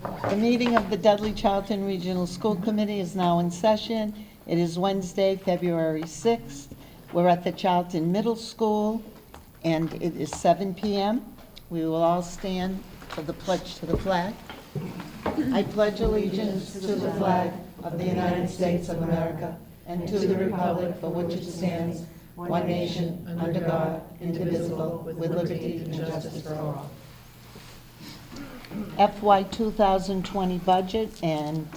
The meeting of the Dudley-Charlton Regional School Committee is now in session. It is Wednesday, February 6th. We're at the Charlton Middle School, and it is 7 p.m. We will all stand for the pledge to the flag. I pledge allegiance to the flag of the United States of America and to the republic for which it stands, one nation, under God, indivisible, with liberty and justice for all. FY 2020 budget, and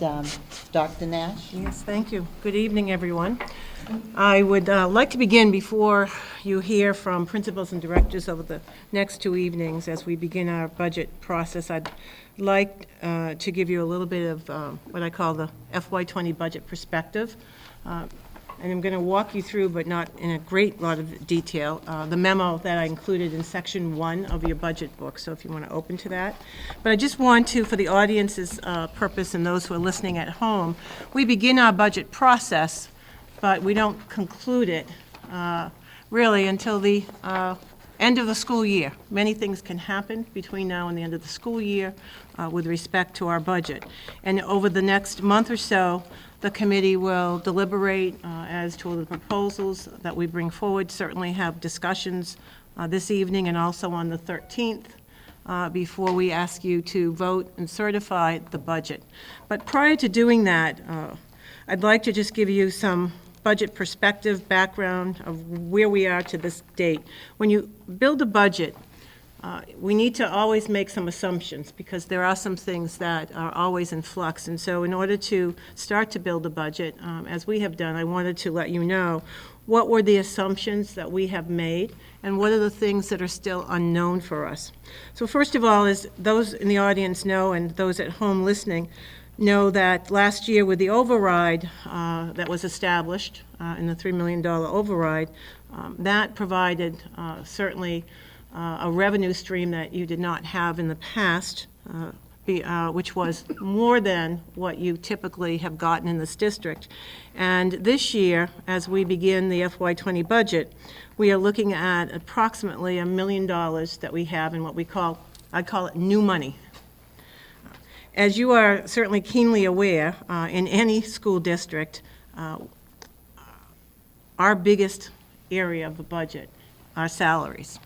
Dr. Nash. Yes, thank you. Good evening, everyone. I would like to begin before you hear from principals and directors over the next 2 evenings as we begin our budget process. I'd like to give you a little bit of what I call the FY20 budget perspective. And I'm going to walk you through, but not in a great lot of detail, the memo that I included in section 1 of your budget book, so if you want to open to that. But I just want to, for the audience's purpose and those who are listening at home, we begin our budget process, but we don't conclude it really until the end of the school year. Many things can happen between now and the end of the school year with respect to our budget. And over the next month or so, the committee will deliberate as to the proposals that we bring forward, certainly have discussions this evening and also on the 13th before we ask you to vote and certify the budget. But prior to doing that, I'd like to just give you some budget perspective, background of where we are to this date. When you build a budget, we need to always make some assumptions because there are some things that are always in flux. And so in order to start to build a budget, as we have done, I wanted to let you know what were the assumptions that we have made and what are the things that are still unknown for us. So first of all, as those in the audience know and those at home listening know, that last year with the override that was established in the $3 million override, that provided certainly a revenue stream that you did not have in the past, which was more than what you typically have gotten in this district. And this year, as we begin the FY20 budget, we are looking at approximately $1 million that we have in what I call it new money. As you are certainly keenly aware, in any school district, our biggest area of the budget are salaries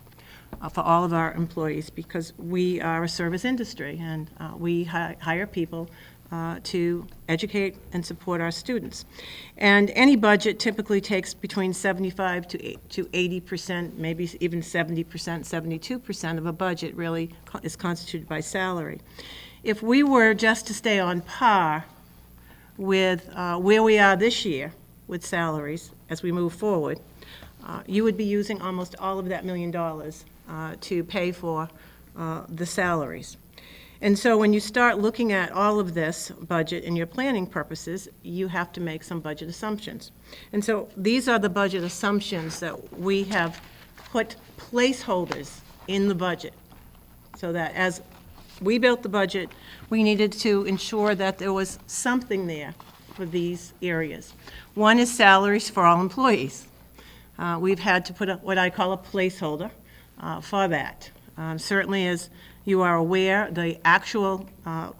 for all of our employees, because we are a service industry and we hire people to educate and support our students. And any budget typically takes between 75 to 80%, maybe even 70%, 72% of a budget really is constituted by salary. If we were just to stay on par with where we are this year with salaries as we move forward, you would be using almost all of that $1 million to pay for the salaries. And so when you start looking at all of this budget in your planning purposes, you have to make some budget assumptions. And so these are the budget assumptions that we have put placeholders in the budget, so that as we built the budget, we needed to ensure that there was something there for these areas. One is salaries for all employees. We've had to put what I call a placeholder for that. Certainly, as you are aware, the actual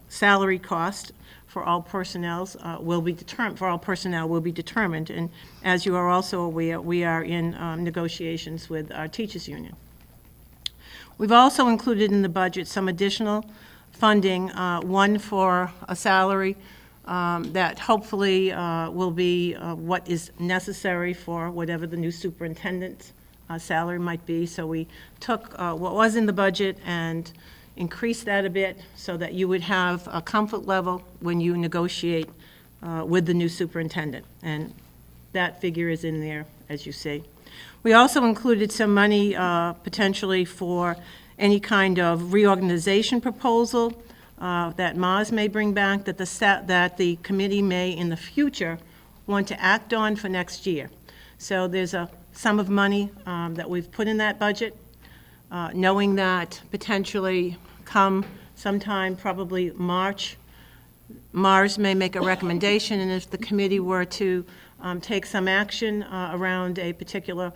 salary cost for all personnel will be determined. And as you are also aware, we are in negotiations with our teachers union. We've also included in the budget some additional funding, one for a salary that hopefully will be what is necessary for whatever the new superintendent's salary might be. So we took what was in the budget and increased that a bit so that you would have a comfort level when you negotiate with the new superintendent. And that figure is in there, as you see. We also included some money potentially for any kind of reorganization proposal that Mars may bring back, that the committee may in the future want to act on for next year. So there's a sum of money that we've put in that budget, knowing that potentially come sometime, probably March, Mars may make a recommendation, and if the committee were to take some action around a particular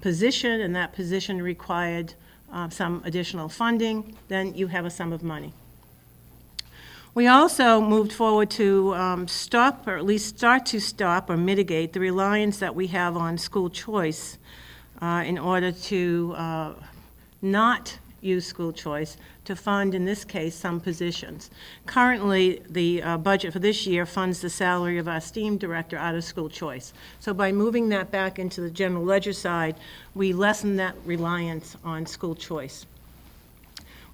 position, and that position required some additional funding, then you have a sum of money. We also moved forward to stop, or at least start to stop or mitigate the reliance that we have on school choice in order to not use school choice to fund, in this case, some positions. Currently, the budget for this year funds the salary of our STEAM director out of school choice. So by moving that back into the general ledger side, we lessen that reliance on school choice.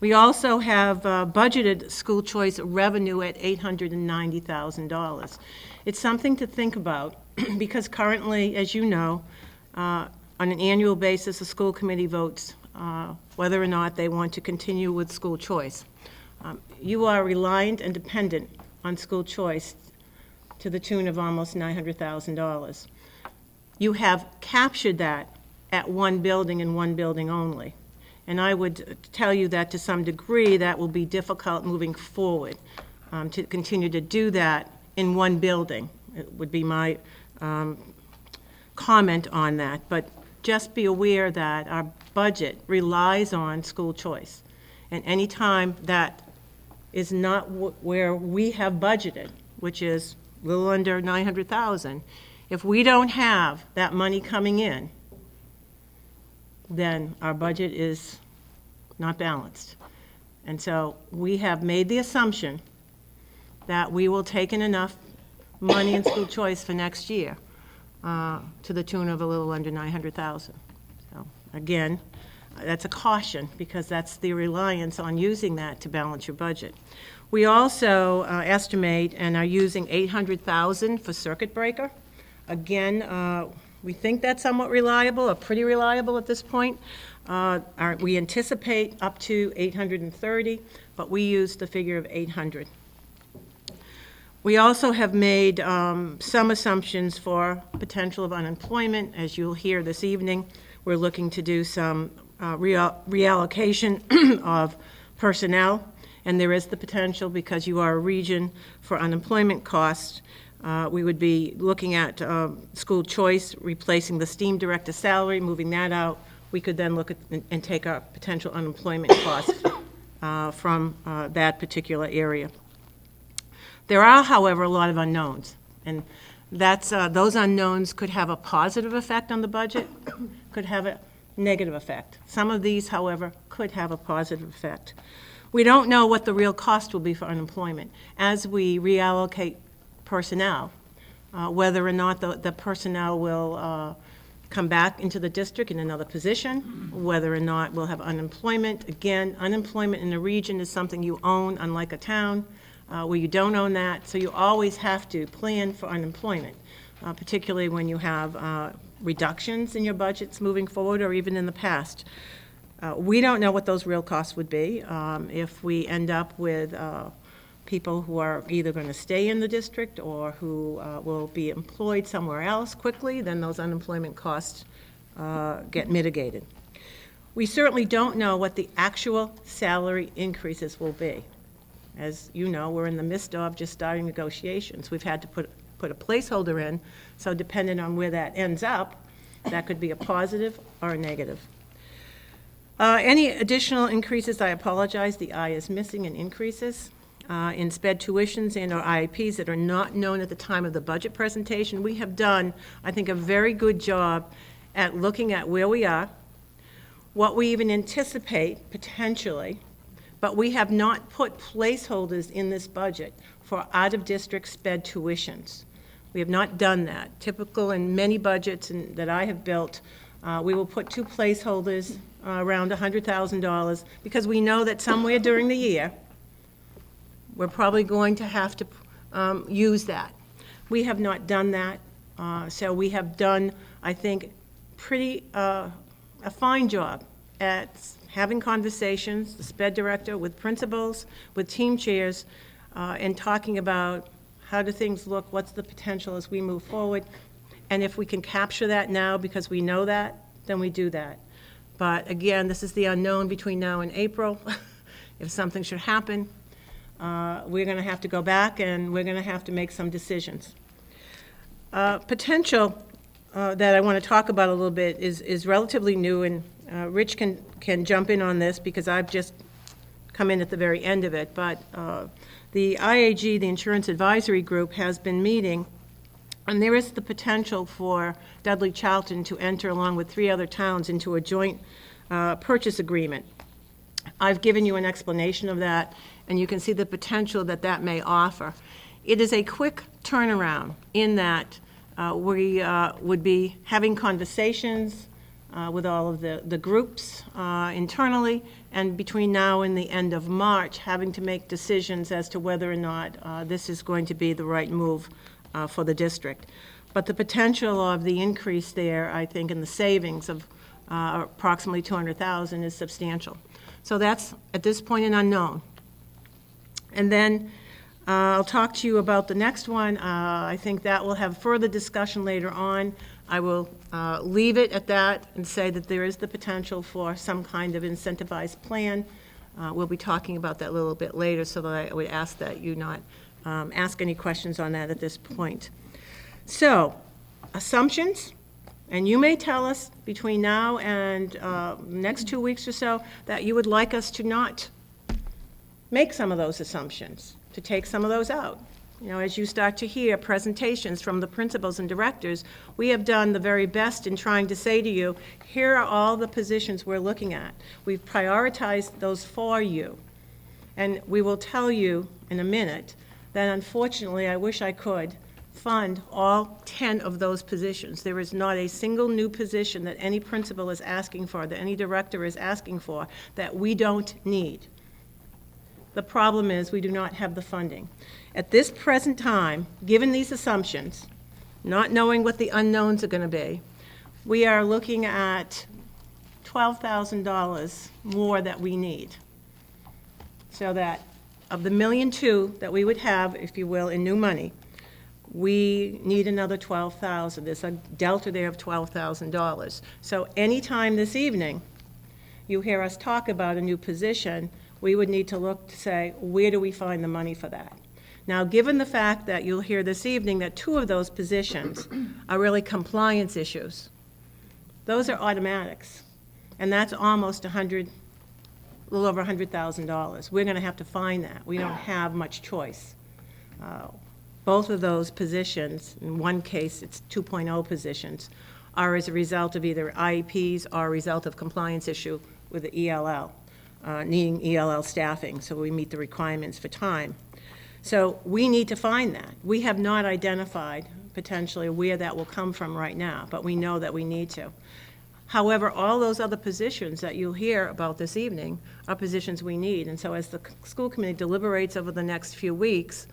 We also have budgeted school choice revenue at $890,000. It's something to think about because currently, as you know, on an annual basis, the school committee votes whether or not they want to continue with school choice. You are reliant and dependent on school choice to the tune of almost $900,000. You have captured that at one building and one building only. And I would tell you that to some degree that will be difficult moving forward to continue to do that in one building. It would be my comment on that. But just be aware that our budget relies on school choice. And any time that is not where we have budgeted, which is a little under $900,000, if we don't have that money coming in, then our budget is not balanced. And so we have made the assumption that we will take in enough money in school choice for next year to the tune of a little under $900,000. So again, that's a caution because that's the reliance on using that to balance your budget. We also estimate and are using $800,000 for circuit breaker. Again, we think that's somewhat reliable, or pretty reliable at this point. We anticipate up to 830, but we use the figure of 800. We also have made some assumptions for potential of unemployment. As you'll hear this evening, we're looking to do some reallocation of personnel, and there is the potential, because you are a region, for unemployment costs. We would be looking at school choice, replacing the STEAM director salary, moving that out. We could then look at and take our potential unemployment costs from that particular area. There are, however, a lot of unknowns, and that's those unknowns could have a positive effect on the budget, could have a negative effect. Some of these, however, could have a positive effect. We don't know what the real cost will be for unemployment as we reallocate personnel, whether or not the personnel will come back into the district in another position, whether or not we'll have unemployment. Again, unemployment in a region is something you own, unlike a town where you don't own that, so you always have to plan for unemployment, particularly when you have reductions in your budgets moving forward or even in the past. We don't know what those real costs would be if we end up with people who are either going to stay in the district or who will be employed somewhere else quickly. Then those unemployment costs get mitigated. We certainly don't know what the actual salary increases will be. As you know, we're in the midst of just starting negotiations. We've had to put a placeholder in, so depending on where that ends up, that could be a positive or a negative. Any additional increases, I apologize, the I is missing in increases. In SPED tuitions and or IEPs that are not known at the time of the budget presentation. We have done, I think, a very good job at looking at where we are, what we even anticipate potentially, but we have not put placeholders in this budget for out-of-district SPED tuitions. We have not done that. Typical in many budgets that I have built, we will put two placeholders around $100,000 because we know that somewhere during the year, we're probably going to have to use that. We have not done that, so we have done, I think, a fine job at having conversations, the SPED director, with principals, with team chairs, and talking about how do things look, what's the potential as we move forward, and if we can capture that now because we know that, then we do that. But again, this is the unknown between now and April. If something should happen, we're going to have to go back and we're going to have to make some decisions. Potential that I want to talk about a little bit is relatively new, and Rich can jump in on this because I've just come in at the very end of it. But the IAG, the Insurance Advisory Group, has been meeting, and there is the potential for Dudley-Charlton to enter, along with 3 other towns, into a joint purchase agreement. I've given you an explanation of that, and you can see the potential that that may offer. It is a quick turnaround in that we would be having conversations with all of the groups internally, and between now and the end of March, having to make decisions as to whether or not this is going to be the right move for the district. But the potential of the increase there, I think, in the savings of approximately $200,000 is substantial. So that's, at this point, an unknown. And then I'll talk to you about the next one. I think that will have further discussion later on. I will leave it at that and say that there is the potential for some kind of incentivized plan. We'll be talking about that a little bit later, so that I would ask that you not ask any questions on that at this point. So, assumptions, and you may tell us between now and next 2 weeks or so that you would like us to not make some of those assumptions, to take some of those out. You know, as you start to hear presentations from the principals and directors, we have done the very best in trying to say to you, here are all the positions we're looking at. We've prioritized those for you. And we will tell you in a minute that unfortunately, I wish I could fund all 10 of those positions. There is not a single new position that any principal is asking for, that any director is asking for, that we don't need. The problem is we do not have the funding. At this present time, given these assumptions, not knowing what the unknowns are going to be, we are looking at $12,000 more that we need. So that of the $1.2 million that we would have, if you will, in new money, we need another $12,000. There's a delta there of $12,000. So anytime this evening you hear us talk about a new position, we would need to look to say, where do we find the money for that? Now, given the fact that you'll hear this evening that 2 of those positions are really compliance issues, those are automatics, and that's almost a little over $100,000. We're going to have to find that. We don't have much choice. Both of those positions, in one case it's 2.0 positions, are as a result of either IEPs or a result of compliance issue with the ELL. Needing ELL staffing, so we meet the requirements for time. So we need to find that. We have not identified potentially where that will come from right now, but we know that we need to. However, all those other positions that you'll hear about this evening are positions we need, and so as the school committee deliberates over the next few weeks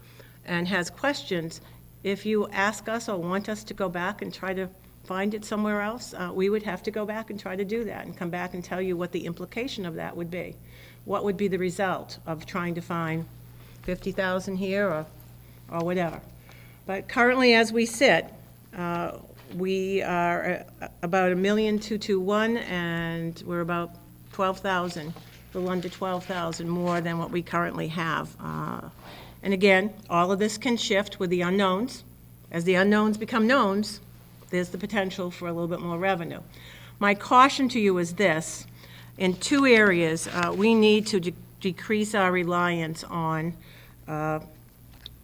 and has questions, if you ask us or want us to go back and try to find it somewhere else, we would have to go back and try to do that and come back and tell you what the implication of that would be. What would be the result of trying to find $50,000 here or whatever. But currently, as we sit, we are about $1,221,000, and we're about $12,000, a little under $12,000 more than what we currently have. And again, all of this can shift with the unknowns. As the unknowns become knowns, there's the potential for a little bit more revenue. My caution to you is this. In 2 areas, we need to decrease our reliance on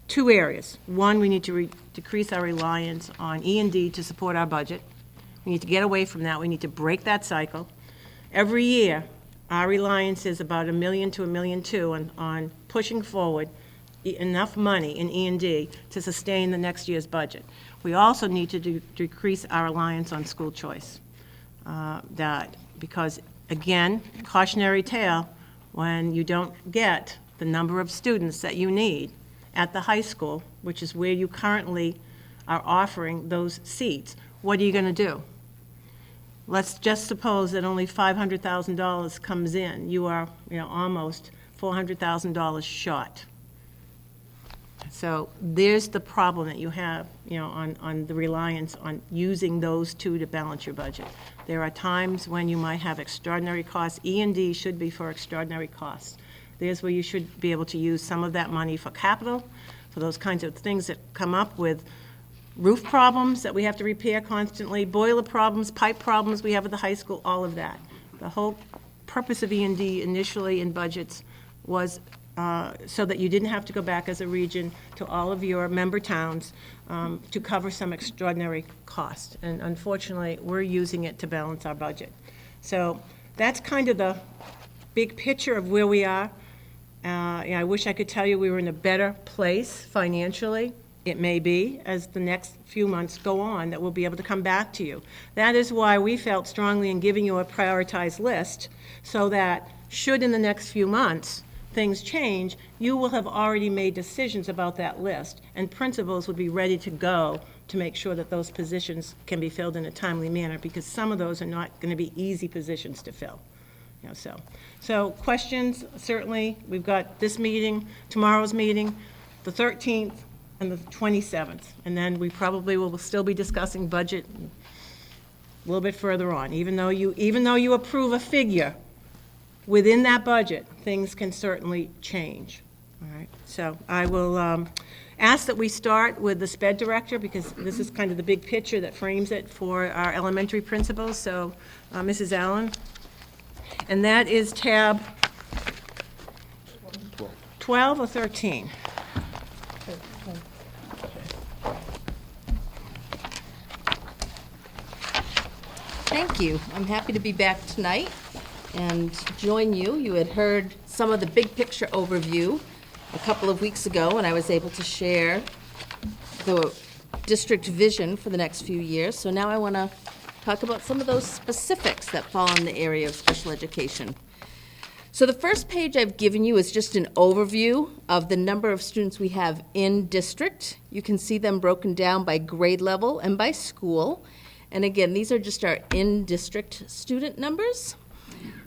2 areas. One, we need to decrease our reliance on E&D to support our budget. We need to get away from that. We need to break that cycle. Every year, our reliance is about $1 million to $1.2 million on pushing forward enough money in E&D to sustain the next year's budget. We also need to decrease our reliance on school choice. Because, again, cautionary tale, when you don't get the number of students that you need at the high school, which is where you currently are offering those seats, what are you going to do? Let's just suppose that only $500,000 comes in. You are, almost $400,000 short. So there's the problem that you have, on the reliance on using those 2 to balance your budget. There are times when you might have extraordinary costs. E&D should be for extraordinary costs. There's where you should be able to use some of that money for capital, for those kinds of things that come up with roof problems that we have to repair constantly, boiler problems, pipe problems we have at the high school, all of that. The whole purpose of E&D initially in budgets was so that you didn't have to go back as a region to all of your member towns to cover some extraordinary cost. And unfortunately, we're using it to balance our budget. So that's kind of the big picture of where we are. I wish I could tell you we were in a better place financially. It may be, as the next few months go on, that we'll be able to come back to you. That is why we felt strongly in giving you a prioritized list, so that should in the next few months things change, you will have already made decisions about that list, and principals would be ready to go to make sure that those positions can be filled in a timely manner, because some of those are not going to be easy positions to fill. So questions, certainly. We've got this meeting, tomorrow's meeting, the 13th, and the 27th. And then we probably will still be discussing budget a little bit further on. Even though you approve a figure within that budget, things can certainly change. All right. So I will ask that we start with the SPED director, because this is kind of the big picture that frames it for our elementary principals. So Mrs. Allen. And that is tab 12 or 13? Thank you. I'm happy to be back tonight and join you. You had heard some of the big picture overview a couple of weeks ago, and I was able to share the district vision for the next few years. So now I want to talk about some of those specifics that fall in the area of special education. So the first page I've given you is just an overview of the number of students we have in district. You can see them broken down by grade level and by school. And again, these are just our in-district student numbers.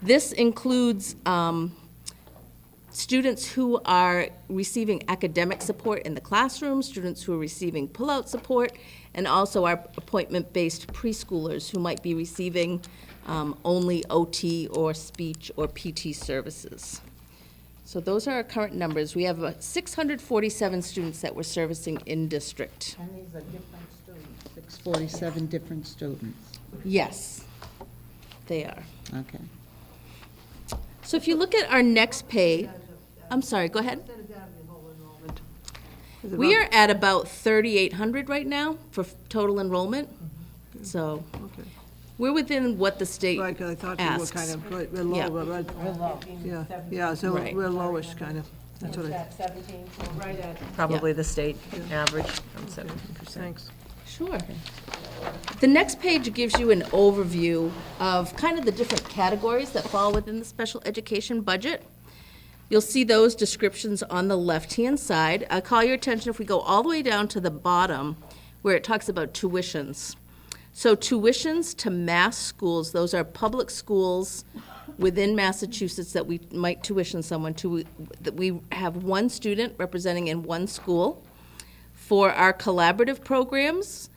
This includes students who are receiving academic support in the classroom, students who are receiving pull-out support, and also our appointment-based preschoolers who might be receiving only OT or speech or PT services. So those are our current numbers. We have 647 students that we're servicing in district. And these are different students, 647 different students. Yes, they are. Okay. So if you look at our next page, I'm sorry, go ahead. We are at about 3,800 right now for total enrollment. So we're within what the state Right, 'cause I thought we were asks. kind of, right, we're low, Yeah. but yeah, so Right. we're lowish, kind of. That's what I, 17, right at probably the state average, 17%. thanks. Sure. The next page gives you an overview of kind of the different categories that fall within the special education budget. You'll see those descriptions on the left-hand side. I'll call your attention if we go all the way down to the bottom where it talks about tuitions. So tuitions to mass schools, those are public schools within Massachusetts that we might tuition someone to. That we have one student representing in one school. For our collaborative programs,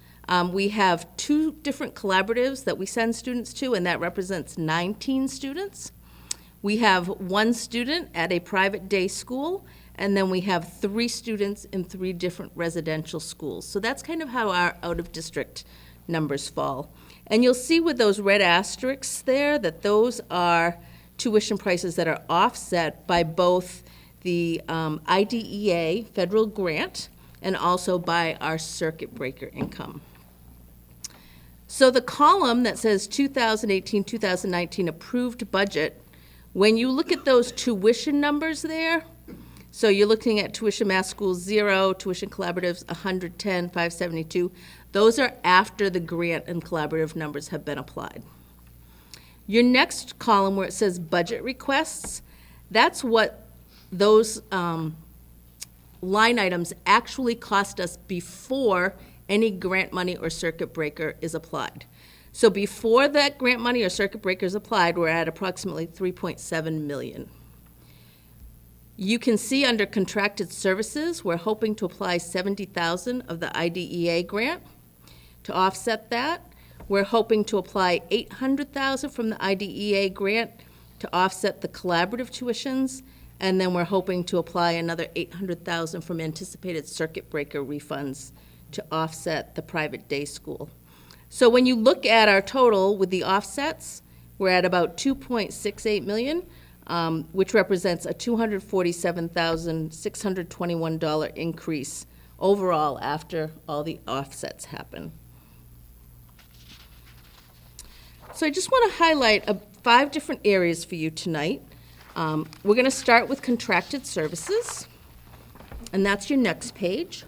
we have 2 different collaboratives that we send students to, and that represents 19 students. We have 1 student at a private day school, and then we have 3 students in 3 different residential schools. So that's kind of how our out-of-district numbers fall. And you'll see with those red asterisks there that those are tuition prices that are offset by both the IDEA federal grant and also by our circuit breaker income. So the column that says 2018-2019 approved budget, when you look at those tuition numbers there, so you're looking at tuition mass schools 0, tuition collaboratives 110, 572, those are after the grant and collaborative numbers have been applied. Your next column where it says budget requests, that's what those line items actually cost us before any grant money or circuit breaker is applied. So before that grant money or circuit breaker is applied, we're at approximately $3.7 million. You can see under contracted services, we're hoping to apply $70,000 of the IDEA grant to offset that. We're hoping to apply $800,000 from the IDEA grant to offset the collaborative tuitions, and then we're hoping to apply another $800,000 from anticipated circuit breaker refunds to offset the private day school. So when you look at our total with the offsets, we're at about $2.68 million. which represents a $247,621 increase overall after all the offsets happen. So I just want to highlight 5 different areas for you tonight. We're going to start with contracted services, and that's your next page.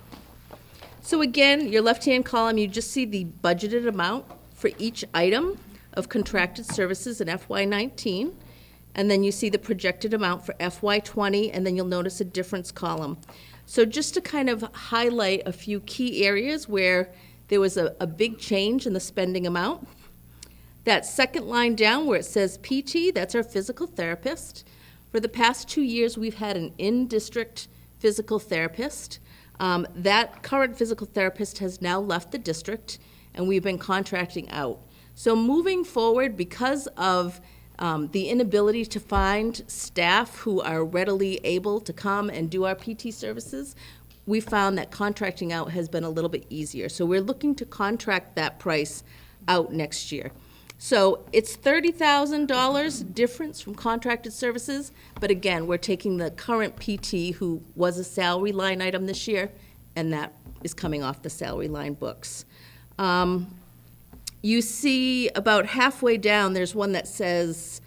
So again, your left-hand column, you just see the budgeted amount for each item of contracted services in FY19, and then you see the projected amount for FY20, and then you'll notice a difference column. So just to kind of highlight a few key areas where there was a big change in the spending amount. That second line down where it says PT, that's our physical therapist. For the past 2 years, we've had an in-district physical therapist. That current physical therapist has now left the district, and we've been contracting out. So moving forward, because of the inability to find staff who are readily able to come and do our PT services, we found that contracting out has been a little bit easier. So we're looking to contract that price out next year. So it's $30,000 difference from contracted services, but again, we're taking the current PT who was a salary line item this year, and that is coming off the salary line books. You see about halfway down, there's one that says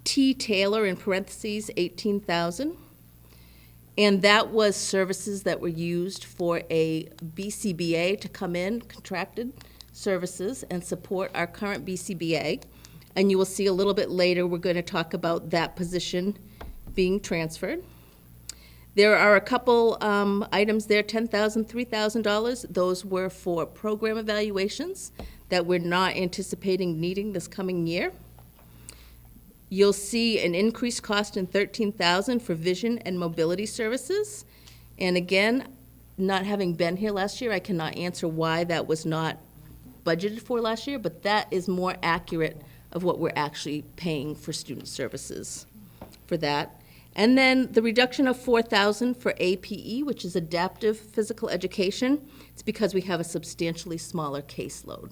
T. Taylor in parentheses, $18,000. And that was services that were used for a BCBA to come in, contracted services, and support our current BCBA. And you will see a little bit later, we're going to talk about that position being transferred. There are a couple items there, $10,000, $3,000. Those were for program evaluations that we're not anticipating needing this coming year. You'll see an increased cost in $13,000 for vision and mobility services. And again, not having been here last year, I cannot answer why that was not budgeted for last year, but that is more accurate of what we're actually paying for student services for that. And then the reduction of $4,000 for APE, which is adaptive physical education. It's because we have a substantially smaller caseload.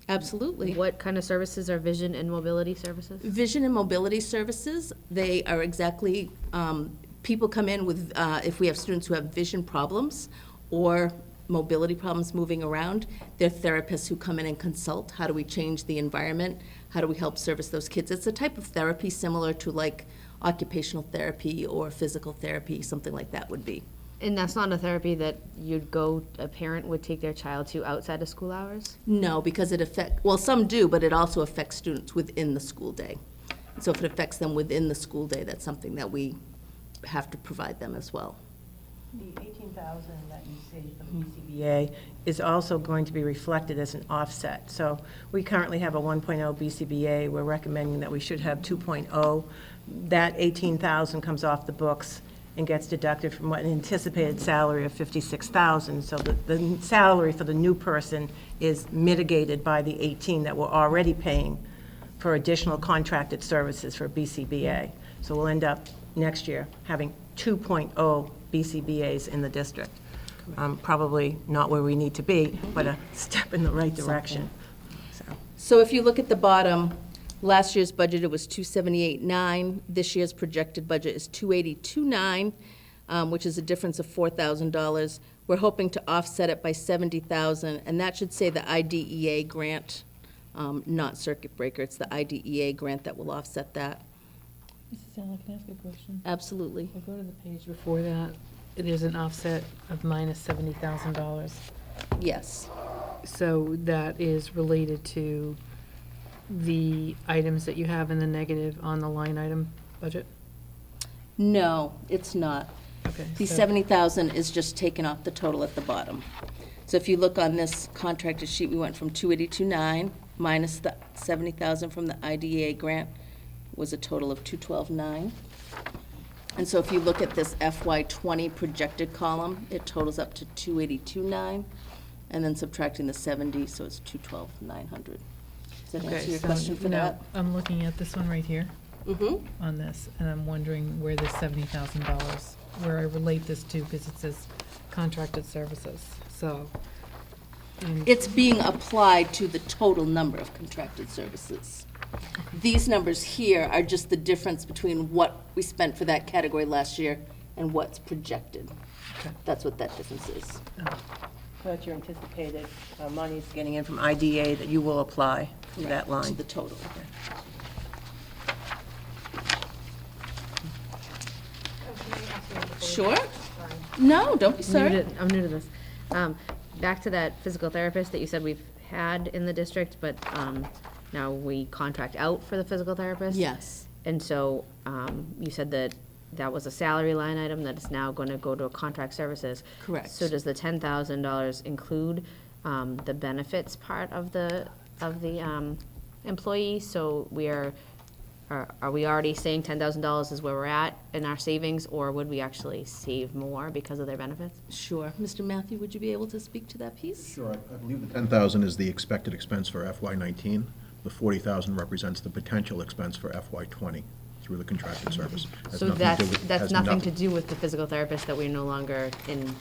Absolutely. What kind of services are vision and mobility services? Vision and mobility services, they are exactly, people come in with, if we have students who have vision problems or mobility problems moving around, they're therapists who come in and consult. How do we change the environment? How do we help service those kids? It's a type of therapy similar to like occupational therapy or physical therapy, something like that would be. And that's not a therapy that a parent would take their child to outside of school hours? No, because well, some do, but it also affects students within the school day. So if it affects them within the school day, that's something that we have to provide them as well. The $18,000 that you see for the BCBA is also going to be reflected as an offset. So we currently have a 1.0 BCBA. We're recommending that we should have 2.0. That $18,000 comes off the books and gets deducted from what an anticipated salary of $56,000. So the salary for the new person is mitigated by the $18,000 that we're already paying for additional contracted services for BCBA. So we'll end up next year having 2.0 BCBAs in the district. Probably not where we need to be, but a step in the right direction. So if you look at the bottom, last year's budget, it was $278,900. This year's projected budget is $282,900, which is a difference of $4,000. We're hoping to offset it by $70,000, and that should say the IDEA grant, not circuit breaker. It's the IDEA grant that will offset that. Mrs. Allen, can I ask a question? Absolutely. We'll go to the page before that. There's an offset of minus $70,000. Yes. So that is related to the items that you have in the negative on the line item budget? No, it's not. Okay. The so- $70,000 is just taken off the total at the bottom. So if you look on this contracted sheet, we went from $282,900 minus the $70,000 from the IDEA grant was a total of $212,900. And so if you look at this FY20 projected column, it totals up to $282,900, and then subtracting the 70, so it's $212,900. Does that answer your so question for now that? I'm looking at this one right here Mm-hmm. on this, and I'm wondering where this $70,000, where I relate this to, because it says contracted services, so. It's being applied to the total number of contracted services. These numbers here are just the difference between what we spent for that category last year and what's projected. That's what that difference is. That's your anticipated monies getting in from IDA that you will apply to that To line. the total. Sure? No, don't be sorry. I'm new to this. Back to that physical therapist that you said we've had in the district, but now we contract out for the physical therapist. Yes. And so you said that that was a salary line item that is now going to go to a contract services. Correct. So does the $10,000 include the benefits part of the employee? So are we already saying $10,000 is where we're at in our savings, or would we actually save more because of their benefits? Sure. Mr. Matthew, would you be able to speak to that piece? Sure, I believe the 10,000 is the expected expense for FY19. The 40,000 represents the potential expense for FY20 through the contracted service. Has So nothing to do with- that's has nothing noth- to do with the physical therapist that we're no longer in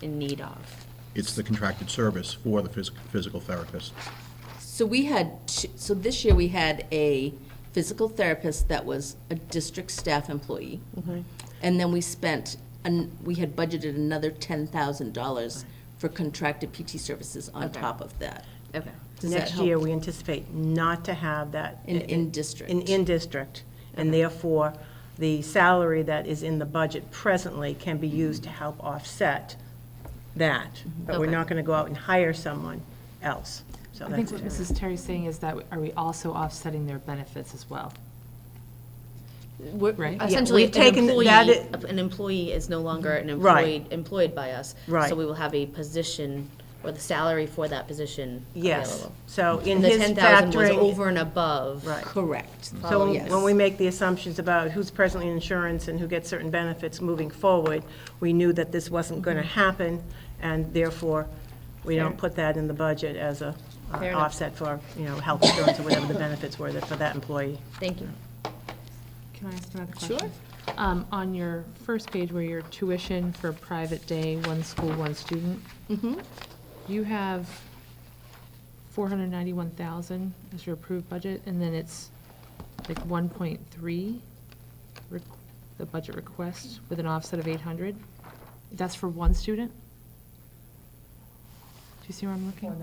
need of. It's the contracted service for the physical therapist. So so this year we had a physical therapist that was a district staff employee. And then we we had budgeted another $10,000 for contracted PT services on Okay. top of that. Okay. Does that Next help? year, we anticipate not to have that. In district. In district, and therefore, the salary that is in the budget presently can be used to help offset that. But we're Okay. not going to go out and hire someone else. So I think that's what Mrs. Terry's saying is that, are we also offsetting their benefits as well? Right? Essentially, we've taken an employee is no longer an Right. employed by us. Right. So we will have a position, or the salary for that position Yes, available. so in And the his 10,000 was factoring. over and above. Right. Correct. So when- Yes. when we make the assumptions about who's presently in insurance and who gets certain benefits moving forward, we knew that this wasn't going to happen, and therefore, we don't put that in the budget as a Fair enough. offset for, health insurance or whatever the benefits were for that employee. Thank you. Can I ask another question? Sure. On your first page where your tuition for private day, one school, one student, you have 491,000 as your approved budget, and then it's like 1.3, the budget request with an offset of 800. That's for one student? Do you see where I'm looking?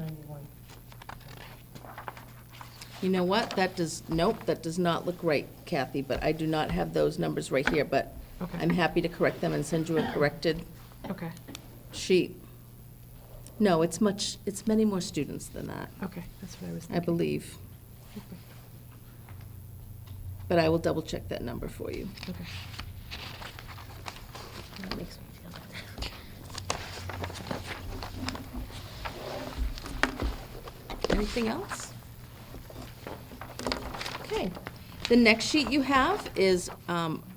You know what? That does not look right, Kathy, but I do not have those numbers right here, but Okay. I'm happy to correct them and send you a corrected Okay, sheet. No, it's many more students than that, okay, that's what I was I thinking. believe. But I will double check that number for you. Okay. That makes me feel better. Anything else? Okay. The next sheet you have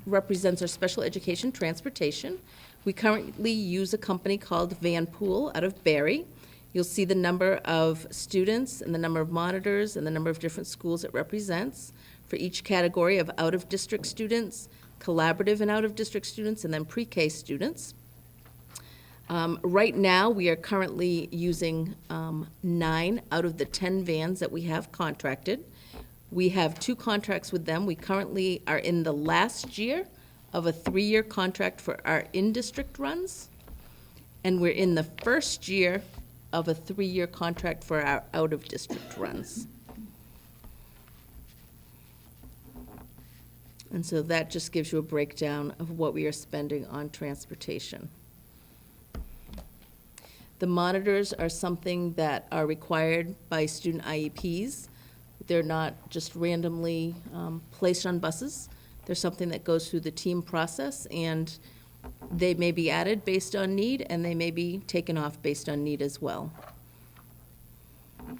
represents our special education transportation. We currently use a company called Van Pool out of Barry. You'll see the number of students and the number of monitors and the number of different schools it represents for each category of out-of-district students, collaborative and out-of-district students, and then pre-K students. Right now, we are currently using 9 out of the 10 vans that we have contracted. We have 2 contracts with them. We currently are in the last year of a 3-year contract for our in-district runs, and we're in the first year of a 3-year contract for our out-of-district runs. And so that just gives you a breakdown of what we are spending on transportation. The monitors are something that are required by student IEPs. They're not just randomly placed on buses. They're something that goes through the team process, and they may be added based on need, and they may be taken off based on need as well. Those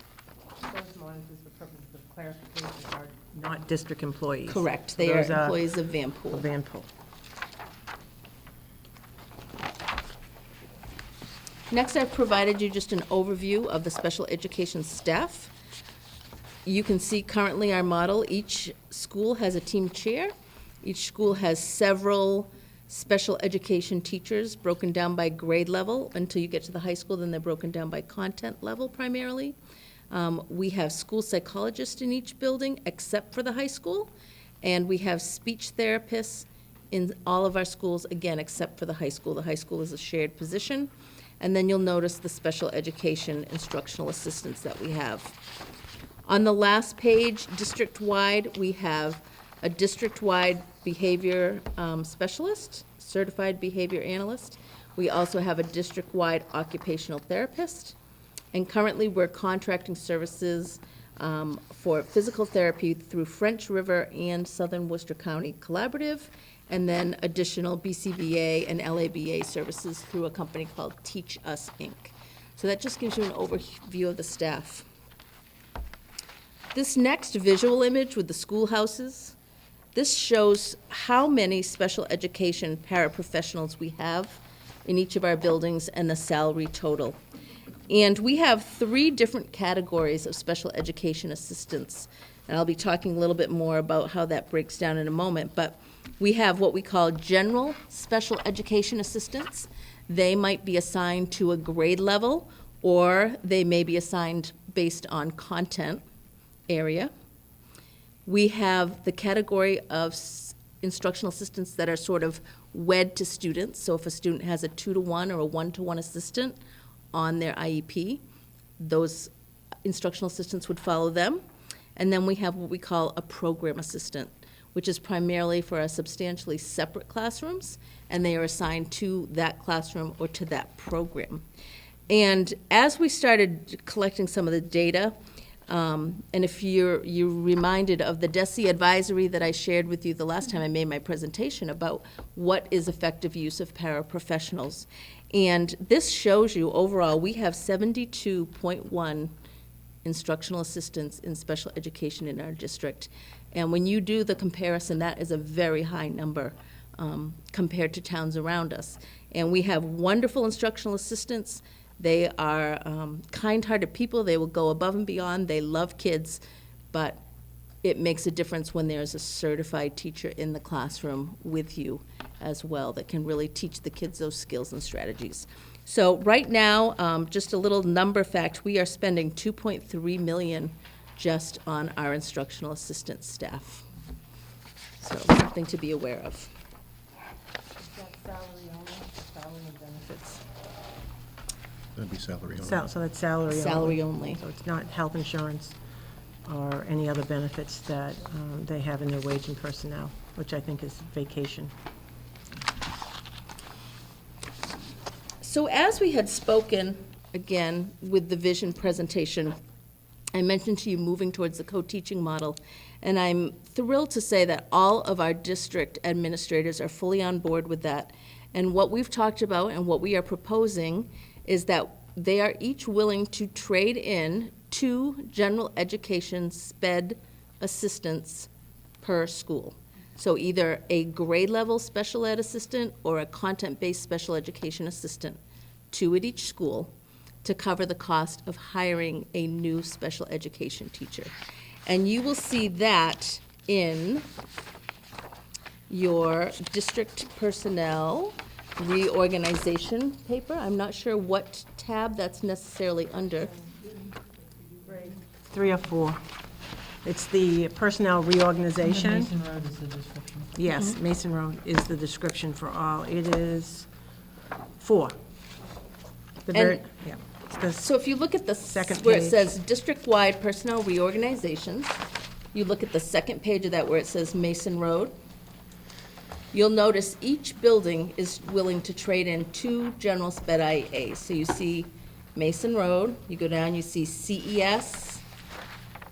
monitors, for purposes of clarification, are not district employees. Correct. So They are those employees of Van a Pool. van pool. Next, I've provided you just an overview of the special education staff. You can see currently our model, each school has a team chair. Each school has several special education teachers broken down by grade level. Until you get to the high school, then they're broken down by content level primarily. We have school psychologists in each building except for the high school, and we have speech therapists in all of our schools, again, except for the high school. The high school is a shared position. And then you'll notice the special education instructional assistants that we have. On the last page, district-wide, we have a district-wide behavior specialist, certified behavior analyst. We also have a district-wide occupational therapist. And currently, we're contracting services for physical therapy through French River and Southern Worcester County Collaborative, and then additional BCBA and LABA services through a company called Teach Us, Inc. So that just gives you an overview of the staff. This next visual image with the schoolhouses, this shows how many special education paraprofessionals we have in each of our buildings and the salary total. And we have 3 different categories of special education assistants. And I'll be talking a little bit more about how that breaks down in a moment. But we have what we call general special education assistants. They might be assigned to a grade level, or they may be assigned based on content area. We have the category of instructional assistants that are sort of wed to students. So if a student has a 2-to-1 or a 1-to-1 assistant on their IEP, those instructional assistants would follow them. And then we have what we call a program assistant, which is primarily for our substantially separate classrooms, and they are assigned to that classroom or to that program. And as we started collecting some of the data, and if you're reminded of the DESE advisory that I shared with you the last time I made my presentation about what is effective use of paraprofessionals. And this shows you overall we have 72.1 instructional assistants in special education in our district. And when you do the comparison, that is a very high number compared to towns around us. And we have wonderful instructional assistants. They are kind-hearted people. They will go above and beyond. They love kids, but it makes a difference when there's a certified teacher in the classroom with you as well that can really teach the kids those skills and strategies. So right now, just a little number fact, we are spending $2.3 million just on our instructional assistant staff. So something to be aware of. That'd be salary only. So that's salary only. Salary only. So it's not health insurance or any other benefits that they have in their wage and personnel, which I think is vacation. So as we had spoken, again, with the vision presentation, I mentioned to you moving towards the co-teaching model, and I'm thrilled to say that all of our district administrators are fully on board with that. And what we've talked about and what we are proposing is that they are each willing to trade in 2 general education SPED assistants per school. So either a grade level special ed assistant or a content-based special education assistant, 2 at each school, to cover the cost of hiring a new special education teacher. And you will see that in your district personnel reorganization paper. I'm not sure what tab that's necessarily under. 3 or 4. It's the personnel reorganization. Mason Road is the description. Yes, Mason Road is the description for all. It is 4. The very, And- yeah. It's the So if you look at the, Second where it page. says district-wide personnel reorganizations, you look at the second page of that where it says Mason Road, you'll notice each building is willing to trade in 2 general sped IEAs. So you see Mason Road, you go down, you see CES,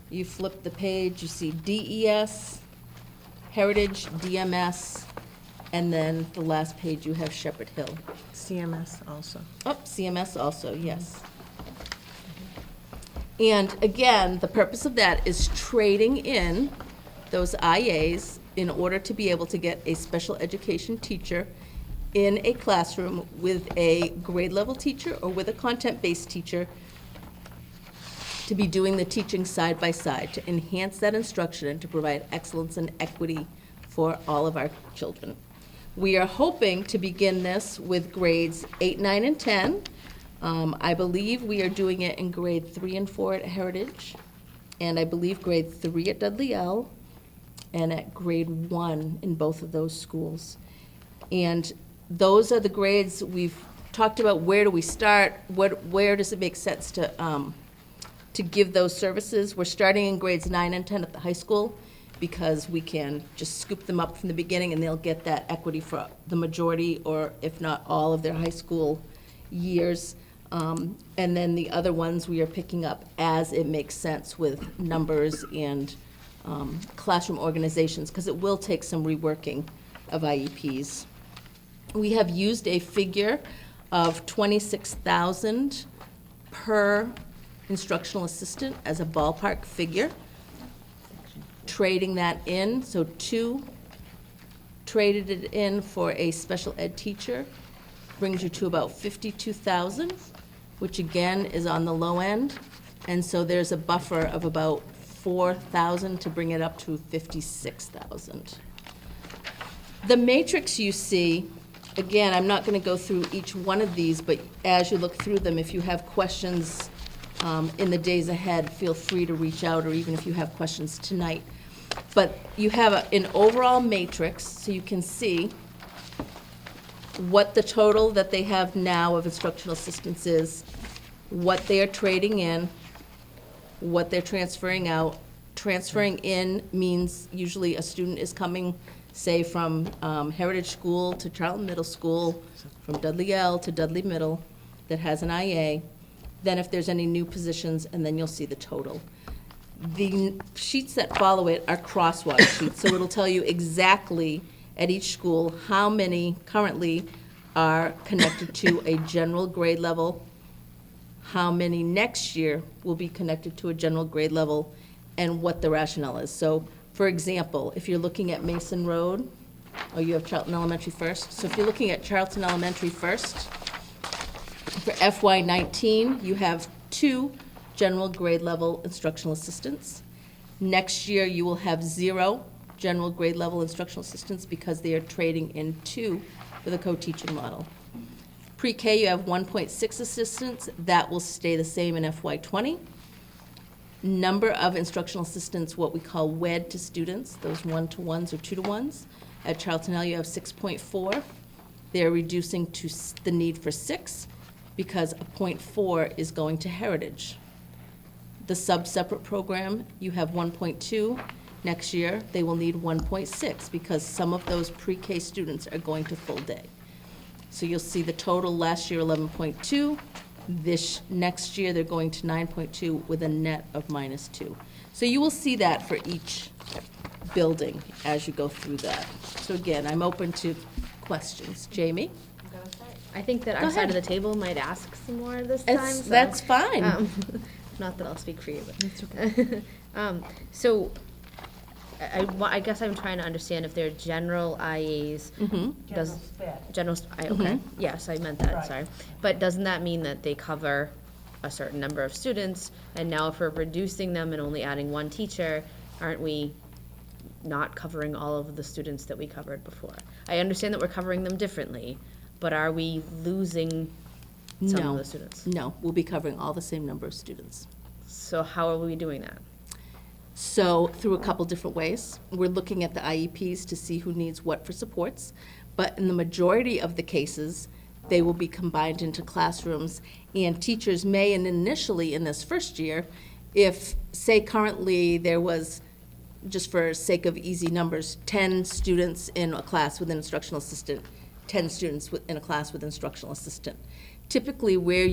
you flip the page, you see DES, Heritage, DMS, and then the last page you have Shepherd Hill. CMS also. Oh, CMS also, yes. And again, the purpose of that is trading in those IAs in order to be able to get a special education teacher in a classroom with a grade level teacher or with a content-based teacher to be doing the teaching side by side, to enhance that instruction and to provide excellence and equity for all of our children. We are hoping to begin this with grades 8, 9, and 10. I believe we are doing it in grade 3 and 4 at Heritage, and I believe grade 3 at Dudley L, and at grade 1 in both of those schools. And those are the grades we've talked about. Where do we start? Where does it make sense to give those services? We're starting in grades 9 and 10 at the high school because we can just scoop them up from the beginning and they'll get that equity for the majority, or if not all, of their high school years. And then the other ones we are picking up as it makes sense with numbers and classroom organizations, because it will take some reworking of IEPs. We have used a figure of $26,000 per instructional assistant as a ballpark figure. Trading that in, so 2 traded it in for a special ed teacher brings you to about 52,000, which again is on the low end. And so there's a buffer of about 4,000 to bring it up to 56,000. The matrix you see, again, I'm not going to go through each one of these, but as you look through them, if you have questions in the days ahead, feel free to reach out, or even if you have questions tonight. But you have an overall matrix, so you can see what the total that they have now of instructional assistants is, what they are trading in, what they're transferring out. Transferring in means usually a student is coming, say, from Heritage School to Charlton Middle School, from Dudley L to Dudley Middle, that has an IA. Then if there's any new positions, and then you'll see the total. The sheets that follow it are crosswalk sheets, so it'll tell you exactly at each school how many currently are connected to a general grade level, how many next year will be connected to a general grade level, and what the rationale is. So, for example, if you're looking at Mason Road, or you have Charlton Elementary first, so if you're looking at Charlton Elementary first, for FY19, you have 2 general grade level instructional assistants. Next year, you will have 0 general grade level instructional assistants because they are trading in 2 for the co-teaching model. Pre-K, you have 1.6 assistants. That will stay the same in FY20. Number of instructional assistants, what we call wed to students, those 1-to-1s or 2-to-1s. At Charlton L, you have 6.4. They're reducing to the need for 6 because a 0.4 is going to Heritage. The sub-separate program, you have 1.2. Next year, they will need 1.6 because some of those pre-K students are going to full day. So you'll see the total last year, 11.2. This next year, they're going to 9.2 with a net of -2. So you will see that for each building as you go through that. So again, I'm open to questions. Jamie? I think that Go our side of the ahead. table might ask some more this time. So, That's fine. not that I'll speak for you, but. So, I guess I'm trying to understand if they're general IAs. Does general okay. Yes, I meant that, sorry. But doesn't that mean that they cover a certain number of students? And now if we're reducing them and only adding 1 teacher, aren't we not covering all of the students that we covered before? I understand that we're covering them differently, but are we losing some No. of the students? No, we'll be covering all the same number of students. So how are we doing that? So through a couple different ways. We're looking at the IEPs to see who needs what for supports, but in the majority of the cases, they will be combined into classrooms, and teachers may, and initially in this first year, if, say currently there was, just for sake of easy numbers, 10 students in a class with an instructional assistant, 10 students in a class with instructional assistant. Typically, where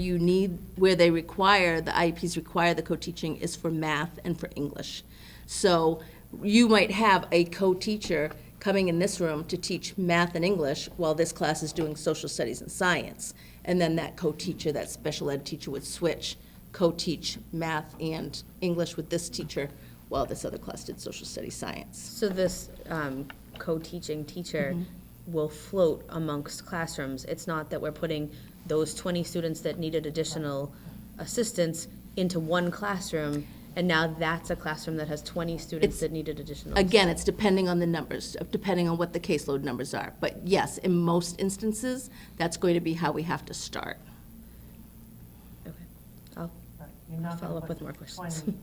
they require, the IEPs require the co-teaching is for math and for English. So you might have a co-teacher coming in this room to teach math and English while this class is doing social studies and science. And then that co-teacher, that special ed teacher would switch, co-teach math and English with this teacher while this other class did social studies science. So this co-teaching teacher will float amongst classrooms. It's not that we're putting those 20 students that needed additional assistance into one classroom, and now that's a classroom that has 20 students that needed additional. Again, it's depending on the numbers, depending on what the caseload numbers are. But yes, in most instances, that's going to be how we have to start. You're not gonna Follow up put with more questions. 20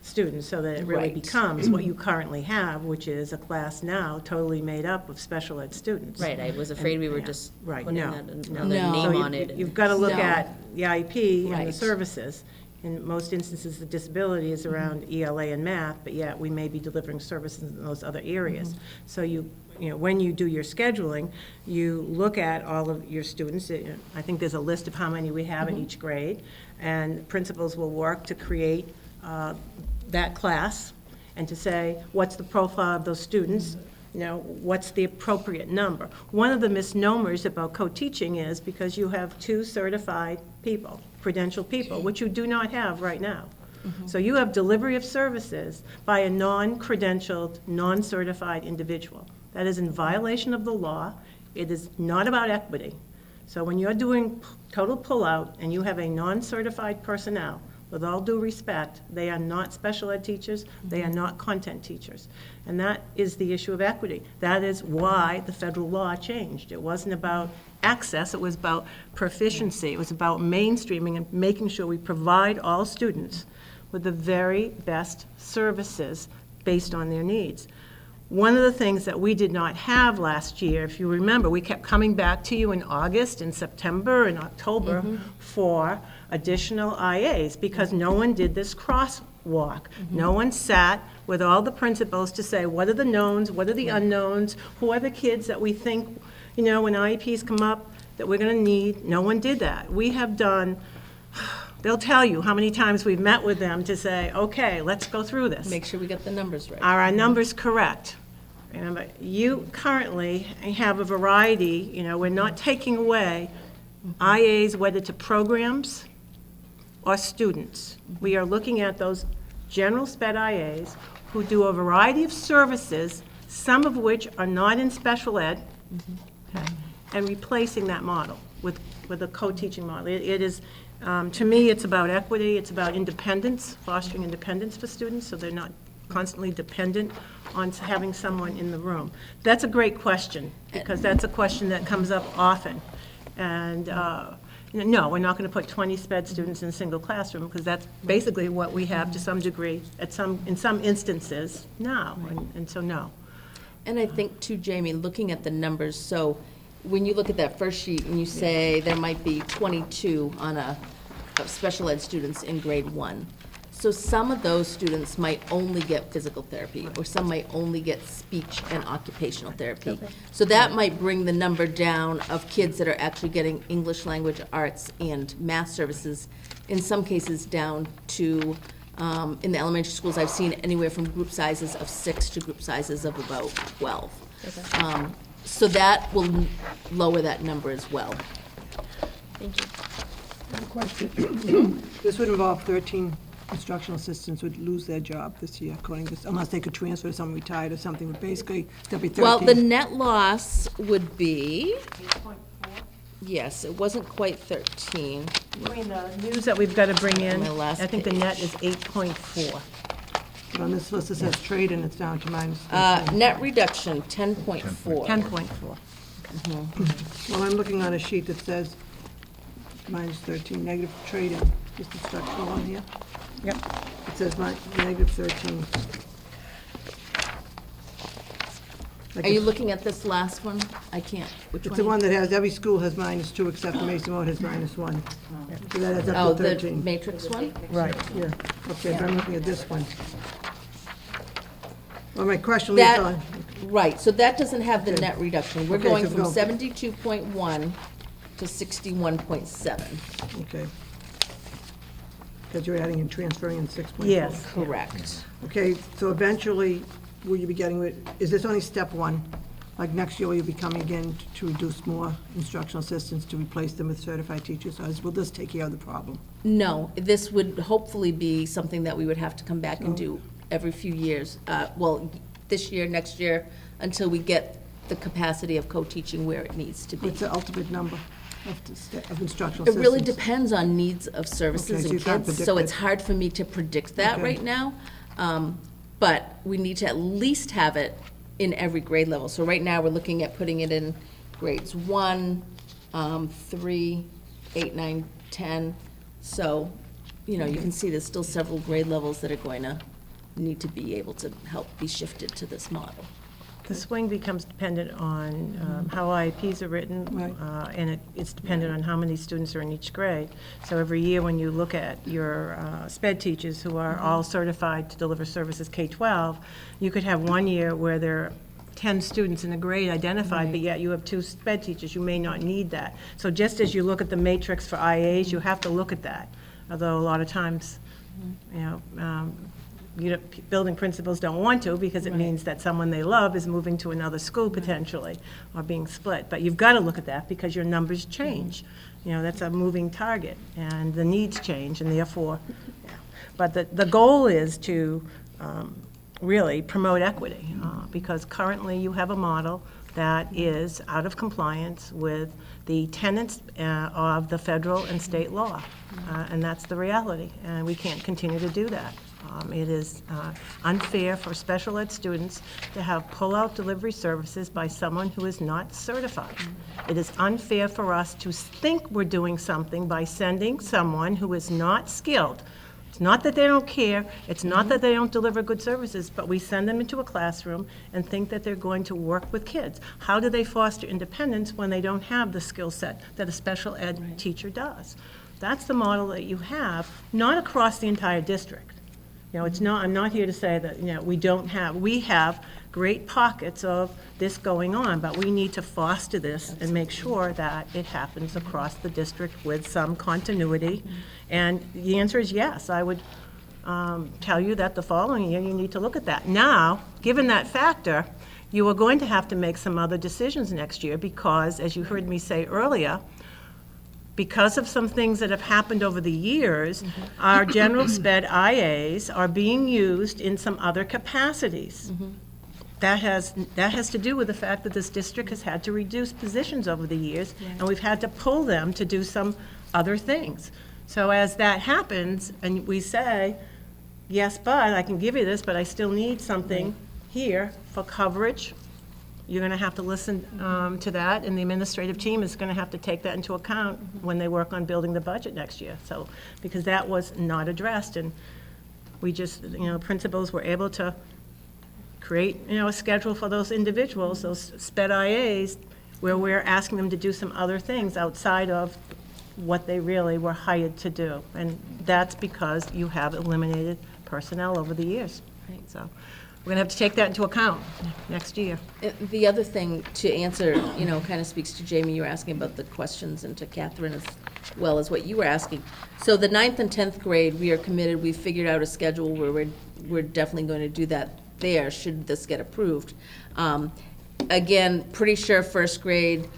students, so that it really Right. becomes what you currently have, which is a class now totally made up of special ed students. Right, I was afraid we were Yeah, just right, putting no, that no. another No. So name you- on it. You've got to look No. at the IEP and the Right. services. In most instances, the disability is around ELA and math, but yet we may be delivering services in those other areas. So you know, when you do your scheduling, you look at all of your students. I think there's a list of how many we have in each grade, and principals will work to create that class and to say, what's the profile of those students? You know, what's the appropriate number? One of the misnomers about co-teaching is because you have 2 certified people, credentialed people, which you do not have right now. So you have delivery of services by a non-credentialed, non-certified individual. That is in violation of the law. It is not about equity. So when you're doing total pullout and you have a non-certified personnel, with all due respect, they are not special ed teachers, they are not content teachers. And that is the issue of equity. That is why the federal law changed. It wasn't about access, it was about proficiency. It was about mainstreaming and making sure we provide all students with the very best services based on their needs. One of the things that we did not have last year, if you remember, we kept coming back to you in August and September and October for additional IAs because no one did this crosswalk. No one sat with all the principals to say, what are the knowns, what are the unknowns, who are the kids that we think, you know, when IEPs come up that we're going to need. No one did that. We have done, they'll tell you how many times we've met with them to say, okay, let's go through this. Make sure we get the numbers right. Are our numbers correct? Remember, you currently have a variety, you know, we're not taking away IAs, whether to programs or students. We are looking at those general sped IAs who do a variety of services, some of which are not in special ed, okay, and replacing that model with a co-teaching model. It is, to me, it's about equity, it's about independence, fostering independence for students, so they're not constantly dependent on having someone in the room. That's a great question, because that's a question that comes up often. And, no, we're not going to put 20 sped students in a single classroom, because that's basically what we have to some degree, in some instances now, and so no. And I think too, Jamie, looking at the numbers, so when you look at that first sheet and you say there might be 22 of special ed students in grade 1. So some of those students might only get physical therapy, or some might only get speech and occupational therapy. So that might bring the number down of kids that are actually getting English language arts and math services, in some cases down to, in the elementary schools, I've seen anywhere from group sizes of 6 to group sizes of about 12. So that will lower that number as well. Thank you. Question. This would involve 13 instructional assistants would lose their job this year, according to this, unless they could transfer to someone retired or something, but basically, there'll be 13. Well, the net loss would be, yes, it wasn't quite 13. Between the news that we've got to bring in, My last I think the net page. is 8.4. But on this list, it says trade, and it's down to minus 13. Net reduction, 10.4. 10.4. Well, I'm looking on a sheet that says minus 13, negative trading, just instructional on here. Yep. It says negative 13. Are you looking at this last one? I can't, which one? It's the one that has, every school has -2, except for Mason Road has -1. So that adds Oh, up to the 13. matrix one? Right. Yeah, okay, but I'm looking at this one. Well, my question leads That, on. right, so that doesn't have the net reduction. We're Okay, going so from go. 72.1 to 61.7. Okay. Because you're adding and transferring in 6.4. Yes. Correct. Okay, so eventually, will you be getting, is this only step one? Like next year, will you be coming again to reduce more instructional assistants to replace them with certified teachers? Or will this take care of the problem? No, this would hopefully be something that we would have to come back and do every few years. Well, this year, next year, until we get the capacity of co-teaching where it needs to be. What's the ultimate number of instructional It assistants? really depends on needs of Okay, services so and you can't kids, predict so it. it's hard for me to predict that Okay. right now. But we need to at least have it in every grade level. So right now, we're looking at putting it in grades 1, 3, 8, 9, 10. So you know, you can see there's still several grade levels that are going to need to be able to help be shifted to this model. The swing becomes dependent on how IEPs are written, Right. and it's dependent on how many students are in each grade. So every year, when you look at your SPED teachers who are all certified to deliver services K-12, you could have one year where there are 10 students in a grade identified, but yet you have 2 SPED teachers. You may not need that. So just as you look at the matrix for IAs, you have to look at that. Although a lot of times, you know, building principals don't want to, because it means that someone they love is moving to another school potentially, or being split. But you've got to look at that, because your numbers change. You know, that's a moving target, and the needs change, and therefore, yeah. But the goal is to really promote equity, because currently you have a model that is out of compliance with the tenets of the federal and state law, and that's the reality, and we can't continue to do that. It is unfair for special ed students to have pull-out delivery services by someone who is not certified. It is unfair for us to think we're doing something by sending someone who is not skilled. It's not that they don't care, it's not that they don't deliver good services, but we send them into a classroom and think that they're going to work with kids. How do they foster independence when they don't have the skill set that a special ed teacher does? That's the model that you have, not across the entire district. You know, it's not, I'm not here to say that, you know, we have great pockets of this going on, but we need to foster this and make sure that it happens across the district with some continuity. And the answer is yes. I would tell you that the following year, you need to look at that. Now, given that factor, you are going to have to make some other decisions next year, because, as you heard me say earlier, because of some things that have happened over the years, our general SPED IAs are being used in some other capacities. That has to do with the fact that this district has had to reduce positions over the years, and we've had to pull them to do some other things. So as that happens, and we say, yes, but I can give you this, but I still need something here for coverage, you're going to have to listen to that, and the administrative team is going to have to take that into account when they work on building the budget next year. So, because that was not addressed, and we just, you know, principals were able to create, you know, a schedule for those individuals, those SPED IAs, where we're asking them to do some other things outside of what they really were hired to do. And that's because you have eliminated personnel over the years. So we're going to have to take that into account next year. The other thing to answer, you know, kind of speaks to Jamie, you were asking about the questions, and to Catherine as well as what you were asking. So the 9th and 10th grade, we are committed, we've figured out a schedule where we're definitely going to do that there, should this get approved. Again, pretty sure 1st grade,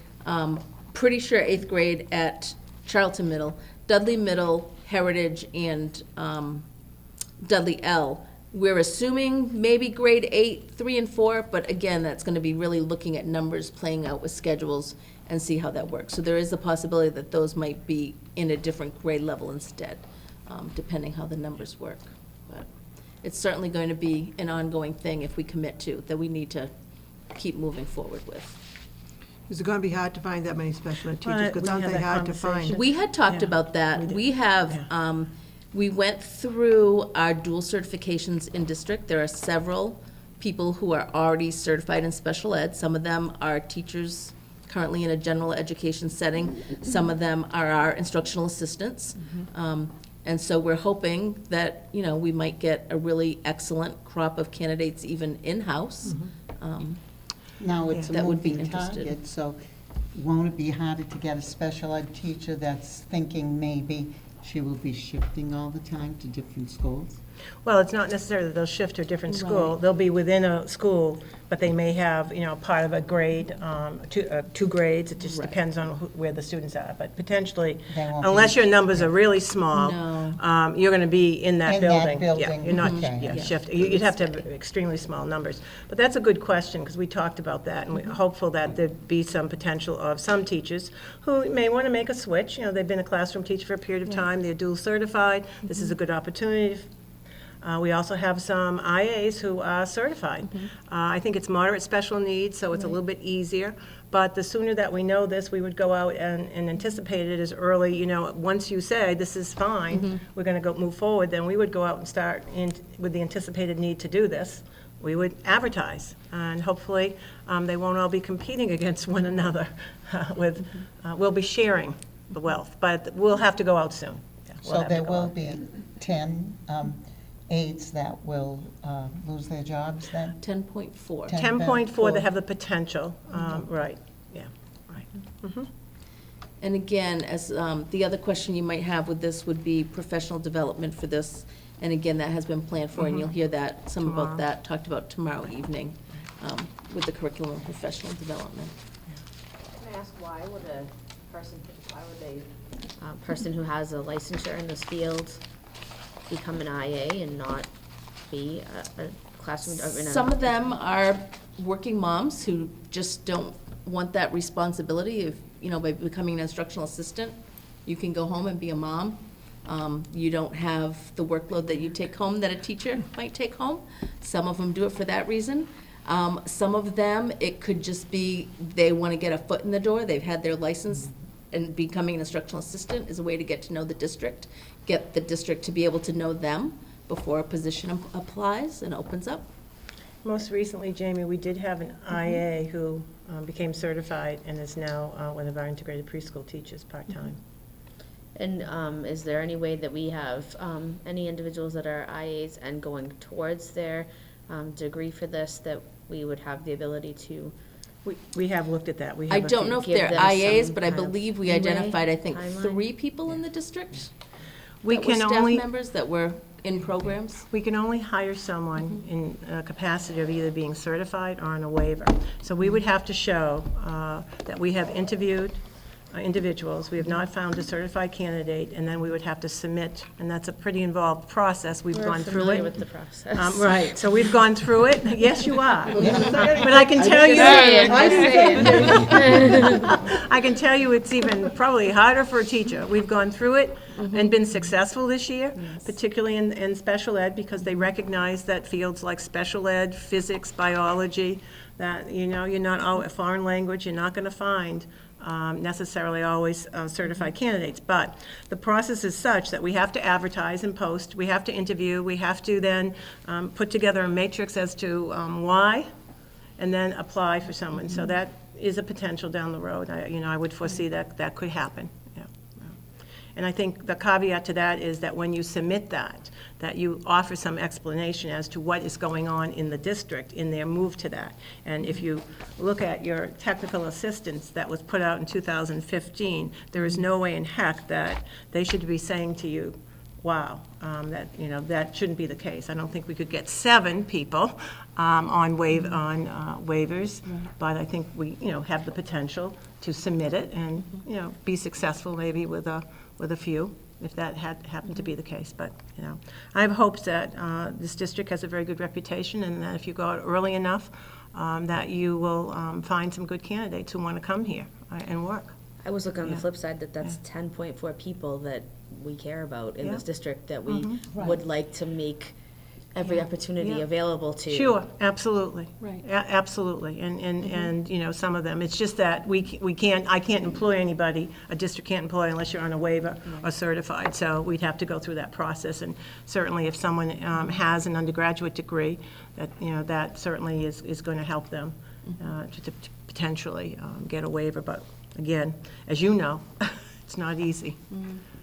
pretty sure 8th grade at Charlton Middle, Dudley Middle, Heritage, and Dudley L. We're assuming maybe grade 8, 3, and 4, but again, that's going to be really looking at numbers, playing out with schedules, and see how that works. So there is the possibility that those might be in a different grade level instead, depending how the numbers work. But it's certainly going to be an ongoing thing if we commit to, that we need to keep moving forward with. Is it going to be hard to find that many special ed teachers? Well, Because we aren't had they that hard to conversation. find? We had talked Yeah, about that. we did. We have, Yeah. we went through our dual certifications in district. There are several people who are already certified in special ed. Some of them are teachers currently in a general education setting. Some of them are our instructional assistants. And so we're hoping that, you know, we might get a really excellent crop of candidates even in-house. Now, it's a That would be moving interested. target, so won't it be harder to get a special ed teacher that's thinking maybe she will be shifting all the time to different schools? Well, it's not necessarily that they'll shift to a different school. They'll be within a school, but they may have, you know, part of a grade, two grades. It just depends on where the students are. But potentially, They won't be- unless your numbers are really small, No. you're going to be in that In that building. building, Yeah, you're not, okay. yeah, shift. You'd have to have extremely small numbers. But that's a good question, because we talked about that, and we're hopeful that there'd be some potential of some teachers who may want to make a switch. You know, they've been a classroom teacher for a period of time, they're dual certified. This is a good opportunity. We also have some IAs who are certified. I think it's moderate special needs, so it's a little bit easier. But the sooner that we know this, we would go out and anticipate it as early, once you say, this is fine, we're going to move forward, then we would go out and start with the anticipated need to do this. We would advertise, and hopefully, they won't all be competing against one another we'll be sharing the wealth, but we'll have to go out soon. Yeah, we'll So have to there go will out. be 10 aides that will lose their jobs then? 10.4. 10.4, they have the potential, right, yeah, right. And again, as the other question you might have with this would be professional development for this. And again, that has been planned for, and you'll hear that, some about that, talked about tomorrow evening with the curriculum and professional development. Can I ask why would a person who has a licensure in this field become an IA and not be a classroom? Some of them are working moms who just don't want that responsibility of, by becoming an instructional assistant, you can go home and be a mom. You don't have the workload that you take home that a teacher might take home. Some of them do it for that reason. Some of them, it could just be they want to get a foot in the door. They've had their license, and becoming an instructional assistant is a way to get to know the district, get the district to be able to know them before a position applies and opens up. Most recently, Jamie, we did have an IA who became certified and is now one of our integrated preschool teachers part-time. And is there any way that we have any individuals that are IAs and going towards their degree for this, that we would have the ability to? We have looked at that. We have I a don't few. know if Give they're them IAs, some but I kind of believe we leeway, identified, I think, timeline? 3 people in the district We that were can staff only, members that were in programs. we can only hire someone in a capacity of either being certified or on a waiver. So we would have to show that we have interviewed individuals, we have not found a certified candidate, and then we would have to submit, and that's a pretty involved process. We've gone through Familiar it. with the process. Right, so we've gone through it. Yes, you are. But I can tell you, I can tell you it's even probably harder for a teacher. We've gone through it and been successful this year, particularly in special ed, because they recognize that fields like special ed, physics, biology, that, you're not, foreign language, you're not going to find necessarily always certified candidates. But the process is such that we have to advertise and post, we have to interview, we have to then put together a matrix as to why, and then apply for someone. So that is a potential down the road. I would foresee that could happen. Yeah. And I think the caveat to that is that when you submit that you offer some explanation as to what is going on in the district in their move to that. And if you look at your technical assistance that was put out in 2015, there is no way in heck that they should be saying to you, wow, that shouldn't be the case. I don't think we could get 7 people on waivers, but I think we, have the potential to submit it and, be successful maybe with a few, if that had happened to be the case. But, I have hopes that this district has a very good reputation, and that if you go out early enough, that you will find some good candidates who want to come here and work. I was looking on the Yeah. flip side that that's 10.4 people that we care about in this Yeah. district that we would like to make every opportunity Yeah. available to. Sure, absolutely. Right. Absolutely, and some of them, it's just that we can't, I can't employ anybody, a district can't employ unless you're on a waiver or certified, so we'd have to go through that process, and certainly if someone has an undergraduate degree, that certainly is going to help them to potentially get a waiver, but again, as you know, it's not easy.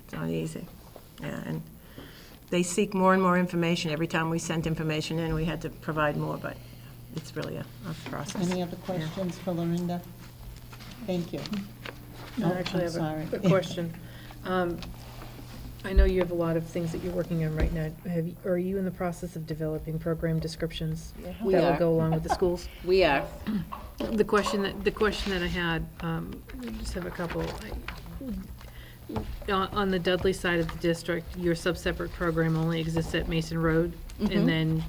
It's not easy, yeah, and they seek more and more information. Every time we sent information in, we had to provide more, but it's really a process. Any other questions for Lorinda? Thank you. I Oh, actually I'm have a sorry. quick question. I know you have a lot of things that you're working on right now. Are you in the process of developing program descriptions We that are. will go along with the schools? We are. The question that I had, I just have a couple. On the Dudley side of the district, your sub-separate program only exists at Mason Road. And then,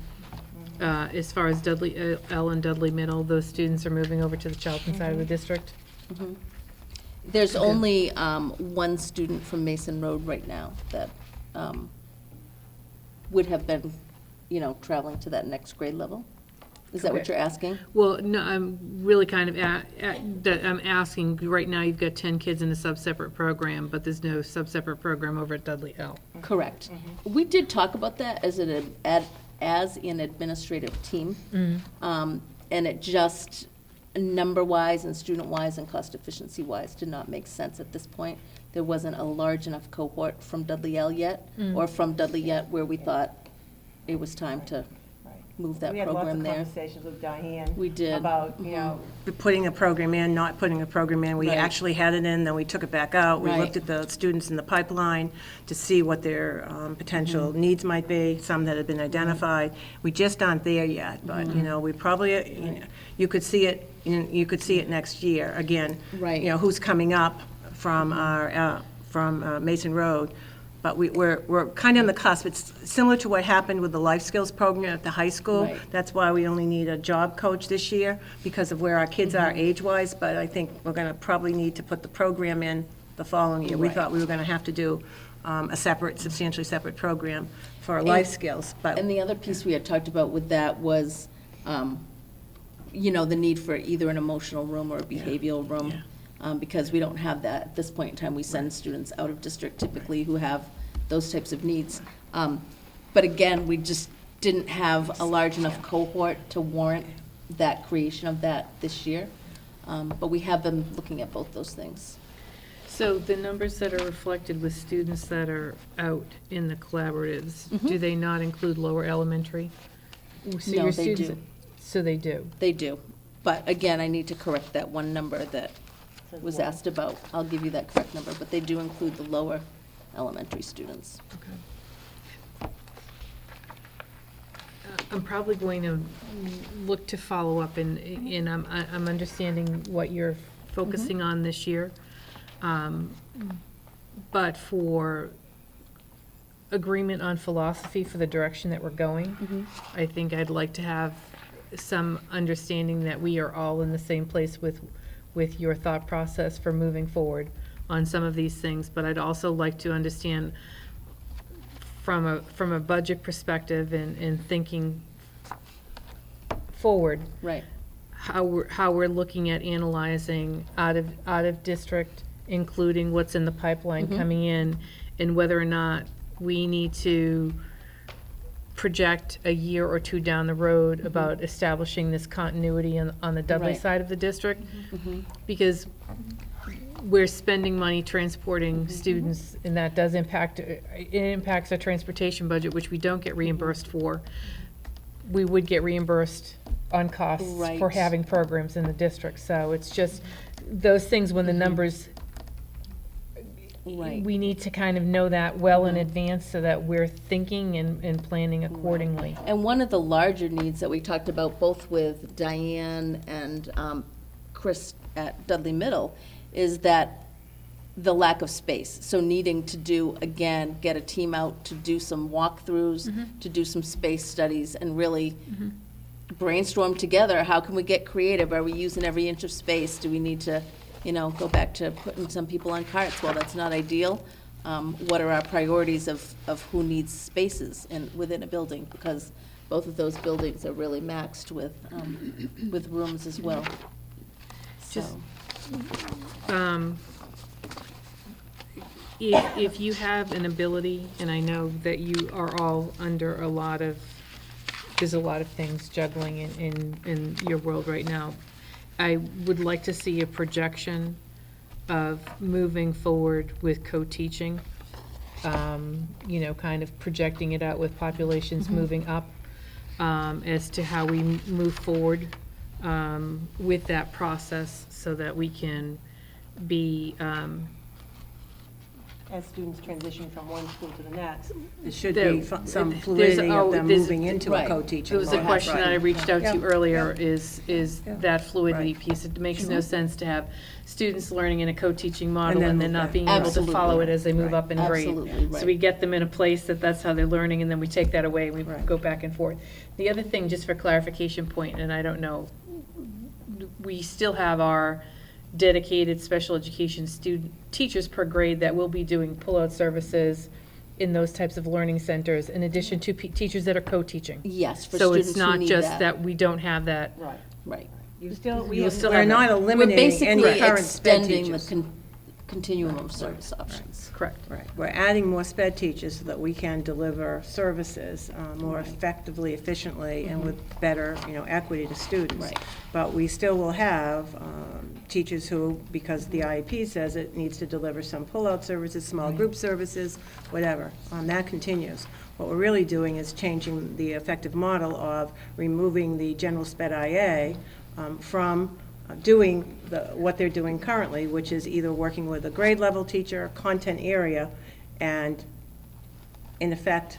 as far as Dudley, L and Dudley Middle, those students are moving over to the Charlton side of the district? There's only 1 student from Mason Road right now that would have been, traveling to that next grade level. Is that what you're asking? Well, no, I'm really kind of I'm asking, right now you've got 10 kids in a sub-separate program, but there's no sub-separate program over at Dudley L. Correct. We did talk about that as an administrative team. And it just, number-wise and student-wise and cost efficiency-wise, did not make sense at this point. There wasn't a large enough cohort from Dudley L yet, or from Dudley yet, where we thought it was time to move that We had lots program of there. conversations with Diane. We did. About, you know, putting a program in, not putting a program in. We Right. actually had it in, then we took it back out. We Right. looked at the students in the pipeline to see what their potential needs might be, some that had been identified. We just aren't there yet, but, you know, we probably, you could see it, you could see it next year. Again, Right. you know, who's coming up from our, from Mason Road. But we're kind of on the cusp. It's similar to what happened with the life skills program at the high school. Right. That's why we only need a job coach this year, because of where our kids are age-wise. But I think we're going to probably need to put the program in the following year. We Right. thought we were going to have to do a separate, substantially separate program for life skills, but And the other piece we had talked about with that was, you know, the need for either an emotional room or a behavioral room. Because we don't have that at this point in time. We send students out of district typically who have those types of needs. But again, we just didn't have a large enough cohort to warrant that creation of that this year. But we have been looking at both those things. So the numbers that are reflected with students that are out in the collaboratives, do they not include lower elementary? So No, your they students- do. So they do. They do. But again, I need to correct that one number that was asked about. I'll give you that correct number, but they do include the lower elementary students. I'm probably going to look to follow up, and I'm understanding what you're focusing on this year. But for agreement on philosophy for the direction that we're going, I think I'd like to have some understanding that we are all in the same place with your thought process for moving forward on some of these things. But I'd also like to understand from a budget perspective and thinking forward, Right. how we're looking at analyzing out of district, including what's in the pipeline coming in, and whether or not we need to project a year or two down the road about establishing this continuity on the Dudley Right. side of the district. Because we're spending money transporting students, and that does impact, it impacts our transportation budget, which we don't get reimbursed for. We would get reimbursed on costs for Right. having programs in the district. So it's just, those things, when the numbers, Right. we need to kind of know that well in advance so that we're thinking and planning accordingly. And one of the larger needs that we talked about, both with Diane and Chris at Dudley Middle, is that the lack of space. So needing to do, again, get a team out to do some walkthroughs, to do some space studies, and really brainstorm together, how can we get creative? Are we using every inch of space? Do we need to, you know, go back to putting some people on carts? Well, that's not ideal. What are our priorities of who needs spaces within a building? Because both of those buildings are really maxed with rooms as well. Just- So, If you have an ability, and I know that you are all under there's a lot of things juggling in your world right now, I would like to see a projection of moving forward with co-teaching, you know, kind of projecting it out with populations moving up, as to how we move forward with that process so that we can be, as students transition from one school to the next, there should There- be some there's- fluidity oh, of them there's- moving into a right. co-teaching. It was a model. question that I reached out to Yeah. earlier, is that fluidity Right. piece. It makes no sense to have students learning in a co-teaching model then and then move not back. being able to Absolutely. follow it as they move up in grade. Absolutely, right. So we get them in a place that's how they're learning, and then we take that away, and we Right. go back and forth. The other thing, just for clarification point, and I don't know, we still have our dedicated special education teachers per grade that will be doing pull-out services in those types of learning centers, in addition to teachers that are co-teaching. Yes, for So students it's who not need just that. that we don't have that. Right. Right. You still, You will still we're have not that. We're eliminating any basically current sped extending the teachers. continuum of service options. Correct. Right, we're adding more sped teachers so that we can deliver services more effectively, efficiently, and with better, equity to students. Right. But we still will have teachers who, because the IEP says it needs to deliver some pull-out services, small group services, whatever, that continues. What we're really doing is changing the effective model of removing the general sped IA from doing what they're doing currently, which is either working with a grade level teacher, content area, and in effect,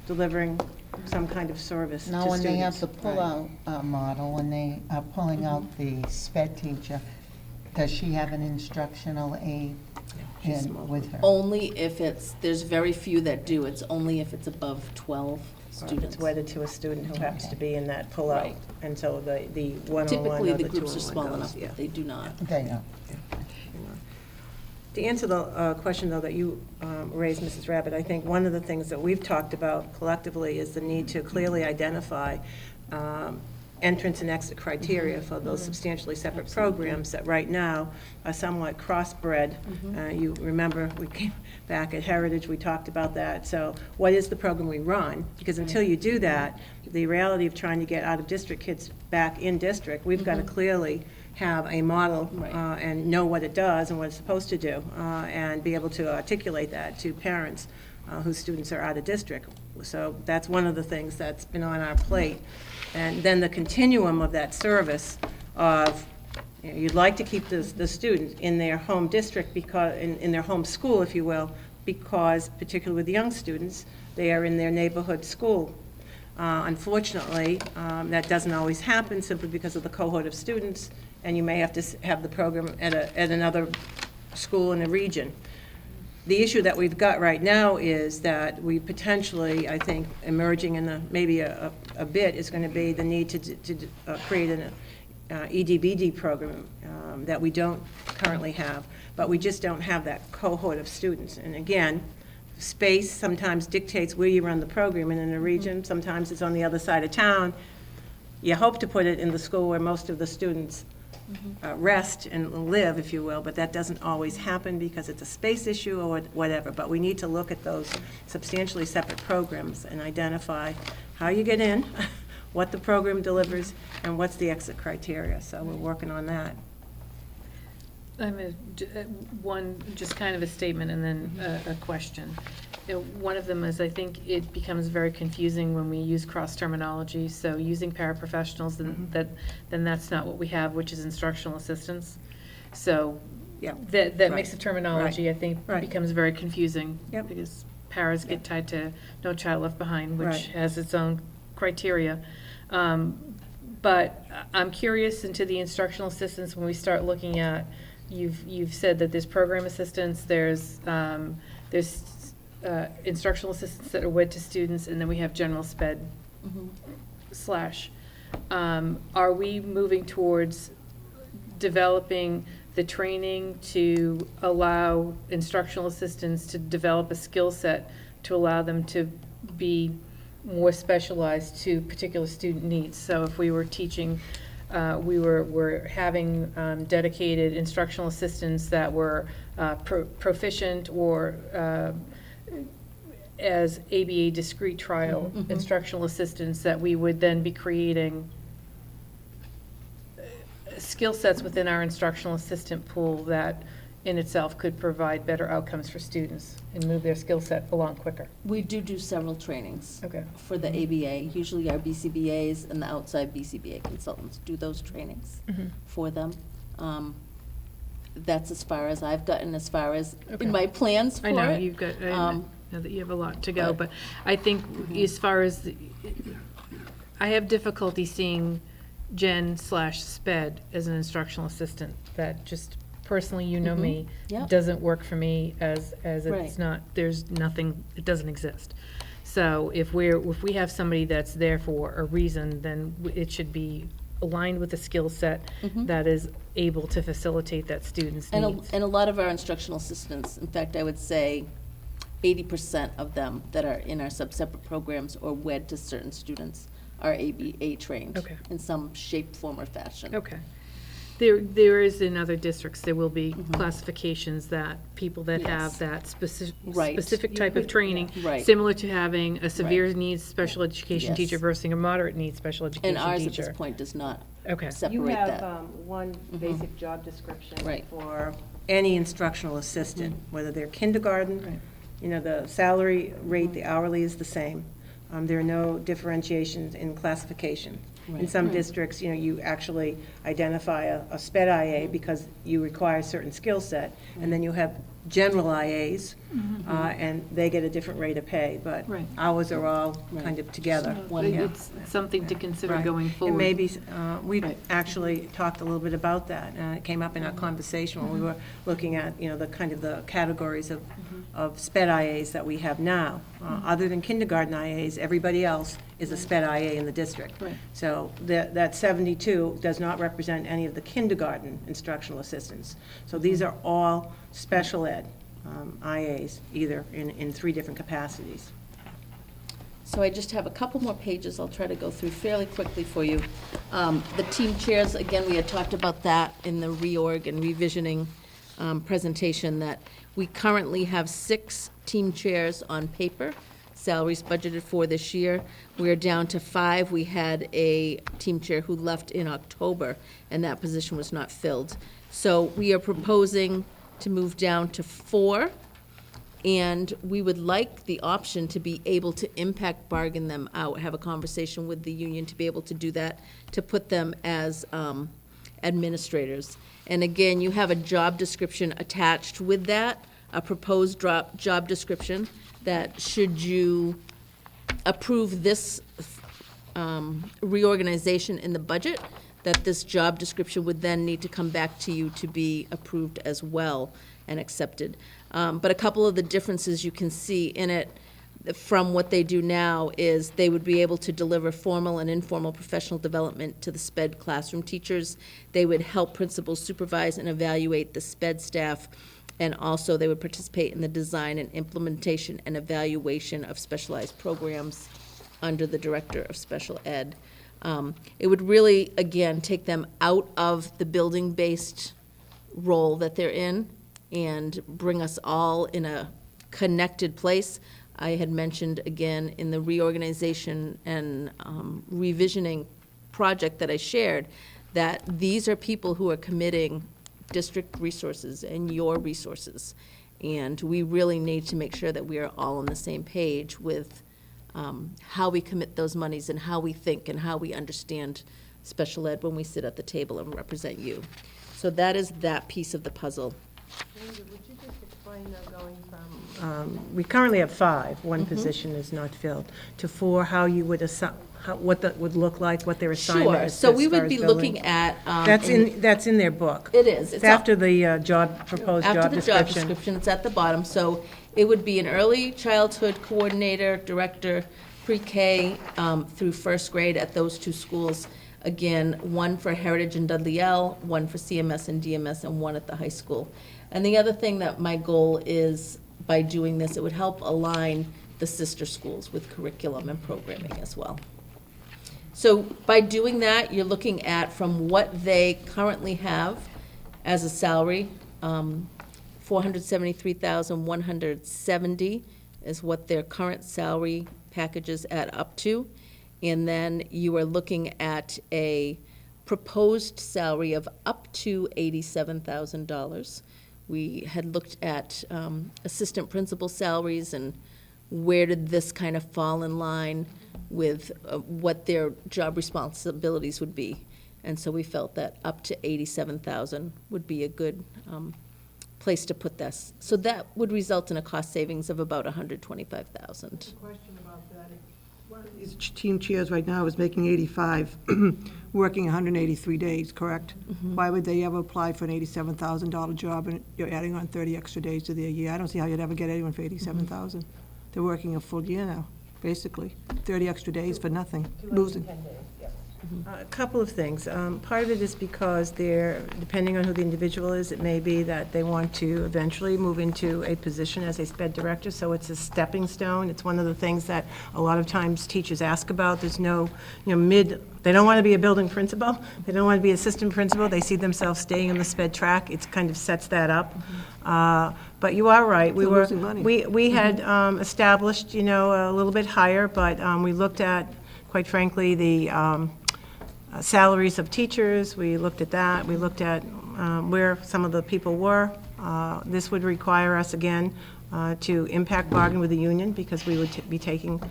delivering some kind of service to Now, students. when they have the pull-out model, when they are pulling out the sped teacher, does she have an instructional aid she's small with her? Only if there's very few that do, it's only if it's above 12 It's students. wedded to a student who happens to be in that pull-out. Right. And so the one-on-one Typically, or the the groups are two-on-one small goes, enough yeah. that they do not. They know. To answer the question, though, that you raised, Mrs. Rabbit, I think one of the things that we've talked about collectively is the need to clearly identify entrance and exit criteria for those substantially separate programs that right now are somewhat crossbred. You remember, we came back at Heritage, we talked about that. So what is the program we run? Because until you do that, the reality of trying to get out-of-district kids back in district, we've got to clearly have a model Right. and know what it does and what it's supposed to do, and be able to articulate that to parents whose students are out of district. So that's one of the things that's been on our plate. And then the continuum of that service of, you'd like to keep the student in their home district because, in their home school, if you will, because particularly with the young students, they are in their neighborhood school. Unfortunately, that doesn't always happen simply because of the cohort of students, and you may have to have the program at another school in the region. The issue that we've got right now is that we potentially, I think, emerging in maybe a bit is going to be the need to create an EDBD program that we don't currently have, but we just don't have that cohort of students. And again, space sometimes dictates where you run the program, and in a region, sometimes it's on the other side of town. You hope to put it in the school where most of the students rest and live, if you will, but that doesn't always happen because it's a space issue or whatever. But we need to look at those substantially separate programs and identify how you get in, what the program delivers, and what's the exit criteria. So we're working on that. One, just kind of a statement and then a question. One of them is, I think it becomes very confusing when we use cross terminology. So using paraprofessionals, then that's not what we have, which is instructional assistants. So Yeah. that Right. makes the terminology, I think, Right. becomes very confusing. Yep. Because paras get tied to No Child Left Behind, which Right. has its own criteria. But I'm curious into the instructional assistants when we start looking at, you've said that there's program assistants, there's instructional assistants that are wed to students, and then we have general sped slash. Are we moving towards developing the training to allow instructional assistants to develop a skill set to allow them to be more specialized to particular student needs? So if we were teaching, we're having dedicated instructional assistants that were proficient or as ABA discrete trial instructional assistants, that we would then be creating skill sets within our instructional assistant pool that in itself could provide better outcomes for students and move their skill set along quicker. We do several trainings. Okay. For the ABA, usually our BCBAs and the outside BCBA consultants do those trainings for them. That's as far as I've gotten, as far as Okay. in my plans for I it. know, you've got, I Um, know that you have a lot to go, but- but I think as far as, I have difficulty seeing Gen/SPED as an instructional assistant. That just, personally, you know me, Yep. doesn't work for me as Right. it's not, there's nothing, it doesn't exist. So if we have somebody that's there for a reason, then it should be aligned with a skill set that is able to facilitate that student's needs. And a lot of our instructional assistants, in fact, I would say 80% of them that are in our sub-separate programs or wed to certain students are ABA trained. Okay. In some shape, form, or fashion. Okay. There is in other districts, there will be classifications that people that have Yes. that specific, Right. specific type of training, Right. similar to having a severe needs special education Yes. teacher versus a moderate needs special education And teacher. ours at this point does not Okay. You separate have that. one basic job description Right. for any instructional assistant, whether they're kindergarten, you know, the salary rate, the hourly is the same. There are no differentiations in classification. In Right. some districts, you know, you actually identify a SPED IA because you require a certain skill set, and then you have general IAs, and they get a different rate of pay, but Right. ours are all kind of together. One Yeah. It's something to consider Right. going forward. And maybe, we've actually talked a little bit about that. It came up in our conversation when we were looking at, you know, the kind of the categories of SPED IAs that we have now. Other than kindergarten IAs, everybody else is a SPED IA in the district. Right. So that 72 does not represent any of the kindergarten instructional assistants. So these are all special ed IAs, either in three different capacities. So I just have a couple more pages I'll try to go through fairly quickly for you. The team chairs, again, we had talked about that in the reorg and revisioning presentation, that we currently have 6 team chairs on paper, salaries budgeted for this year. We're down to 5. We had a team chair who left in October, and that position was not filled. So we are proposing to move down to 4. And we would like the option to be able to impact bargain them out, have a conversation with the union to be able to do that, to put them as administrators. And again, you have a job description attached with that, a proposed job description, that should you approve this reorganization in the budget, that this job description would then need to come back to you to be approved as well and accepted. But a couple of the differences you can see in it from what they do now is they would be able to deliver formal and informal professional development to the SPED classroom teachers. They would help principals supervise and evaluate the SPED staff, and also they would participate in the design and implementation and evaluation of specialized programs under the Director of Special Ed. It would really, again, take them out of the building-based role that they're in and bring us all in a connected place. I had mentioned, again, in the reorganization and revisioning project that I shared, that these are people who are committing district resources and your resources. And we really need to make sure that we are all on the same page with how we commit those monies and how we think and how we understand special ed when we sit at the table and represent you. So that is that piece of the puzzle. Would you just explain, though, going from, we currently have 5, one position is not filled, to 4, how you would assign, what that would look like, what their assignment Sure, is so we as far would as be building? looking at. That's in their book. It is. It's after the proposed After job the job description. description, it's at the bottom, so it would be an early childhood coordinator, director, pre-K through first grade at those 2 schools. Again, 1 for Heritage and Dudley L, 1 for CMS and DMS, and 1 at the high school. And the other thing that my goal is, by doing this, it would help align the sister schools with curriculum and programming as well. So by doing that, you're looking at, from what they currently have as a salary, $473,170 is what their current salary packages add up to. And then you are looking at a proposed salary of up to $87,000. We had looked at assistant principal salaries and where did this kind of fall in line with what their job responsibilities would be. And so we felt that up to $87,000 would be a good place to put this. So that would result in a cost savings of about $125,000. Question about that. One of these team chairs right now is making 85, working 183 days, correct? Why would they ever apply for an $87,000 job and you're adding on 30 extra days to their year? I don't see how you'd ever get anyone for 87,000. They're working a full year now, basically. 30 extra days for nothing, losing. A couple of things. Part of it is because they're, depending on who the individual is, it may be that they want to eventually move into a position as a sped director, so it's a stepping stone. It's one of the things that a lot of times teachers ask about. There's no, they don't want to be a building principal, they don't want to be assistant principal, they see themselves staying in the sped track. It kind of sets that up. But you are right. They're losing money. We had established, a little bit higher, but we looked at, quite frankly, the salaries of teachers. We looked at that. We looked at where some of the people were. This would require us, again, to impact bargain with the union, because we would be taking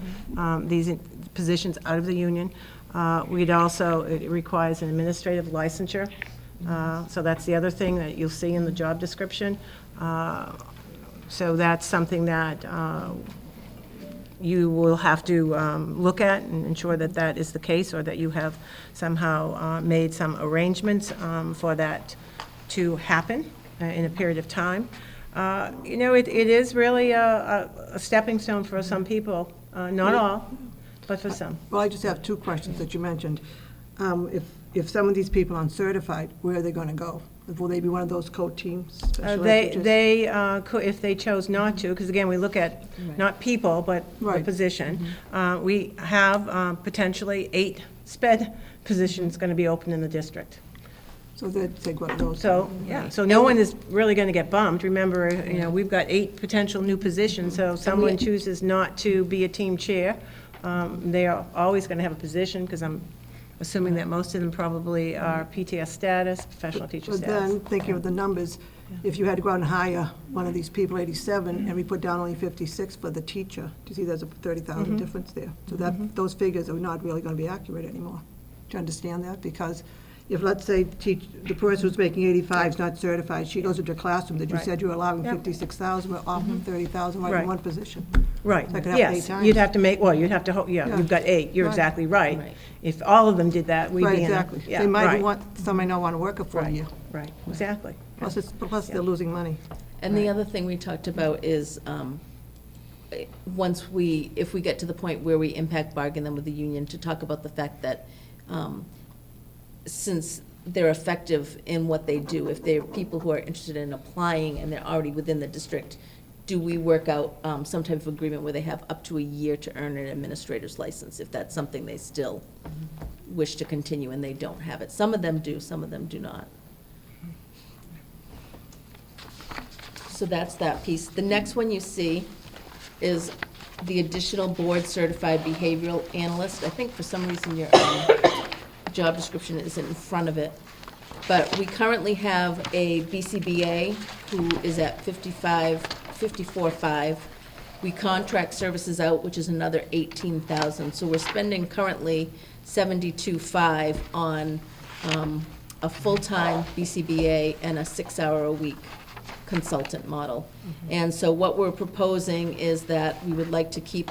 these positions out of the union. It requires an administrative licensure. So that's the other thing that you'll see in the job description. So that's something that you will have to look at and ensure that that is the case, or that you have somehow made some arrangements for that to happen in a period of time. It is really a stepping stone for some people, not all, but for some. Well, I just have two questions that you mentioned. If some of these people are uncertified, where are they going to go? Will they be one of those co-teams? special ed teachers? They could, if they chose not to, because again, we look at not people, but the Right. position. We have potentially 8 sped positions going to be open in the district. So they'd take one of those. So, yeah, so no one is really going to get bumped. Remember, we've got 8 potential new positions, so if someone chooses not to be a team chair, they are always going to have a position, because I'm assuming that most of them probably are PTS status, professional teacher But status. then, thinking of the numbers, if you had to go out and hire one of these people, 87, and we put down only 56 for the teacher, do you see there's a 30,000 difference there? So that, those figures are not really going to be accurate anymore. Do you understand that? Because if, let's say, the person who's making 85 is not certified, she goes into a classroom that you Right. said you were allowing Yep. 56,000, we're offering 30,000 right in Right. one position. Right, So I could have 8 yes, times. you'd have to make, you'd have to, Yeah. you've got 8, you're Right. exactly right. Right. If all of them did that, we'd Right, be in a... exactly. yeah, They might right, want, some might not want to work it for a Right, year. right, exactly. Plus they're losing money. And the other thing we talked about is, if we get to the point where we impact bargain them with the union, to talk about the fact that, since they're effective in what they do, if they're people who are interested in applying and they're already within the district, do we work out some type of agreement where they have up to a year to earn an administrator's license, if that's something they still wish to continue and they don't have it? Some of them do, some of them do not. So that's that piece. The next one you see is the additional board-certified behavioral analyst. I think for some reason your job description isn't in front of it. But we currently have a BCBA who is at 54.5. We contract services out, which is another 18,000. So we're spending currently 72.5 on a full-time BCBA and a 6-hour-a-week consultant model. And so what we're proposing is that we would like to keep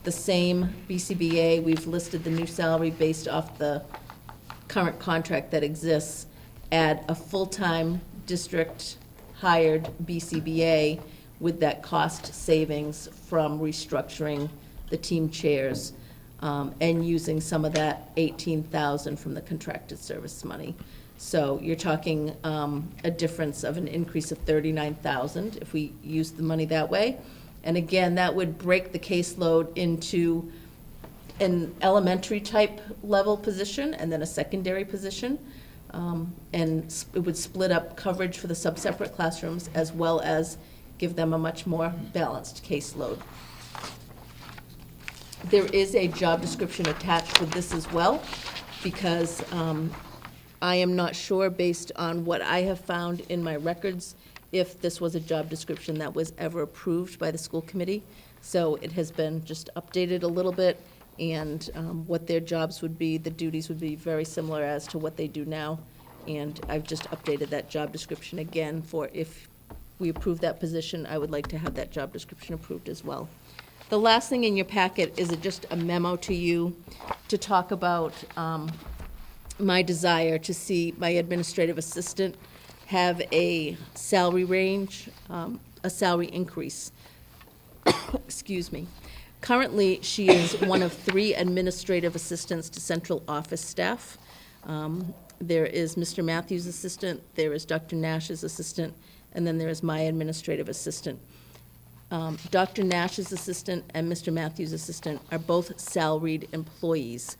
the same BCBA. We've listed the new salary based off the current contract that exists, add a full-time district-hired BCBA with that cost savings from restructuring the team chairs and using some of that 18,000 from the contracted service money. So you're talking a difference of an increase of 39,000 if we use the money that way. And again, that would break the caseload into an elementary type level position and then a secondary position. And it would split up coverage for the sub-separate classrooms as well as give them a much more balanced caseload. There is a job description attached with this as well, because I am not sure, based on what I have found in my records, if this was a job description that was ever approved by the school committee. So it has been just updated a little bit, and what their jobs would be, the duties would be very similar as to what they do now. And I've just updated that job description again for if we approve that position, I would like to have that job description approved as well. The last thing in your packet is just a memo to you to talk about my desire to see my administrative assistant have a salary range, a salary increase. Excuse me. Currently, she is one of 3 administrative assistants to central office staff. There is Mr. Matthews' assistant, there is Dr. Nash's assistant, and then there is my administrative assistant. Dr. Nash's assistant and Mr. Matthews' assistant are both salaried employees.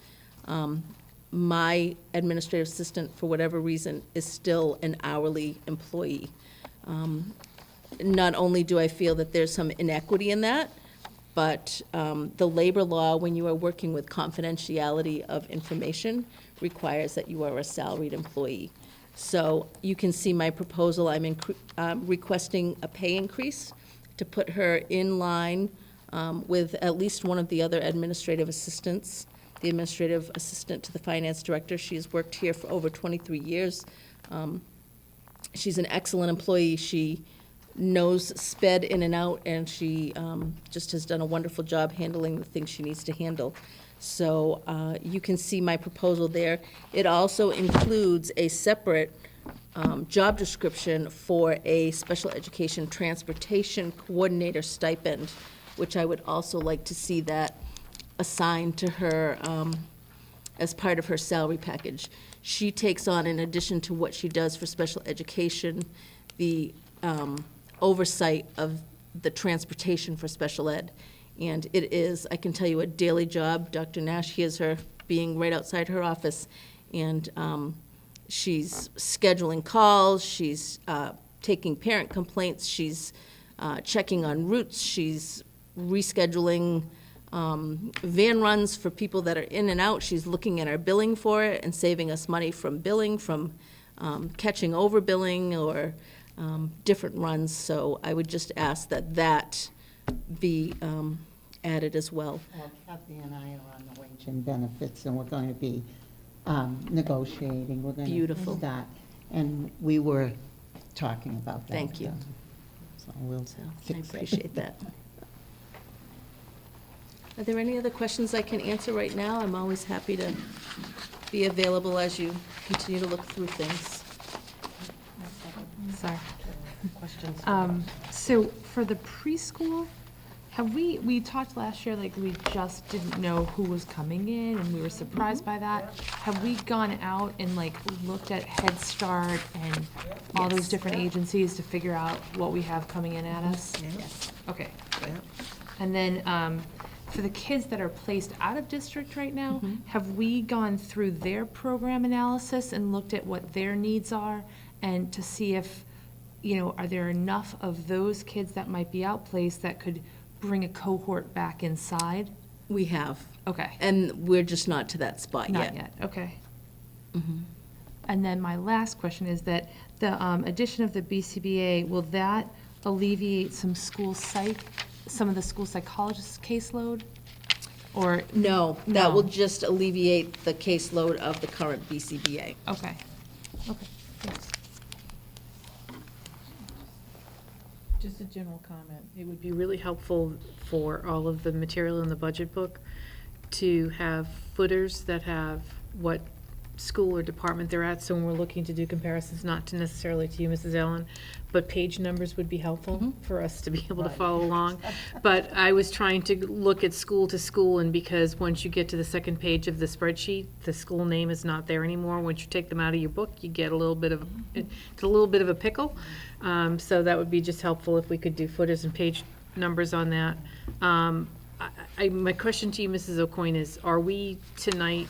My administrative assistant, for whatever reason, is still an hourly employee. Not only do I feel that there's some inequity in that, but the labor law, when you are working with confidentiality of information, requires that you are a salaried employee. So you can see my proposal, I'm requesting a pay increase to put her in line with at least one of the other administrative assistants, the administrative assistant to the finance director. She has worked here for over 23 years. She's an excellent employee. She knows SPED in and out, and she just has done a wonderful job handling the things she needs to handle. So you can see my proposal there. It also includes a separate job description for a special education transportation coordinator stipend, which I would also like to see that assigned to her as part of her salary package. She takes on, in addition to what she does for special education, the oversight of the transportation for special ed. And it is, I can tell you, a daily job. Dr. Nash hears her being right outside her office, and she's scheduling calls, she's taking parent complaints, she's checking on routes, she's rescheduling van runs for people that are in and out. She's looking at our billing for it and saving us money from billing, from catching over billing or different runs. So I would just ask that that be added as well. Well, Kathy and I are on the wage and benefits, and we're going to be negotiating. We're going Beautiful. to start, and we were talking about that. Thank you. So we'll So I fix it. appreciate that. Are there any other questions I can answer right now? I'm always happy to be available as you continue to look through things. Sorry. So for the preschool, have we talked last year, like, we just didn't know who was coming in, and we were surprised by that. Have we gone out and, like, looked at Head Start and all those different agencies to figure out what we have coming in at us? Yes. Okay. And then, for the kids that are placed out of district right now, have we gone through their program analysis and looked at what their needs are, and to see if, are there enough of those kids that might be outplaced that could bring a cohort back inside? We have. Okay. And we're just not to that spot Not yet. yet, okay. And then my last question is that the addition of the BCBA, will that alleviate some of the school psychologists' caseload? Or, No, that will No. just alleviate the caseload of the current BCBA. okay, thanks. Just a general comment. It would be really helpful for all of the material in the budget book to have footers that have what school or department they're at, so when we're looking to do comparisons, not to necessarily to you, Mrs. Allen, but page numbers would be helpful for us to be able to follow along. But I was trying to look at school to school, and because once you get to the second page of the spreadsheet, the school name is not there anymore. Once you take them out of your book, you get a little bit of, it's a little bit of a pickle. So that would be just helpful if we could do footers and page numbers on that. My question to you, Mrs. O'Coin, is, are we tonight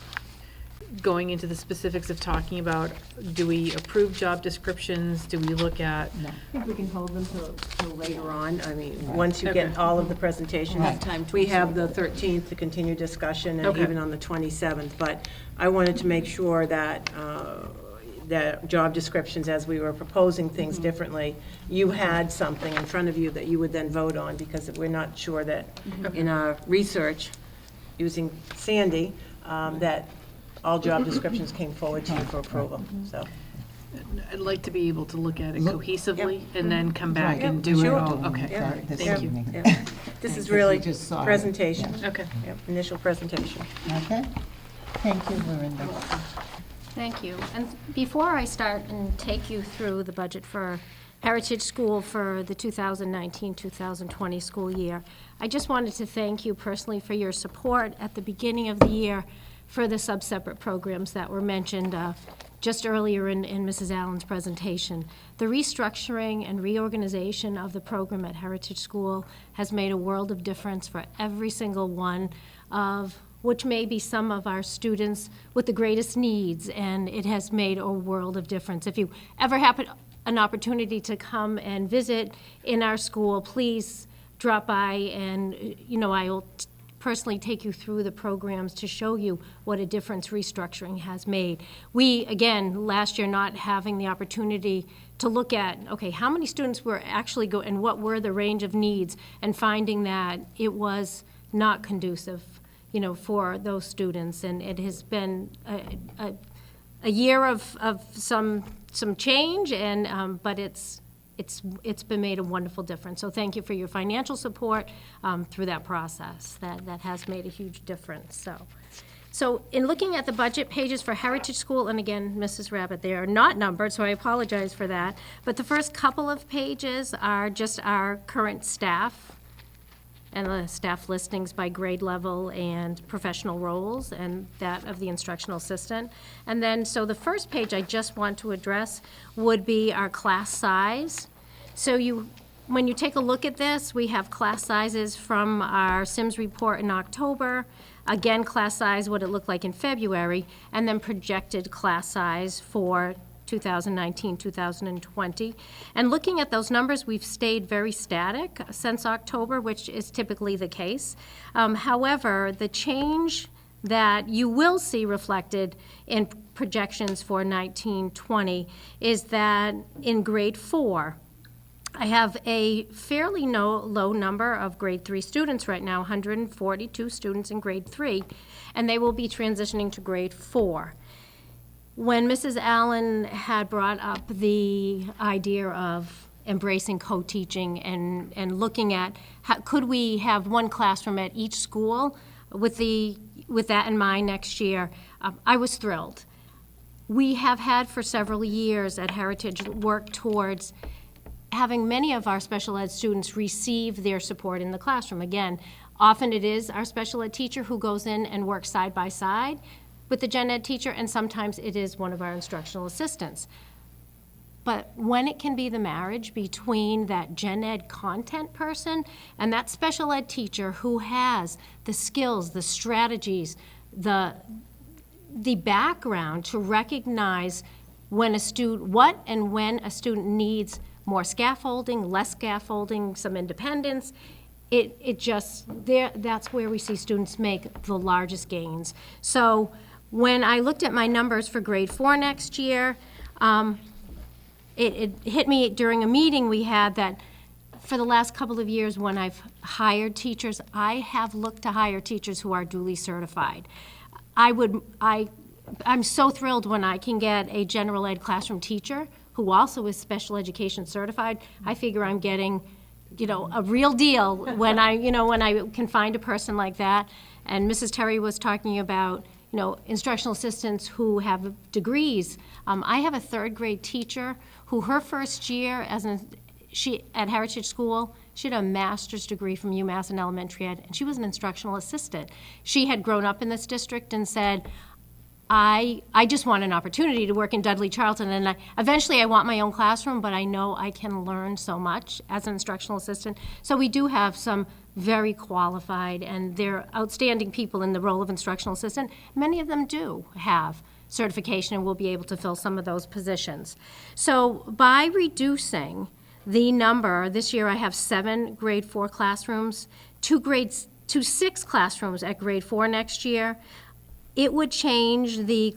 going into the specifics of talking about, do we approve job descriptions? Do we look at? I think we can hold them till later on. I mean, once you get Okay. all of the presentations. Right. Time to We have the 13th to continue discussion, and Okay. even on the 27th. But I wanted to make sure that the job descriptions, as we were proposing things differently, you had something in front of you that you would then vote on, because we're not sure that in our research, using Sandy, that all job descriptions came forward to you for approval, so. I'd like to be able to look at it Look- cohesively and then come back Right. and do it Sure. all. Okay, Yeah. This thank you. evening. Yeah. This is really We just saw it. presentation, Okay. Yep, initial presentation. Okay? Thank you, Lorinda. Thank you. And before I start and take you through the budget for Heritage School for the 2019-2020 school year. I just wanted to thank you personally for your support at the beginning of the year for the sub-separate programs that were mentioned just earlier in Mrs. Allen's presentation. The restructuring and reorganization of the program at Heritage School has made a world of difference for every single one of which may be some of our students with the greatest needs, and it has made a world of difference. If you ever happen an opportunity to come and visit in our school, please drop by and, I will personally take you through the programs to show you what a difference restructuring has made. We, again, last year not having the opportunity to look at, okay, how many students were actually and what were the range of needs, and finding that it was not conducive, for those students. And it has been a year of some change, and but it's been made a wonderful difference. So thank you for your financial support through that process. That has made a huge difference. So in looking at the budget pages for Heritage School, and again, Mrs. Rabbit, they are not numbered, so I apologize for that. But the first couple of pages are just our current staff and the staff listings by grade level and professional roles, and that of the instructional assistant. And then, so the first page I just want to address would be our class size. So when you take a look at this, we have class sizes from our Sims report in October, again, class size, what it looked like in February, and then projected class size for 2019, 2020. And looking at those numbers, we've stayed very static since October, which is typically the case. However, the change that you will see reflected in projections for 1920 is that in grade 4, I have a fairly low number of grade 3 students right now, 142 students in grade 3, and they will be transitioning to grade 4. When Mrs. Allen had brought up the idea of embracing co-teaching and looking at could we have one classroom at each school with that in mind next year, I was thrilled. We have had for several years at Heritage worked towards having many of our special ed students receive their support in the classroom. Again, often it is our special ed teacher who goes in and works side by side with the gen ed teacher, and sometimes it is one of our instructional assistants. But when it can be the marriage between that gen ed content person and that special ed teacher who has the skills, the strategies, the background to recognize when a student, what and when a student needs more scaffolding, less scaffolding, some independence, that's where we see students make the largest gains. So when I looked at my numbers for grade 4 next year, it hit me during a meeting we had that for the last couple of years when I've hired teachers, I have looked to hire teachers who are duly certified. I'm so thrilled when I can get a general ed classroom teacher who also is special education certified. I figure I'm getting, a real deal when I can find a person like that. And Mrs. Terry was talking about instructional assistants who have degrees. I have a 3rd grade teacher who her first year at Heritage School, she had a master's degree from UMass in elementary ed, and she was an instructional assistant. She had grown up in this district and said, I just want an opportunity to work in Dudley-Charlton, and eventually I want my own classroom, but I know I can learn so much as an instructional assistant. So we do have some very qualified, and they're outstanding people in the role of instructional assistant. Many of them do have certification and will be able to fill some of those positions. So by reducing the number, this year I have 7 grade 4 classrooms, 2 6 classrooms at grade 4 next year. It would change the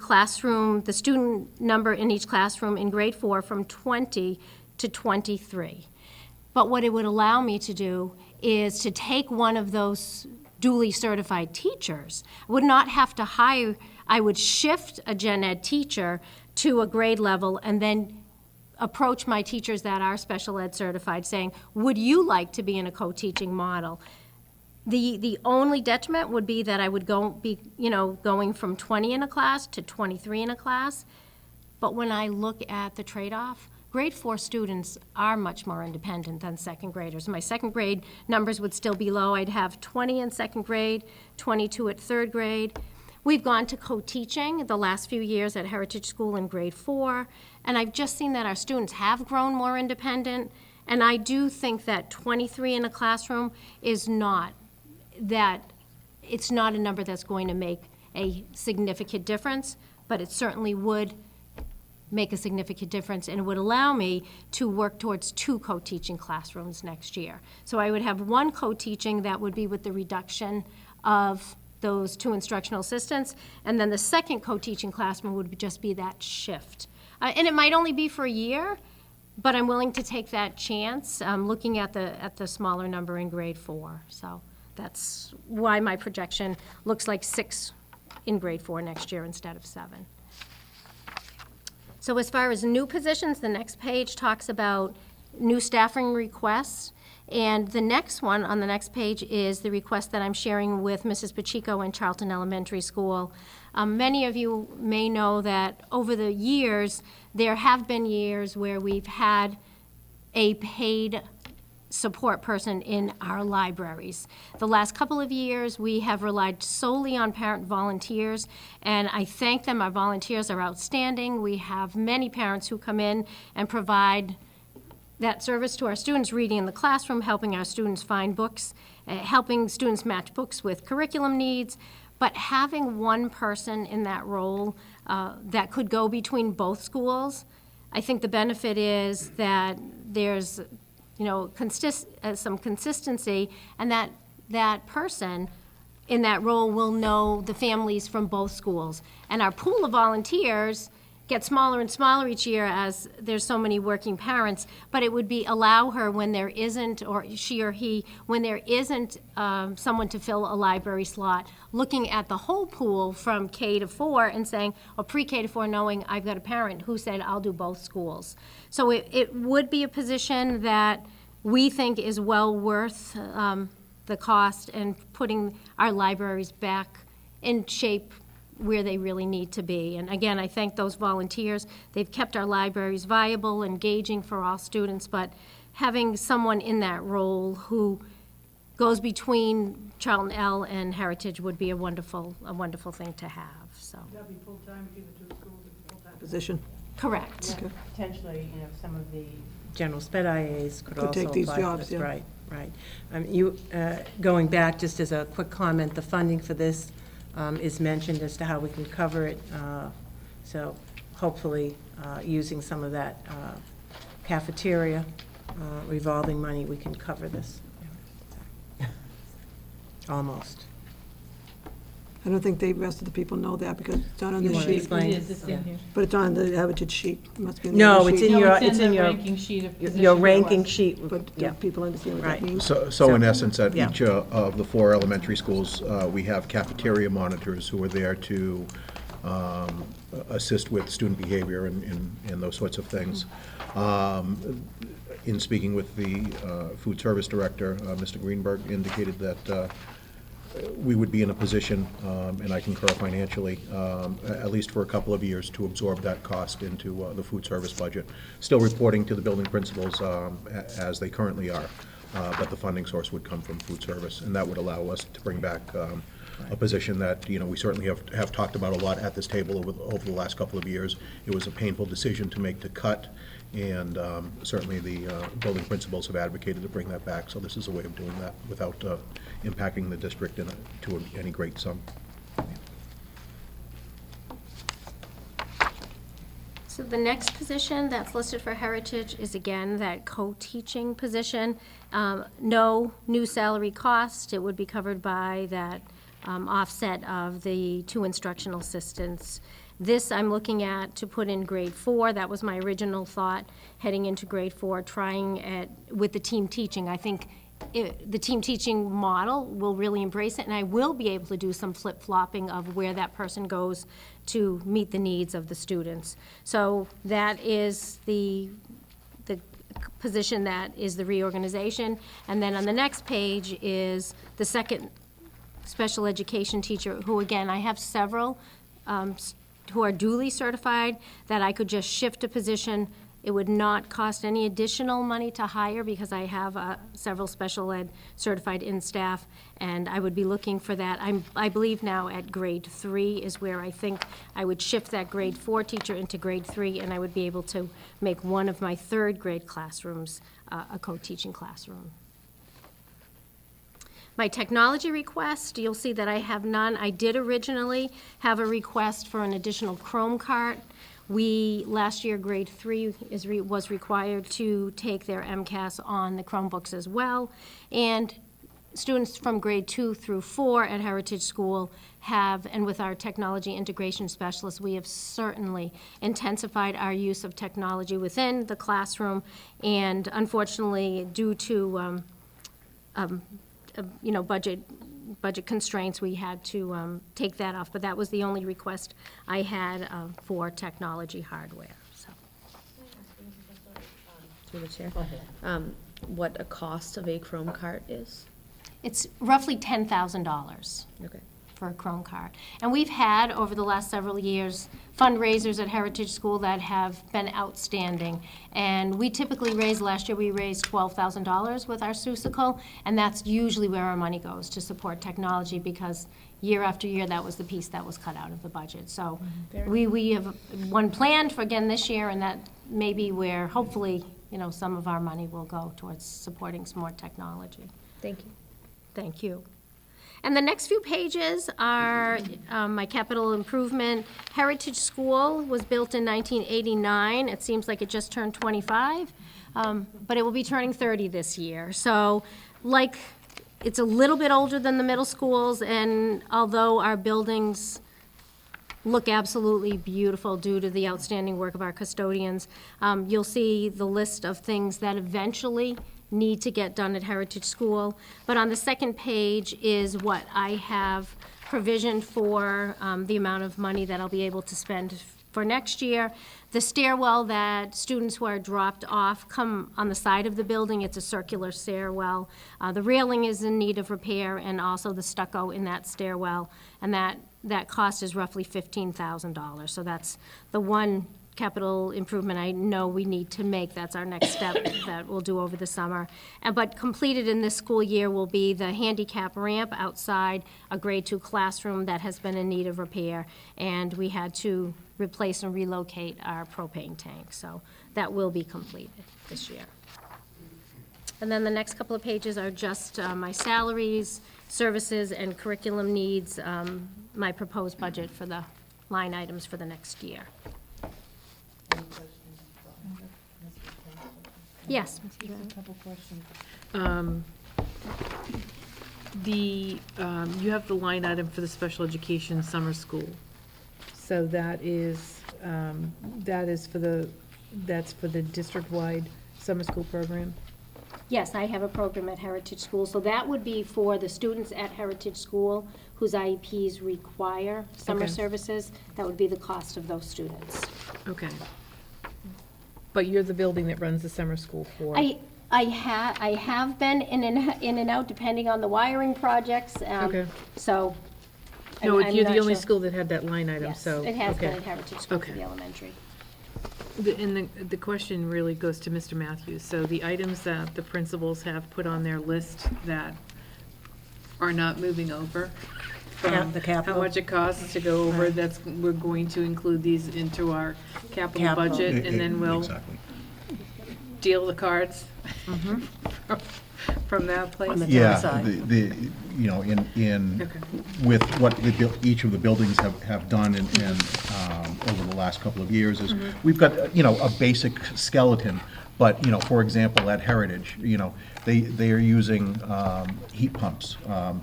student number in each classroom in grade 4 from 20 to 23. But what it would allow me to do is to take one of those duly certified teachers. I would not have to hire, I would shift a gen ed teacher to a grade level and then approach my teachers that are special ed certified saying, would you like to be in a co-teaching model? The only detriment would be that I would going from 20 in a class to 23 in a class. But when I look at the trade-off, grade 4 students are much more independent than second graders. My second grade numbers would still be low. I'd have 20 in second grade, 22 at third grade. We've gone to co-teaching the last few years at Heritage School in grade 4, and I've just seen that our students have grown more independent, and I do think that 23 in a classroom is not that, it's not a number that's going to make a significant difference, but it certainly would make a significant difference, and it would allow me to work towards 2 co-teaching classrooms next year. So I would have 1 co-teaching that would be with the reduction of those 2 instructional assistants, and then the second co-teaching classroom would just be that shift. And it might only be for a year, but I'm willing to take that chance, looking at the smaller number in grade 4. So that's why my projection looks like 6 in grade 4 next year instead of 7. So as far as new positions, the next page talks about new staffing requests. And the next one on the next page is the request that I'm sharing with Mrs. Pacheco in Charlton Elementary School. Many of you may know that over the years, there have been years where we've had a paid support person in our libraries. The last couple of years, we have relied solely on parent volunteers, and I thank them. Our volunteers are outstanding. We have many parents who come in and provide that service to our students, reading in the classroom, helping our students find books, helping students match books with curriculum needs. But having one person in that role that could go between both schools, I think the benefit is that there's some consistency, and that person in that role will know the families from both schools. And our pool of volunteers gets smaller and smaller each year as there's so many working parents, but it would be allow her when there isn't, or she or he, when there isn't someone to fill a library slot, looking at the whole pool from K to 4 and saying, or pre-K to 4, knowing I've got a parent who said I'll do both schools. So it would be a position that we think is well worth the cost and putting our libraries back in shape where they really need to be. And again, I thank those volunteers. They've kept our libraries viable, engaging for all students, but having someone in that role who goes between Charlton L and Heritage would be a wonderful thing to have, so. That'd be full-time if you were 2 schools, it's full-time position. Correct. Okay. Potentially, some of the general sped IAs could also take these apply for jobs, this. yeah. Right. Going back, just as a quick comment, the funding for this is mentioned as to how we can cover it. So hopefully, using some of that cafeteria revolving money, we can cover this. Almost. I don't think the rest of the people know that because it's not on You the want to sheet. explain? It's in here. But it's on the Heritage sheet. It must be in the No, other it's sheet. in your, the it's in your, ranking sheet of your position ranking requests. sheet. But Yeah. do people understand what that Right. means? So in essence, at Yeah. each of the 4 elementary schools, we have cafeteria monitors who are there to assist with student behavior and those sorts of things. In speaking with the food service director, Mr. Greenberg indicated that we would be in a position, and I concur financially, at least for a couple of years, to absorb that cost into the food service budget. Still reporting to the building principals as they currently are, but the funding source would come from food service, and that would allow us to bring back a position that, we certainly have talked about a lot at this table over the last couple of years. It was a painful decision to make, to cut, and certainly the building principals have advocated to bring that back, so this is a way of doing that without impacting the district to any great sum. So the next position that's listed for Heritage is again that co-teaching position. No new salary cost. It would be covered by that offset of the 2 instructional assistants. This I'm looking at to put in grade 4. That was my original thought, heading into grade 4, trying with the team teaching. I think the team teaching model will really embrace it, and I will be able to do some flip-flopping of where that person goes to meet the needs of the students. So that is the position that is the reorganization. And then on the next page is the second special education teacher, who again, I have several who are duly certified that I could just shift a position It would not cost any additional money to hire because I have several special ed certified in staff, and I would be looking for that. I believe now at grade 3 is where I think I would shift that grade 4 teacher into grade 3, and I would be able to make one of my 3rd grade classrooms a co-teaching classroom. My technology request, you'll see that I have none. I did originally have a request for an additional Chrome cart. Last year, grade 3 was required to take their MCAS on the Chromebooks as well. And students from grade 2 through 4 at Heritage School have, and with our technology integration specialists, we have certainly intensified our use of technology within the classroom. And unfortunately, due to budget constraints, we had to take that off, but that was the only request I had for technology hardware, so. Through the chair. What a cost of a Chrome cart is? It's roughly $10,000 Okay. for a Chrome cart. And we've had, over the last several years, fundraisers at Heritage School that have been outstanding. And we typically raise, last year we raised $12,000 with our Susical, and that's usually where our money goes, to support technology, because year after year, that was the piece that was cut out of the budget. So we have one planned for again this year, and that may be where, hopefully, some of our money will go towards supporting some more technology. Thank you. Thank you. And the next few pages are my capital improvement. Heritage School was built in 1989. It seems like it just turned 25, but it will be turning 30 this year. So, it's a little bit older than the middle schools, and although our buildings look absolutely beautiful due to the outstanding work of our custodians, you'll see the list of things that eventually need to get done at Heritage School. But on the second page is what I have provisioned for, the amount of money that I'll be able to spend for next year. The stairwell that students who are dropped off come on the side of the building. It's a circular stairwell. The railing is in need of repair, and also the stucco in that stairwell. And that cost is roughly $15,000. So that's the one capital improvement I know we need to make. That's our next step that we'll do over the summer. But completed in this school year will be the handicap ramp outside a grade 2 classroom that has been in need of repair, and we had to replace and relocate our propane tank. So that will be completed this year. And then the next couple of pages are just my salaries, services, and curriculum needs, my proposed budget for the line items for the next year. Yes, Mrs. Brown? A couple questions. You have the line item for the special education summer school. So that's for the district-wide summer school program? Yes, I have a program at Heritage School, so that would be for the students at Heritage School whose IEPs require summer Okay. services. That would be the cost of those students. Okay. But you're the building that runs the summer school for? I have been in and out depending on the wiring projects. Okay. So. No, I'm you're not the only sure. school that had that line item, Yes, so. it has been okay. at Heritage School for Okay. the elementary. And the question really goes to Mr. Matthews. So the items that the principals have put on their list that are not moving over from The how capital. much it costs to go over, we're going to include these into our capital Capital. budget, and then we'll Exactly. deal the cards from that place? On the Yeah, side. in Okay. with what each of the buildings have done and over the last couple of years is, we've got, a basic skeleton, but, for example, at Heritage, they are using heat pumps,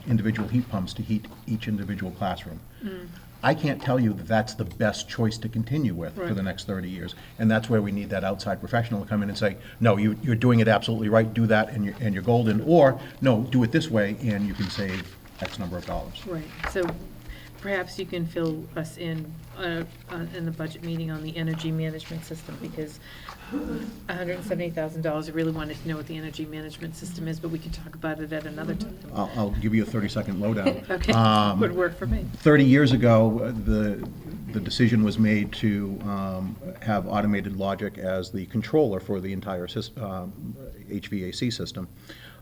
individual heat pumps to heat each individual classroom. I can't tell you that that's the best choice to continue with for the next 30 years. And that's where we need that outside professional to come in and say, no, you're doing it absolutely right, do that, and you're golden. Or, no, do it this way, and you can save X number of dollars. Right, so perhaps you can fill us in the budget meeting on the energy management system, because $170,000, I really wanted to know what the energy management system is, but we can talk about it at another time. I'll give you a 30-second lowdown. Okay, would work for me. 30 years ago, the decision was made to have automated logic as the controller for the entire HVAC system.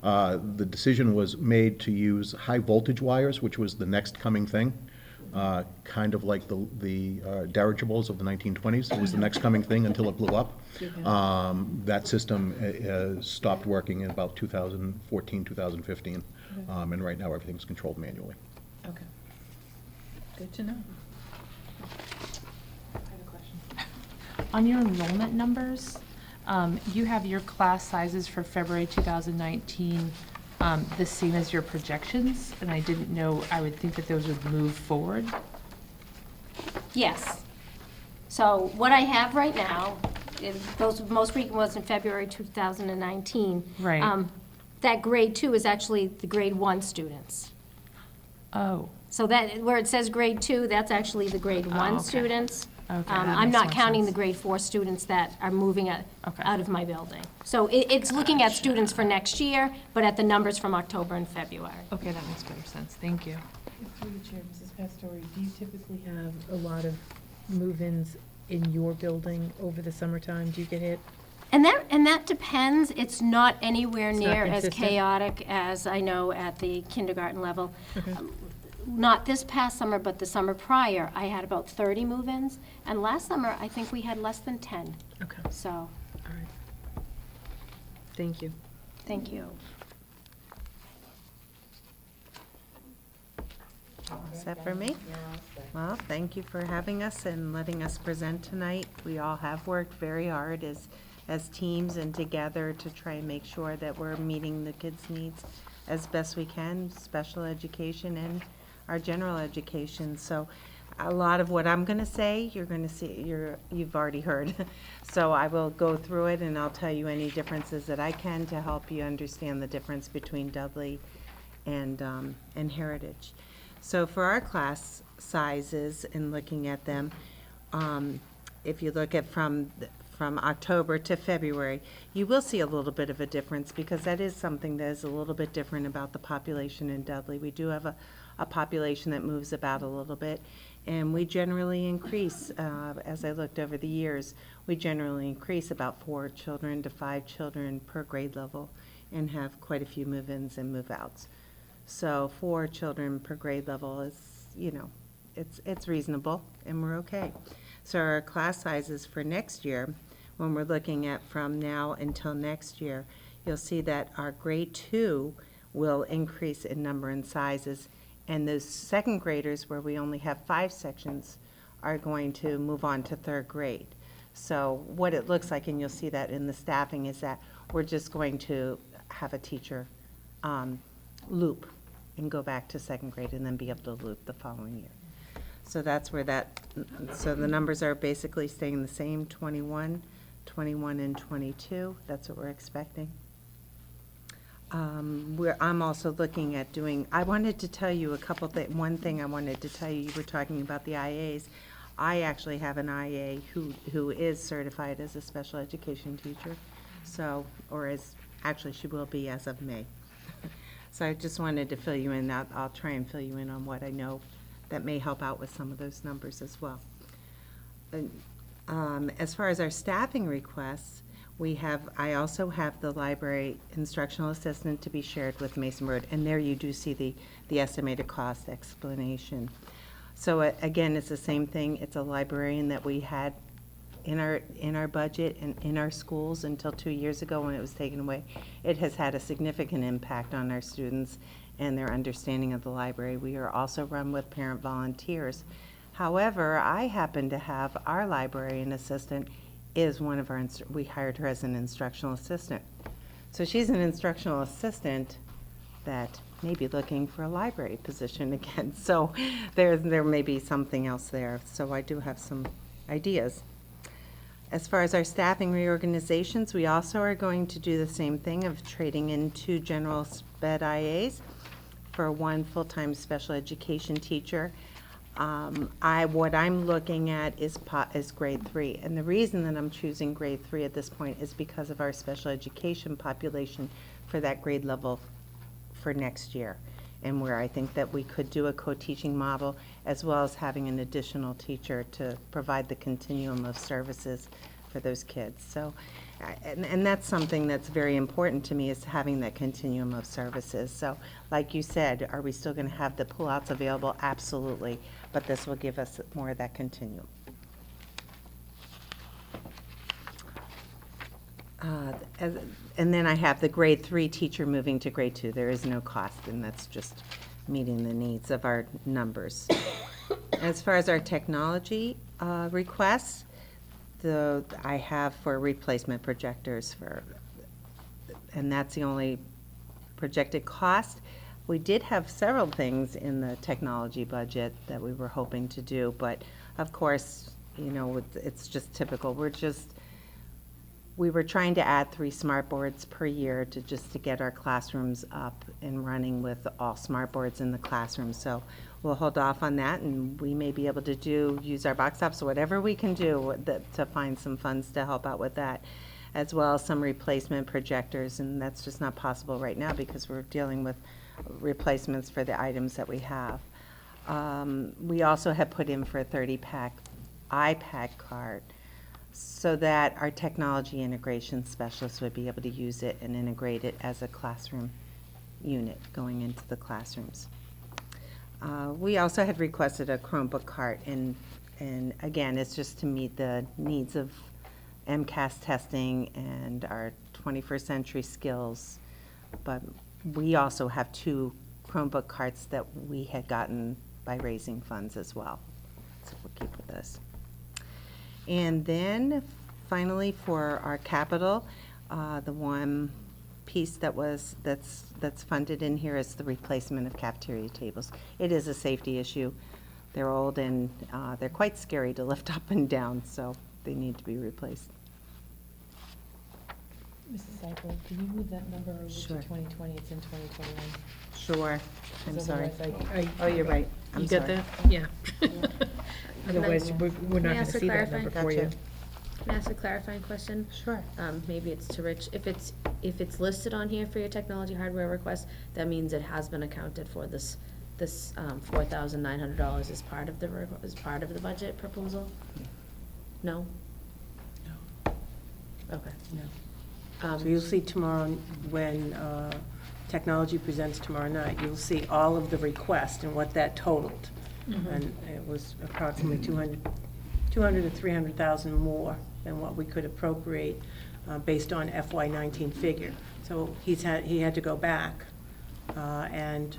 The decision was made to use high voltage wires, which was the next coming thing, kind of like the dirigibles of the 1920s. It was the next coming thing until it blew up. That system stopped working in about 2014, 2015, and right now everything's controlled manually. Okay. Good to know. On your enrollment numbers, you have your class sizes for February 2019 the same as your projections, and I didn't know, I would think that those would move forward. Yes. So what I have right now, those most recent was in February 2019. Right. That grade 2 is actually the grade 1 students. Oh, So that, where it says grade 2, that's actually the grade 1 okay. students. Okay, that I'm makes not more counting the sense. grade 4 students that are moving out Okay. of my building. So it's looking at students for next year, but at the numbers from October and February. okay, that makes better sense. Thank you. Through the chair, Mrs. Pastore, do you typically have a lot of move-ins in your building over the summertime? Do you get hit? And that depends. It's not anywhere It's not near as consistent? chaotic as I know at the kindergarten level. Not this past summer, but the summer prior, I had about 30 move-ins, and last summer, I think we had less than 10. Okay, So, all right. Thank you. thank you. Is that for me? Well, thank you for having us and letting us present tonight. We all have worked very hard as teams and together to try and make sure that we're meeting the kids' needs as best we can, special education and our general education. So a lot of what I'm going to say, you're going to see, you've already heard. So I will go through it and I'll tell you any differences that I can to help you understand the difference between Dudley and Heritage. So for our class sizes and looking at them, if you look at from October to February, you will see a little bit of a difference because that is something that is a little bit different about the population in Dudley. We do have a population that moves about a little bit, and we generally increase, as I looked over the years, we generally increase about 4 children to 5 children per grade level and have quite a few move-ins and move-outs. So 4 children per grade level is, it's reasonable, and we're okay. So our class sizes for next year, when we're looking at from now until next year, you'll see that our grade 2 will increase in number and sizes, and those second graders, where we only have 5 sections, are going to move on to 3rd grade. So what it looks like, and you'll see that in the staffing, is that we're just going to have a teacher loop and go back to 2nd grade and then be able to loop the following year. So that's where so the numbers are basically staying the same, 21, 21, and 22. That's what we're expecting. I'm also looking at I wanted to tell you one thing I wanted to tell you. You were talking about the IAs. I actually have an IA who is certified as a special education teacher. So, actually she will be as of May. So I just wanted to fill you in. I'll try and fill you in on what I know that may help out with some of those numbers as well. As far as our staffing requests, I also have the library instructional assistant to be shared with Mason Road, and there you do see the estimated cost explanation. So again, it's the same thing. It's a librarian that we had in our budget and in our schools until 2 years ago when it was taken away. It has had a significant impact on our students and their understanding of the library. We are also run with parent volunteers. However, I happen to have our librarian assistant is one of we hired her as an instructional assistant. So she's an instructional assistant that may be looking for a library position again. So there may be something else there. So I do have some ideas. As far as our staffing reorganizations, we also are going to do the same thing of trading in 2 general sped IAs for 1 full-time special education teacher. What I'm looking at is grade 3. And the reason that I'm choosing grade 3 at this point is because of our special education population for that grade level for next year. And where I think that we could do a co-teaching model, as well as having an additional teacher to provide the continuum of services for those kids. So, and that's something that's very important to me, is having that continuum of services. So, like you said, are we still going to have the pullouts available? Absolutely. But this will give us more of that continuum. And then I have the grade 3 teacher moving to grade 2. There is no cost, and that's just meeting the needs of our numbers. As far as our technology requests, I have for replacement projectors and that's the only projected cost. We did have several things in the technology budget that we were hoping to do, but of course, you know, it's just typical. We were trying to add 3 smart boards per year to get our classrooms up and running with all smart boards in the classroom. So we'll hold off on that, and we may be able to use our box tops, whatever we can do to find some funds to help out with that, as well as some replacement projectors, and that's just not possible right now because we're dealing with replacements for the items that we have. We also have put in for a 30-pack iPad cart, so that our technology integration specialists would be able to use it and integrate it as a classroom unit going into the classrooms. We also had requested a Chromebook cart, and again, it's just to meet the needs of MCAS testing and our 21st century skills. But we also have 2 Chromebook carts that we had gotten by raising funds as well. So we'll keep with this. And then finally for our capital, the one piece that's funded in here is the replacement of cafeteria tables. It is a safety issue. They're old and they're quite scary to lift up and down, so they need to be replaced. Mrs. Seifel, can you move that number over to Sure. 2020? It's in 2021. Sure, I'm sorry. Otherwise, Oh, you're right. I'm You got sorry. that? Yeah. Otherwise, we're Can not I going ask to a see that clarifying- number for you. Gotcha. Can I ask a clarifying question? Sure. Maybe it's to Rich. If it's listed on here for your technology hardware request, that means it has been accounted for. This $4,900 is part of the budget proposal? No? No. Okay. So you'll see tomorrow, when technology presents tomorrow night, you'll see all of the requests and what that totaled. And it was approximately 200 to 300,000 more than what we could appropriate based on FY19 figure. So he had to go back and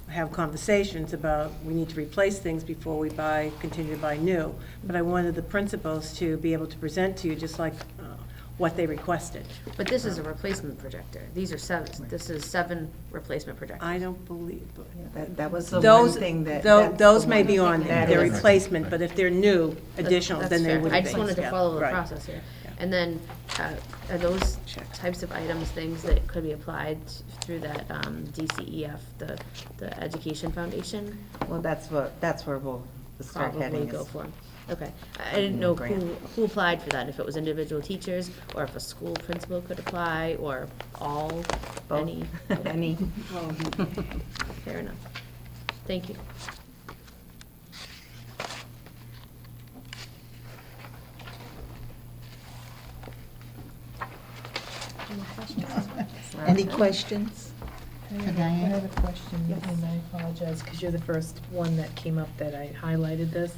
have conversations about, we need to replace things before we continue to buy new. But I wanted the principals to be able to present to you just like what they requested. But this is a replacement projector. These are 7. This is 7 replacement projectors. I don't believe, That was the one those, thing that. tho- that's those the may one be on thing there, that they're is- replacement, but if they're new, additional, That's then they fair. would I have just been. wanted to Yeah, follow the right. process here. Yeah. And then, are those types of items things that could be applied through that DCEF, the Education Foundation? Well, that's where we'll start Probably heading. go is- for. Okay. I didn't know Grant. who applied for that, if it was individual teachers, or if a school principal could apply, or all, Both. any. Any. Fair enough. Thank you. Any questions? I have a question, and I apologize, because you're the first one that came up that I highlighted this.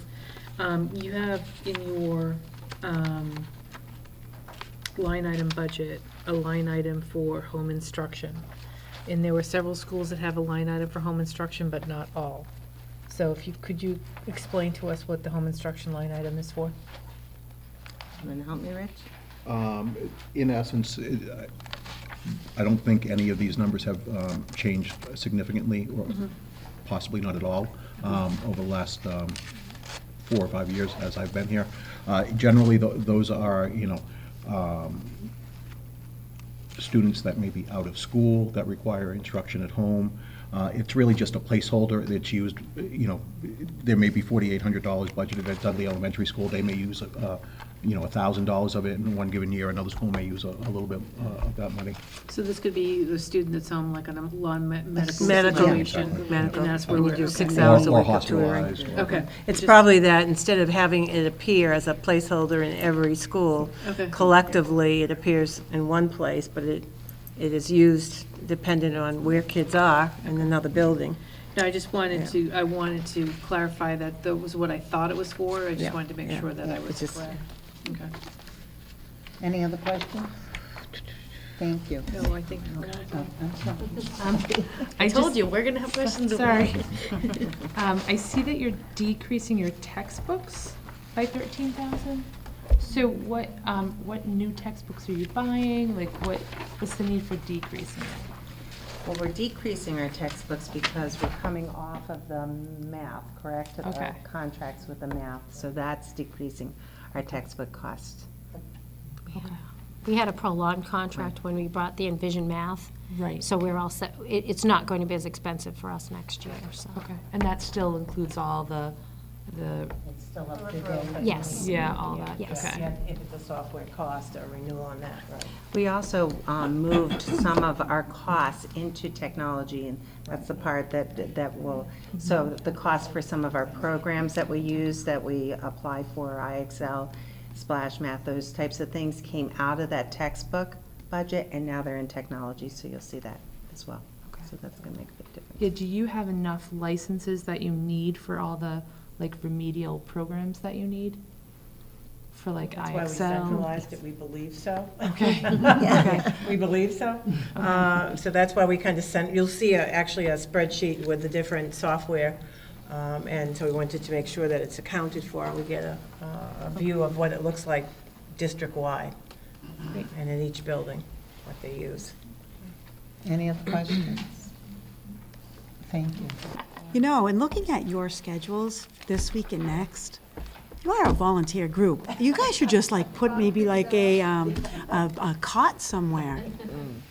You have in your line item budget, a line item for home instruction. And there were several schools that have a line item for home instruction, but not all. So could you explain to us what the home instruction line item is for? You want to help me, Rich? In essence, I don't think any of these numbers have changed significantly, or possibly not at all, over the last 4 or 5 years as I've been here. Generally, those are, students that may be out of school that require instruction at home, It's really just a placeholder that's used, there may be $4,800 budgeted at Dudley Elementary School. They may use, $1,000 of it in one given year. Another school may use a little bit of that money. So this could be the student that's home, like on a medical Medical. situation. Medical. And that's where we do 6 Or hours a or week of tutoring. hospitalized. or- Okay. It's probably that instead of having it appear as a placeholder in every school, Okay. collectively, it appears in one place, but it is used dependent on where kids are in another building. No, I just wanted to clarify that that was what I thought it was for. I Yeah, just wanted to make yeah, sure that I yeah, was it's just- correct. Okay. Any other questions? Thank you. No, I think. Oh, I'm sorry. I told you, we're gonna have questions. Sorry. I see that you're decreasing your textbooks by 13,000. So what new textbooks are you buying? Like what's the need for decreasing it? Well, we're decreasing our textbooks because we're coming off of the math, correct? Okay. Contracts with the math, so that's decreasing our textbook costs. We had a prolonged contract when we brought the Envision Math. Right. So we're all set. It's not going to be as expensive for us next year, so. Okay, and that still includes all the, It's still up to date. Yes. yeah, all that, Yes. okay. If it's a software cost or renewal on that, right. We also moved some of our costs into technology, and that's the part that will, so the cost for some of our programs that we use, that we apply for, IXL, Splash Math, those types of things came out of that textbook budget, and now they're in technology, so you'll see that as well. So that's going to make a big difference. Yeah, do you have enough licenses that you need for all the, like, remedial programs that you need? For like That's why we IXL? centralized it, we believe so. Okay. We believe so. So that's why we kind of you'll see actually a spreadsheet with the different software. And so we wanted to make sure that it's accounted for. We get a view of what it looks like district-wide and in each building, what they use. Any other questions? Thank you. And looking at your schedules this week and next, you are a volunteer group. You guys should just put maybe a cot somewhere.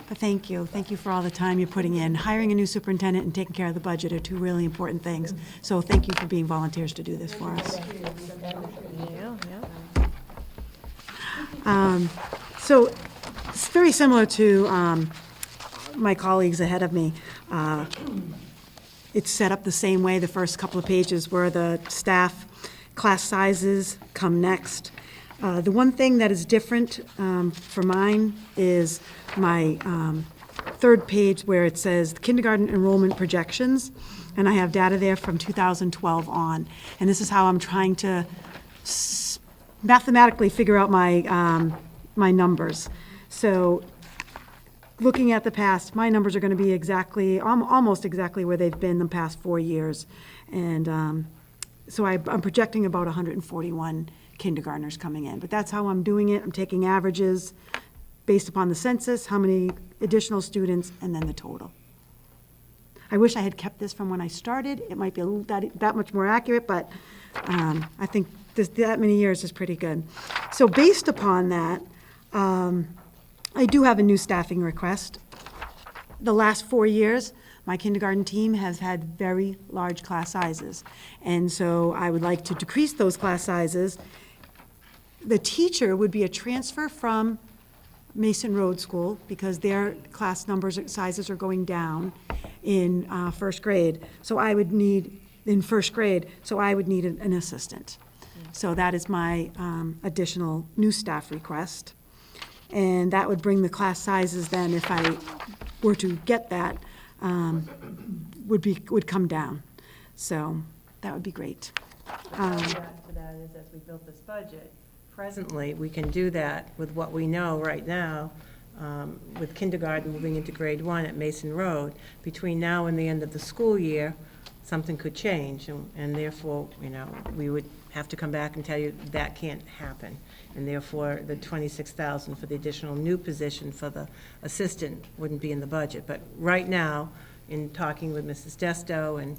But thank you for all the time you're putting in. Hiring a new superintendent and taking care of the budget are two really important things. So thank you for being volunteers to do this for us. So it's very similar to my colleagues ahead of me. It's set up the same way. The first couple of pages where the staff class sizes come next. The one thing that is different for mine is my third page where it says kindergarten enrollment projections, and I have data there from 2012 on. And this is how I'm trying to mathematically figure out my, my numbers. So looking at the past, my numbers are going to be exactly, almost exactly where they've been the past 4 years. And so I'm projecting about 141 kindergartners coming in. But that's how I'm doing it. I'm taking averages based upon the census, how many additional students, and then the total. I wish I had kept this from when I started. It might be a little, that much more accurate, but I think that many years is pretty good. So based upon that, I do have a new staffing request. The last 4 years, my kindergarten team has had very large class sizes. And so I would like to decrease those class sizes. The teacher would be a transfer from Mason Road School because their class numbers, sizes are going down in first grade. So I would need, in first grade, so I would need an assistant. So that is my additional new staff request. And that would bring the class sizes then, if I were to get that, would come down. So that would be great. To that is, as we built this budget, presently, we can do that with what we know right now, with kindergarten moving into grade 1 at Mason Road. Between now and the end of the school year, something could change, and therefore, we would have to come back and tell you that can't happen. And therefore, the $26,000 for the additional new position for the assistant wouldn't be in the budget. But right now, in talking with Mrs. Desto, and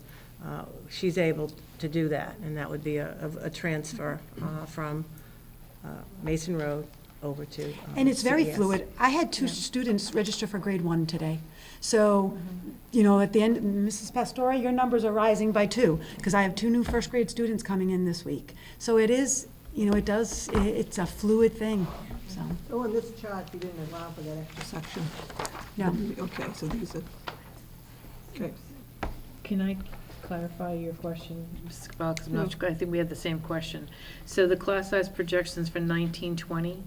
she's able to do that, and that would be a transfer from Mason Road over to And it's very CES. fluid. I had 2 students register for grade 1 today. So, you know, at the end, Mrs. Pastore, your numbers are rising by 2, because I have 2 new first grade students coming in this week. So it is, you know, it's a fluid thing, so, Oh, in this chart, you didn't allow for that extra section. no. Okay, so these are, okay. Can I clarify your question, Mrs. Cabral, because I'm not sure, I think we had the same question. So the class size projections for 1920,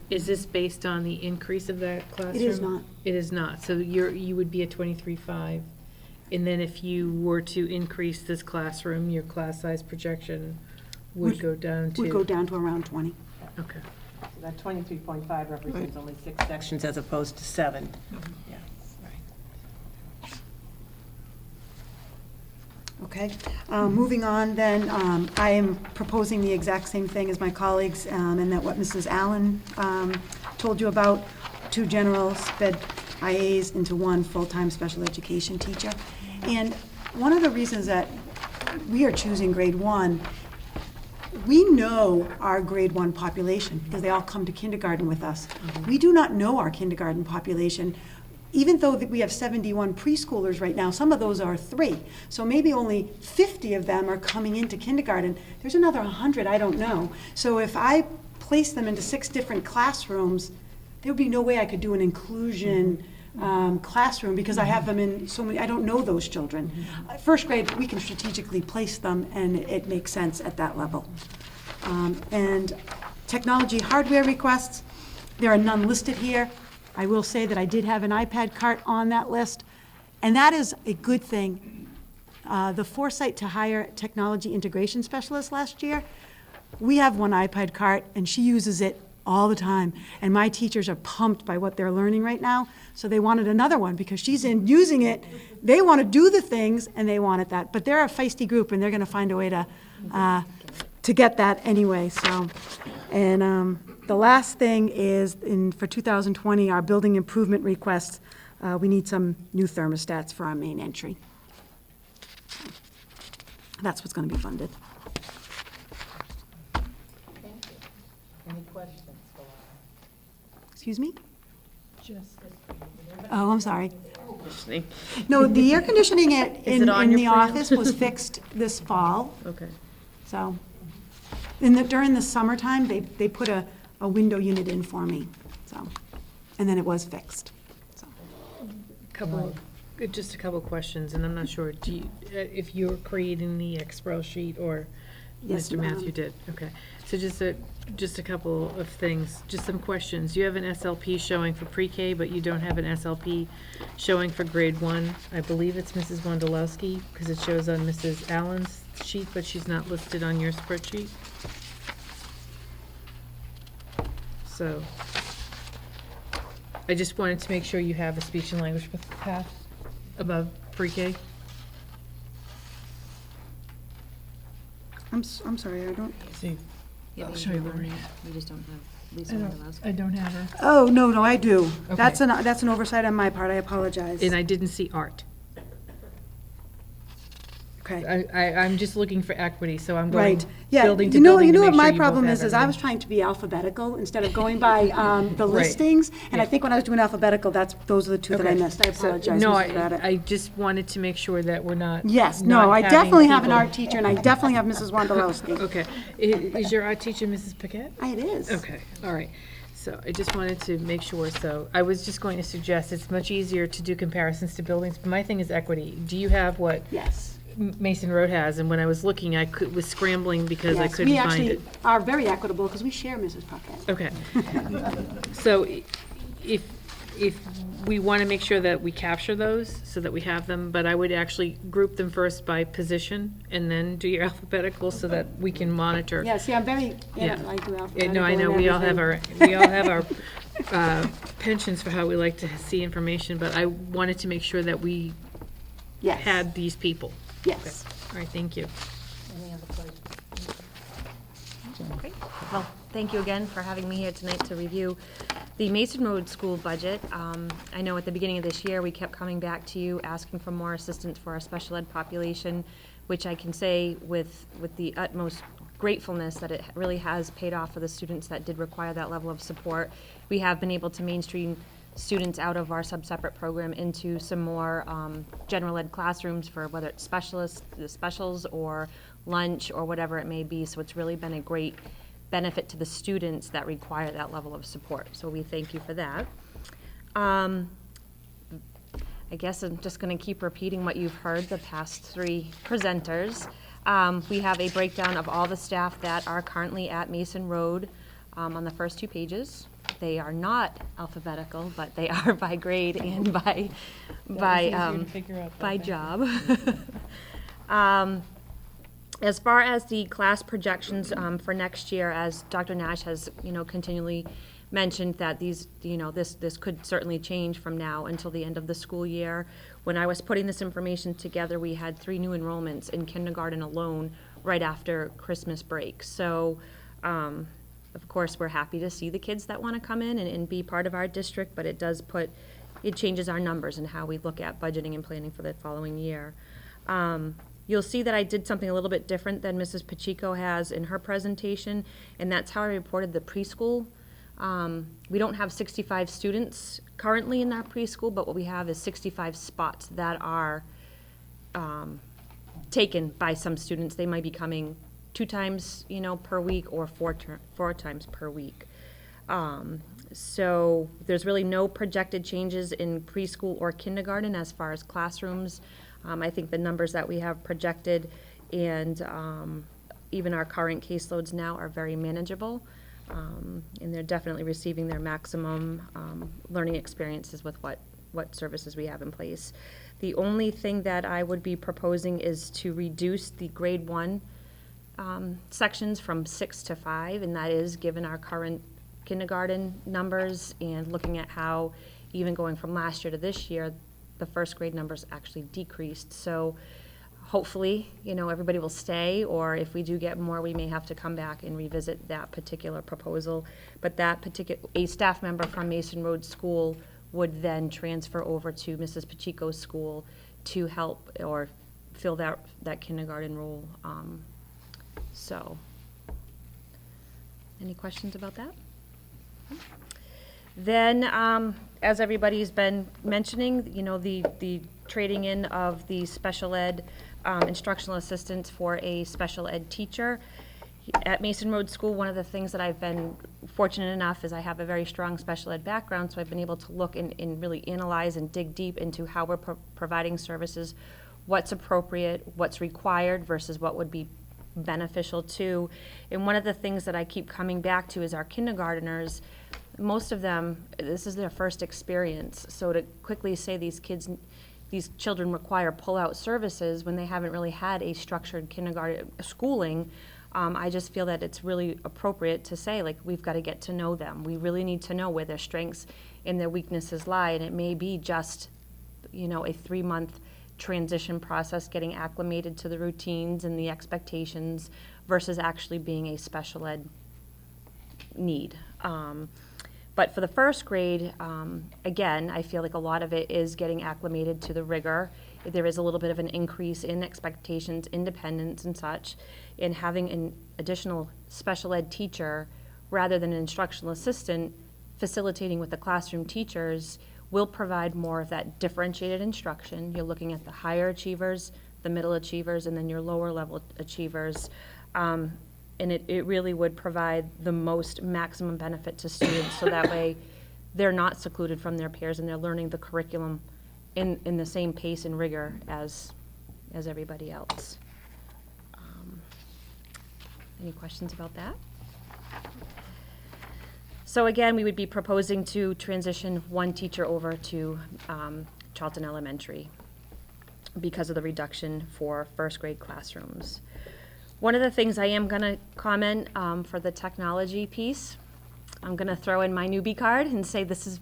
is this based on the increase of that classroom? It is not. It is not, so you would be at 23.5, and then if you were to increase this classroom, your class size projection would go down to? Would go down to around 20. Okay. So that 23.5 represents only 6 sections as opposed to 7. Yeah, right. Okay, moving on then, I am proposing the exact same thing as my colleagues, and that what Mrs. Allen told you about, 2 general sped IAs into 1 full-time special education teacher. And one of the reasons that we are choosing grade 1, we know our grade 1 population, because they all come to kindergarten with us. We do not know our kindergarten population. Even though that we have 71 preschoolers right now, some of those are 3. So maybe only 50 of them are coming into kindergarten. There's another 100, I don't know. So if I place them into 6 different classrooms, there would be no way I could do an inclusion classroom, because I have them in so many, I don't know those children. First grade, we can strategically place them, and it makes sense at that level. And technology hardware requests, there are none listed here. I will say that I did have an iPad cart on that list, and that is a good thing. The foresight to hire technology integration specialist last year, we have one iPad cart, and she uses it all the time. And my teachers are pumped by what they're learning right now, so they wanted another one because she's in using it. They want to do the things, and they wanted that. But they're a feisty group, and they're going to find a way to get that anyway. So, and the last thing is for 2020, our building improvement requests. We need some new thermostats for our main entry. That's what's going to be funded. Any questions? Excuse me? Oh, I'm sorry. No, the air conditioning in the office was fixed this fall. Okay. So, during the summertime, they put a window unit in for me, so, and then it was fixed, so. Just a couple questions, and I'm not sure, if you're creating the Excel sheet, or Yes, Mr. Matthew did? Okay, so just a couple of things, just some questions. You have an SLP showing for pre-K, but you don't have an SLP showing for grade 1. I believe it's Mrs. Wondolowski, because it shows on Mrs. Allen's sheet, but she's not listed on your spreadsheet. So, I just wanted to make sure you have a speech and language path above pre-K. I'm sorry, I don't, I'll show you Lorraine. We just don't have Lisa Wondolowski. I don't have her. oh, no, I do. Okay. That's an oversight on my part, I apologize. And I didn't see art. Okay. I'm just looking for equity, so I'm going Right, yeah, building to you know building to what make my sure you both problem have is I was everything. trying to be alphabetical instead of going by the Right. listings, and I Yeah. think when I was doing alphabetical, those are the 2 that I Okay. missed, I So, apologize, No, Mrs. Braddock. I just wanted to make sure that we're not. Yes, not no, I having definitely have an people- art teacher, and I definitely have Mrs. Wondolowski. Okay. Is your art teacher Mrs. Paquette? It is. Okay, all right. So I just wanted to make sure, so I was just going to suggest it's much easier to do comparisons to buildings, but my thing is equity. Do you have what Yes. Mason Road has? And when I was looking, was scrambling because I Yes, couldn't we find actually it. are very equitable because we share Mrs. Puckett. Okay. So if we want to make sure that we capture those so that we have them, but I would actually group them first by position and then do your alphabetical so that we can monitor. Yeah, see, I'm very, Yeah. I do alphabetical No, I know, and we all have everything. our pensions for how we like to see information, but I wanted to make sure that we Yes. had these people. Yes. All right, thank you. Great. Well, thank you again for having me here tonight to review the Mason Road School budget. I know at the beginning of this year, we kept coming back to you, asking for more assistance for our special ed population, which I can say with the utmost gratefulness that it really has paid off for the students that did require that level of support. We have been able to mainstream students out of our sub-separate program into some more general ed classrooms for whether it's specials or lunch or whatever it may be. So it's really been a great benefit to the students that require that level of support. So we thank you for that. I guess I'm just going to keep repeating what you've heard the past three presenters. We have a breakdown of all the staff that are currently at Mason Road on the first two pages. They are not alphabetical, but they are by grade and by job. As far as the class projections for next year, as Dr. Nash has, continually mentioned that these, this could certainly change from now until the end of the school year. When I was putting this information together, we had 3 new enrollments in kindergarten alone right after Christmas break. So, of course, we're happy to see the kids that want to come in and be part of our district, but it changes our numbers and how we look at budgeting and planning for the following year. You'll see that I did something a little bit different than Mrs. Pacheco has in her presentation, and that's how I reported the preschool. We don't have 65 students currently in our preschool, but what we have is 65 spots that are taken by some students. They might be coming 2 times, per week or 4 times per week. So there's really no projected changes in preschool or kindergarten as far as classrooms. I think the numbers that we have projected and even our current caseloads now are very manageable. And they're definitely receiving their maximum learning experiences with what services we have in place. The only thing that I would be proposing is to reduce the grade 1 sections from 6 to 5, and that is given our current kindergarten numbers and looking at how even going from last year to this year, the first grade numbers actually decreased. So hopefully, everybody will stay, or if we do get more, we may have to come back and revisit that particular proposal. But a staff member from Mason Road School would then transfer over to Mrs. Pacheco's school to help or fill that kindergarten role. So, any questions about that? Then, as everybody's been mentioning, the trading in of the special ed instructional assistants for a special ed teacher. At Mason Road School, one of the things that I've been fortunate enough is I have a very strong special ed background, so I've been able to look and really analyze and dig deep into how we're providing services, what's appropriate, what's required versus what would be beneficial too. And one of the things that I keep coming back to is our kindergarteners. Most of them, this is their first experience. So to quickly say these children require pull-out services when they haven't really had a structured kindergarten schooling, I just feel that it's really appropriate to say, we've got to get to know them. We really need to know where their strengths and their weaknesses lie, and it may be just, a 3-month transition process, getting acclimated to the routines and the expectations versus actually being a special ed need. But for the first grade, again, I feel like a lot of it is getting acclimated to the rigor. There is a little bit of an increase in expectations, independence and such, and having an additional special ed teacher rather than an instructional assistant facilitating with the classroom teachers will provide more of that differentiated instruction. You're looking at the higher achievers, the middle achievers, and then your lower level achievers. And it really would provide the most maximum benefit to students, so that way they're not secluded from their peers and they're learning the curriculum in the same pace and rigor as everybody else. Any questions about that? So again, we would be proposing to transition 1 teacher over to Charlton Elementary because of the reduction for first grade classrooms. One of the things I am going to comment for the technology piece, I'm going to throw in my newbie card and say this is,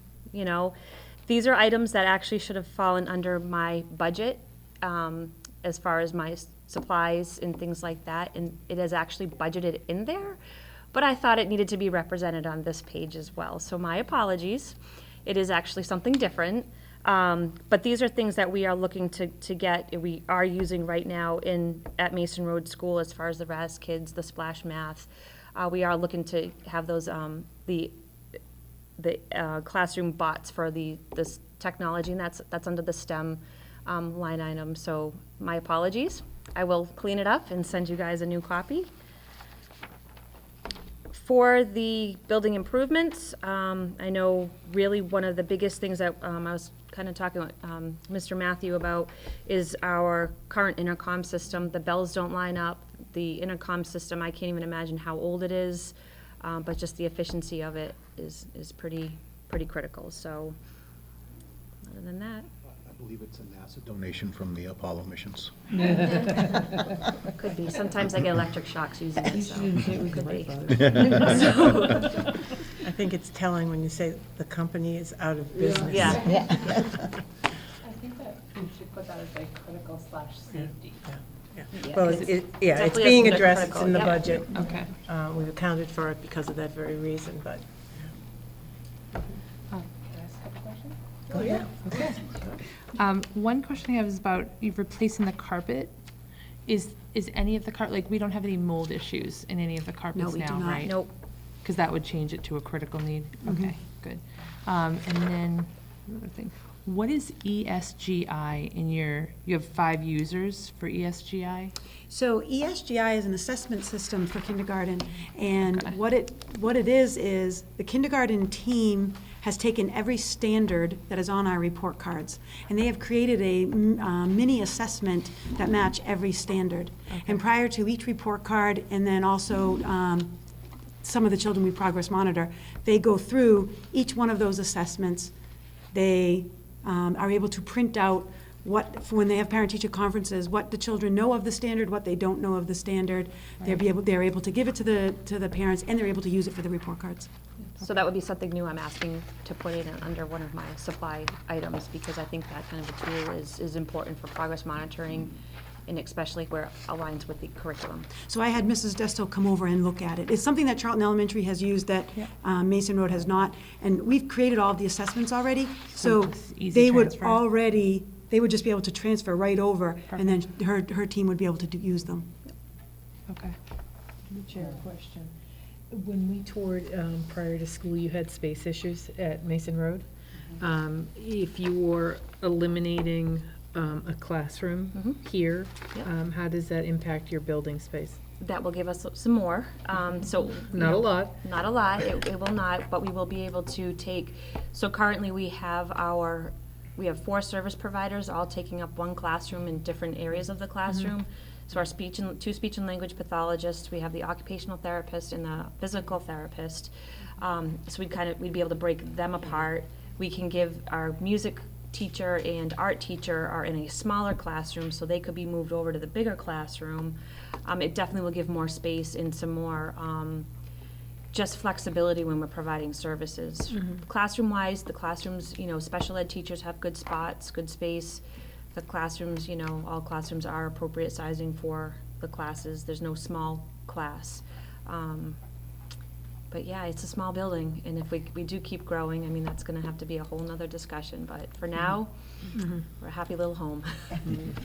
these are items that actually should have fallen under my budget as far as my supplies and things like that, and it is actually budgeted in there, but I thought it needed to be represented on this page as well. So my apologies. It is actually something different. But these are things that we are looking to get, we are using right now at Mason Road School as far as the RAS kids, the Splash Math. We are looking to have those, the the classroom bots for this technology, and that's under the STEM line item. So my apologies. I will clean it up and send you guys a new copy. For the building improvements, I know really one of the biggest things that I was kind of talking with Mr. Matthew about is our current intercom system. The bells don't line up. The intercom system, I can't even imagine how old it is, but just the efficiency of it is pretty critical. So other than that. I believe it's a NASA donation from the Apollo missions. Could be. Sometimes I get electric shocks using it, so it could be. I think it's telling when you say the company is out of business. Yeah. I think that we should put that as a critical / safety. Well, because it's definitely being isn't addressed, it's critical, in the yep. budget. Okay. We've accounted for it because of that very reason, but. Can I ask a question? Oh, yeah. One question I have is about you replacing the carpet. Is any of the like, we don't have any mold issues in any of the carpets we do now, not. right? Nope. Because that would change it to a critical need. Okay, good. And then, another thing, what is ESGI in you have 5 users for ESGI? So ESGI is an assessment system for kindergarten, and what it is the kindergarten team has taken every standard that is on our report cards, and they have created a mini assessment that match every standard. And prior to each report card, and then also some of the children we progress monitor, they go through each one of those assessments. They are able to print out when they have parent-teacher conferences, what the children know of the standard, what they don't know of the standard. They're able to give it to the parents, and they're able to use it for the report cards. So that would be something new I'm asking to put in under one of my supply items, because I think that kind of a tool is important for progress monitoring, and especially where it aligns with the curriculum. So I had Mrs. Desto come over and look at it. It's something that Charlton Elementary has used that Mason Road has not, and we've created all of the assessments already, so it's easy they would transfer. they would just be able to transfer right over, and then her team would be able to use them. Okay. Chair, question. When we toured prior to school, you had space issues at Mason Road. If you were eliminating a classroom here, Yep. how does that impact your building space? That will give us some more, so. Not a lot. Not a lot, it will not, but we will be able to take, so currently we have 4 service providers all taking up one classroom in different areas of the classroom. So our 2 speech and language pathologists, we have the occupational therapist and the physical therapist. So we'd be able to break them apart. We can give our music teacher and art teacher are in a smaller classroom, so they could be moved over to the bigger classroom. It definitely will give more space and some more just flexibility when we're providing services. Classroom-wise, the classrooms, special ed teachers have good spots, good space. The classrooms, all classrooms are appropriate sizing for the classes. There's no small class. But yeah, it's a small building, and if we do keep growing, I mean, that's gonna have to be a whole nother discussion, but for now, we're a happy little home. I'm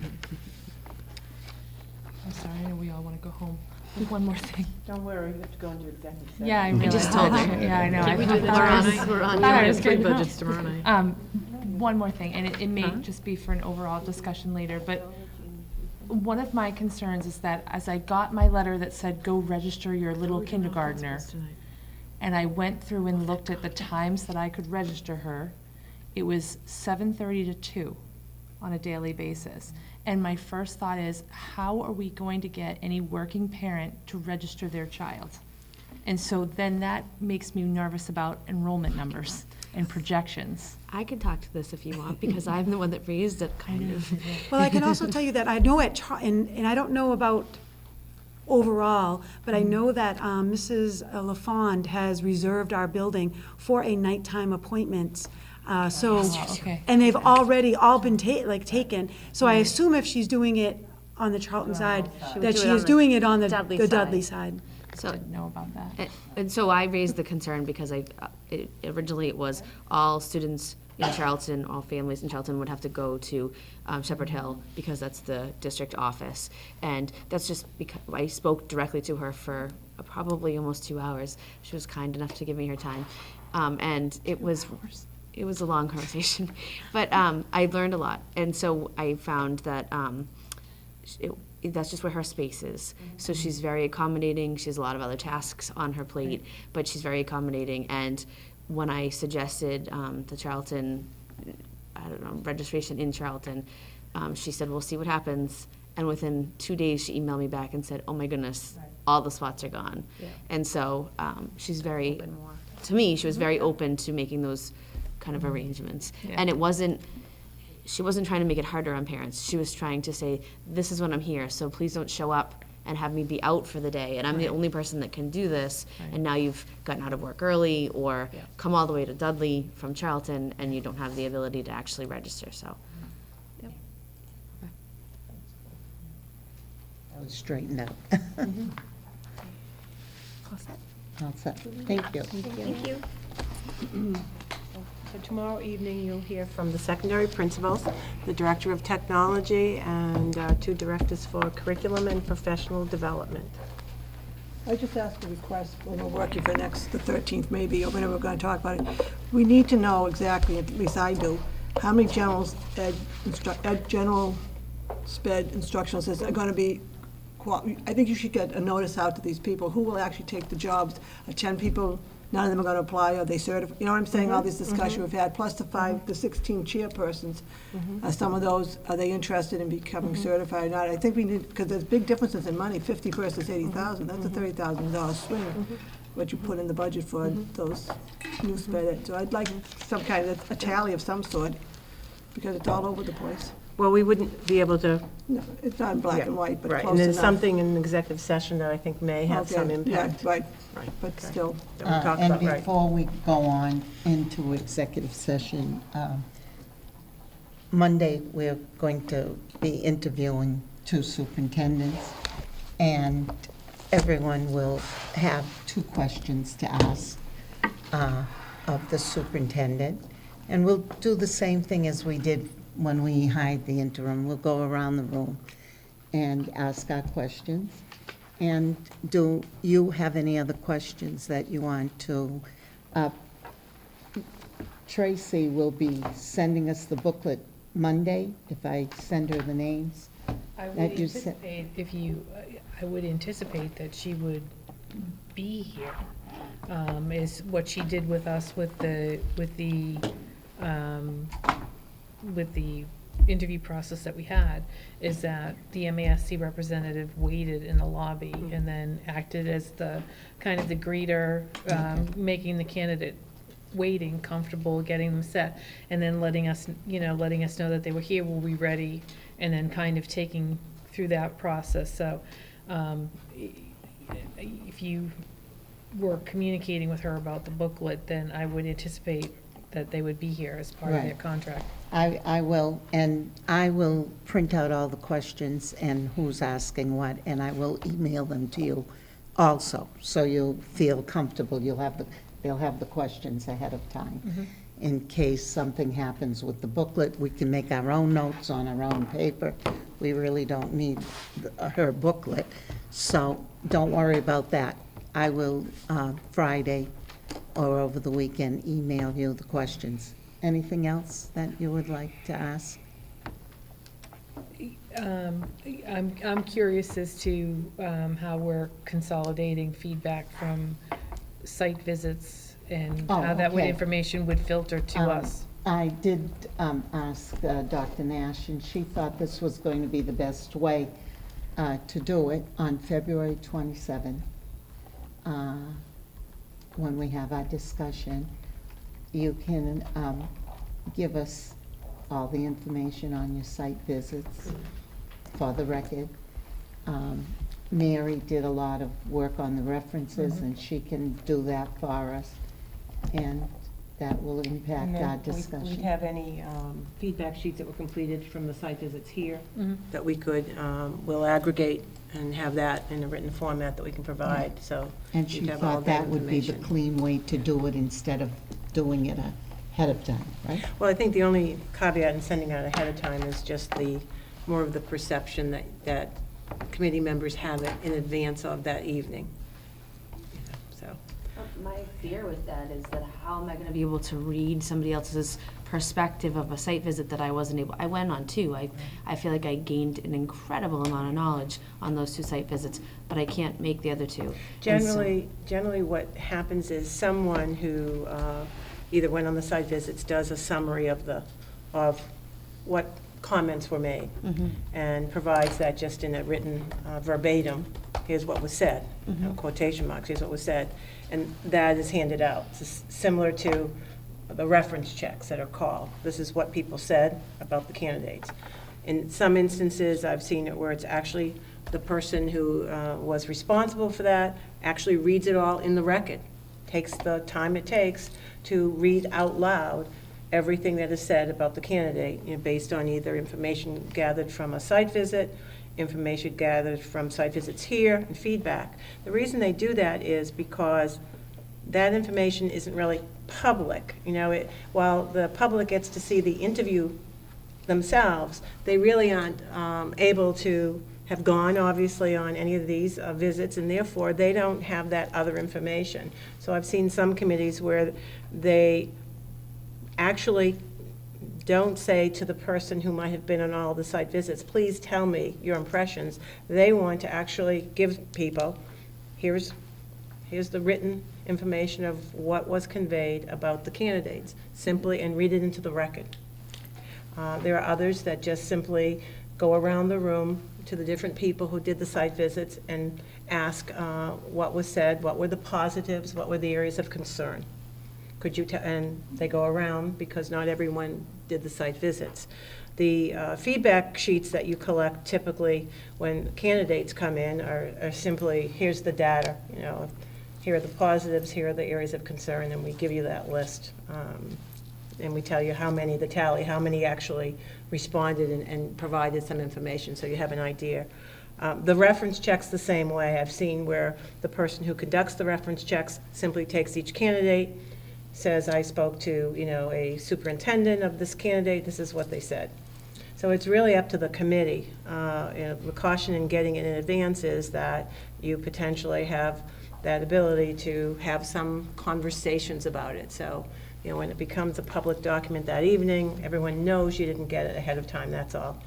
sorry, I know we all want to go home. One more thing. Don't worry, you have to go into executive session. Yeah, I realize. just told her. Yeah, I know. Can we do this? We're on thought I your was Three getting budgets tomorrow night. One more thing, and it may just be for an overall discussion later, but one of my concerns is that as I got my letter that said, go register your little kindergartner, and I went through and looked at the times that I could register her, it was 7:30 to 2 on a daily basis. And my first thought is, how are we going to get any working parent to register their child? And so then that makes me nervous about enrollment numbers and projections. I can talk to this if you want, because I'm the one that raised it, kind of. Well, I can also tell you that I know and I don't know about overall, but I know that Mrs. LaFond has reserved our building for a nighttime appointments. Okay. And they've already all been taken. So I assume if she's doing it on the Charlton side, that she is doing it on the Dudley side. So I didn't know about that. And so I raised the concern because originally it was all students in Charlton, all families in Charlton would have to go to Shepherd Hill because that's the district office. And that's just because I spoke directly to her for probably almost 2 hours. She was kind enough to give me her time. And it was a long conversation, but I learned a lot. And so I found that that's just where her space is. So she's very accommodating. She has a lot of other tasks on her plate, but she's very accommodating. And when I suggested the Charlton, registration in Charlton, she said, we'll see what happens. And within 2 days, she emailed me back and said, oh my goodness, all the spots are gone. And so she's very, to me, she was very open to making those kind of arrangements. And she wasn't trying to make it harder on parents. She was trying to say, this is when I'm here, so please don't show up and have me be out for the day. And I'm the only person that can do this. And now you've gotten out of work early or come all the way to Dudley from Charlton and you don't have the ability to actually register, so. I was straightened out. All set. Thank you. Thank you. So tomorrow evening, you'll hear from the secondary principals, the director of technology, and 2 directors for curriculum and professional development. I just asked a request when we're working for the 13th maybe, or whenever we're going to talk about it. We need to know exactly, at least I do, how many general sped instructional assistants are going to be. I think you should get a notice out to these people who will actually take the jobs. 10 people, none of them are going to apply, are they certified? You know what I'm saying? All this discussion we've had, plus the 16 chairpersons. Some of those, are they interested in becoming certified or not? I think we need, because there's big differences in money, 50 versus 80,000. That's a $30,000 swing, what you put in the budget for those new sped ed. So I'd like some kind of a tally of some sort, because it's all over the place. Well, we wouldn't be able to. No, it's not in black and white, but Right, close and there's enough. something in executive session that I think may have some Okay, yeah, impact. right, Right, but okay. still. That we'll talk And about, right. before we go on into executive session, Monday, we're going to be interviewing 2 superintendents, and everyone will have 2 questions to ask of the superintendent. And we'll do the same thing as we did when we hired the interim. We'll go around the room and ask our questions. And do you have any other questions that you want to? Tracy will be sending us the booklet Monday, if I send her the names. I would that you sent. anticipate I would anticipate that she would be here, is what she did with us with the interview process that we had, is that the MASC representative waited in the lobby and then acted as the kind of the greeter, making the candidate waiting comfortable, getting them set, and then letting us know that they were here, we'll be ready, and then kind of taking through that process. So if you were communicating with her about the booklet, then I would anticipate that they would be here as part of their Right. contract. I will, and I will print out all the questions and who's asking what, and I will email them to you also, so you'll feel comfortable. They'll have the questions ahead of time. In case something happens with the booklet, we can make our own notes on our own paper. We really don't need her booklet, so don't worry about that. I will, Friday or over the weekend, email you the questions. Anything else that you would like to ask? I'm curious as to how we're consolidating feedback from site visits and Oh, how that okay. information would filter to us. I did ask Dr. Nash, and she thought this was going to be the best way to do it on February 27th, when we have our discussion. You can give us all the information on your site visits for the record. Mary did a lot of work on the references, and she can do that for us, and that will impact And our then we discussion. have any feedback sheets that were completed from the site visits here that we could, we'll aggregate and have that in a written format that we can provide, so. And she you'd have all thought that would be the information. clean way to do it instead of doing it ahead of time, right? Well, I think the only caveat in sending out ahead of time is just more of the perception that committee members have it in advance of that evening. You know, so, My fear with that is that how am I gonna be able to read somebody else's perspective of a site visit that I wasn't able, I went on two. I feel like I gained an incredible amount of knowledge on those two site visits, but I can't make the other two. And so- Generally what happens is someone who either went on the site visits does a summary of what comments were made and provides that just in a written verbatim, here's what was said, quotation marks, here's what was said, and that is handed out. It's similar to the reference checks that are called. This is what people said about the candidates. In some instances, I've seen it where it's actually the person who was responsible for that actually reads it all in the record, takes the time it takes to read out loud everything that is said about the candidate, based on either information gathered from a site visit, information gathered from site visits here, and feedback. The reason they do that is because that information isn't really public. While the public gets to see the interview themselves, they really aren't able to have gone, obviously, on any of these visits, and therefore, they don't have that other information. So I've seen some committees where they actually don't say to the person who might have been on all the site visits, please tell me your impressions. They want to actually give people, here's the written information of what was conveyed about the candidates, simply, and read it into the record. There are others that just simply go around the room to the different people who did the site visits and ask what was said, what were the positives, what were the areas of concern. Could you tell, and they go around because not everyone did the site visits. The feedback sheets that you collect typically when candidates come in are simply, here's the data, here are the positives, here are the areas of concern, and we give you that list. And we tell you how many actually responded and provided some information, so you have an idea. The reference checks the same way. I've seen where the person who conducts the reference checks simply takes each candidate, says, I spoke to, a superintendent of this candidate, this is what they said. So it's really up to the committee. The caution in getting it in advance is that you potentially have that ability to have some conversations about it. So, when it becomes a public document that evening, everyone knows you didn't get it ahead of time, that's all.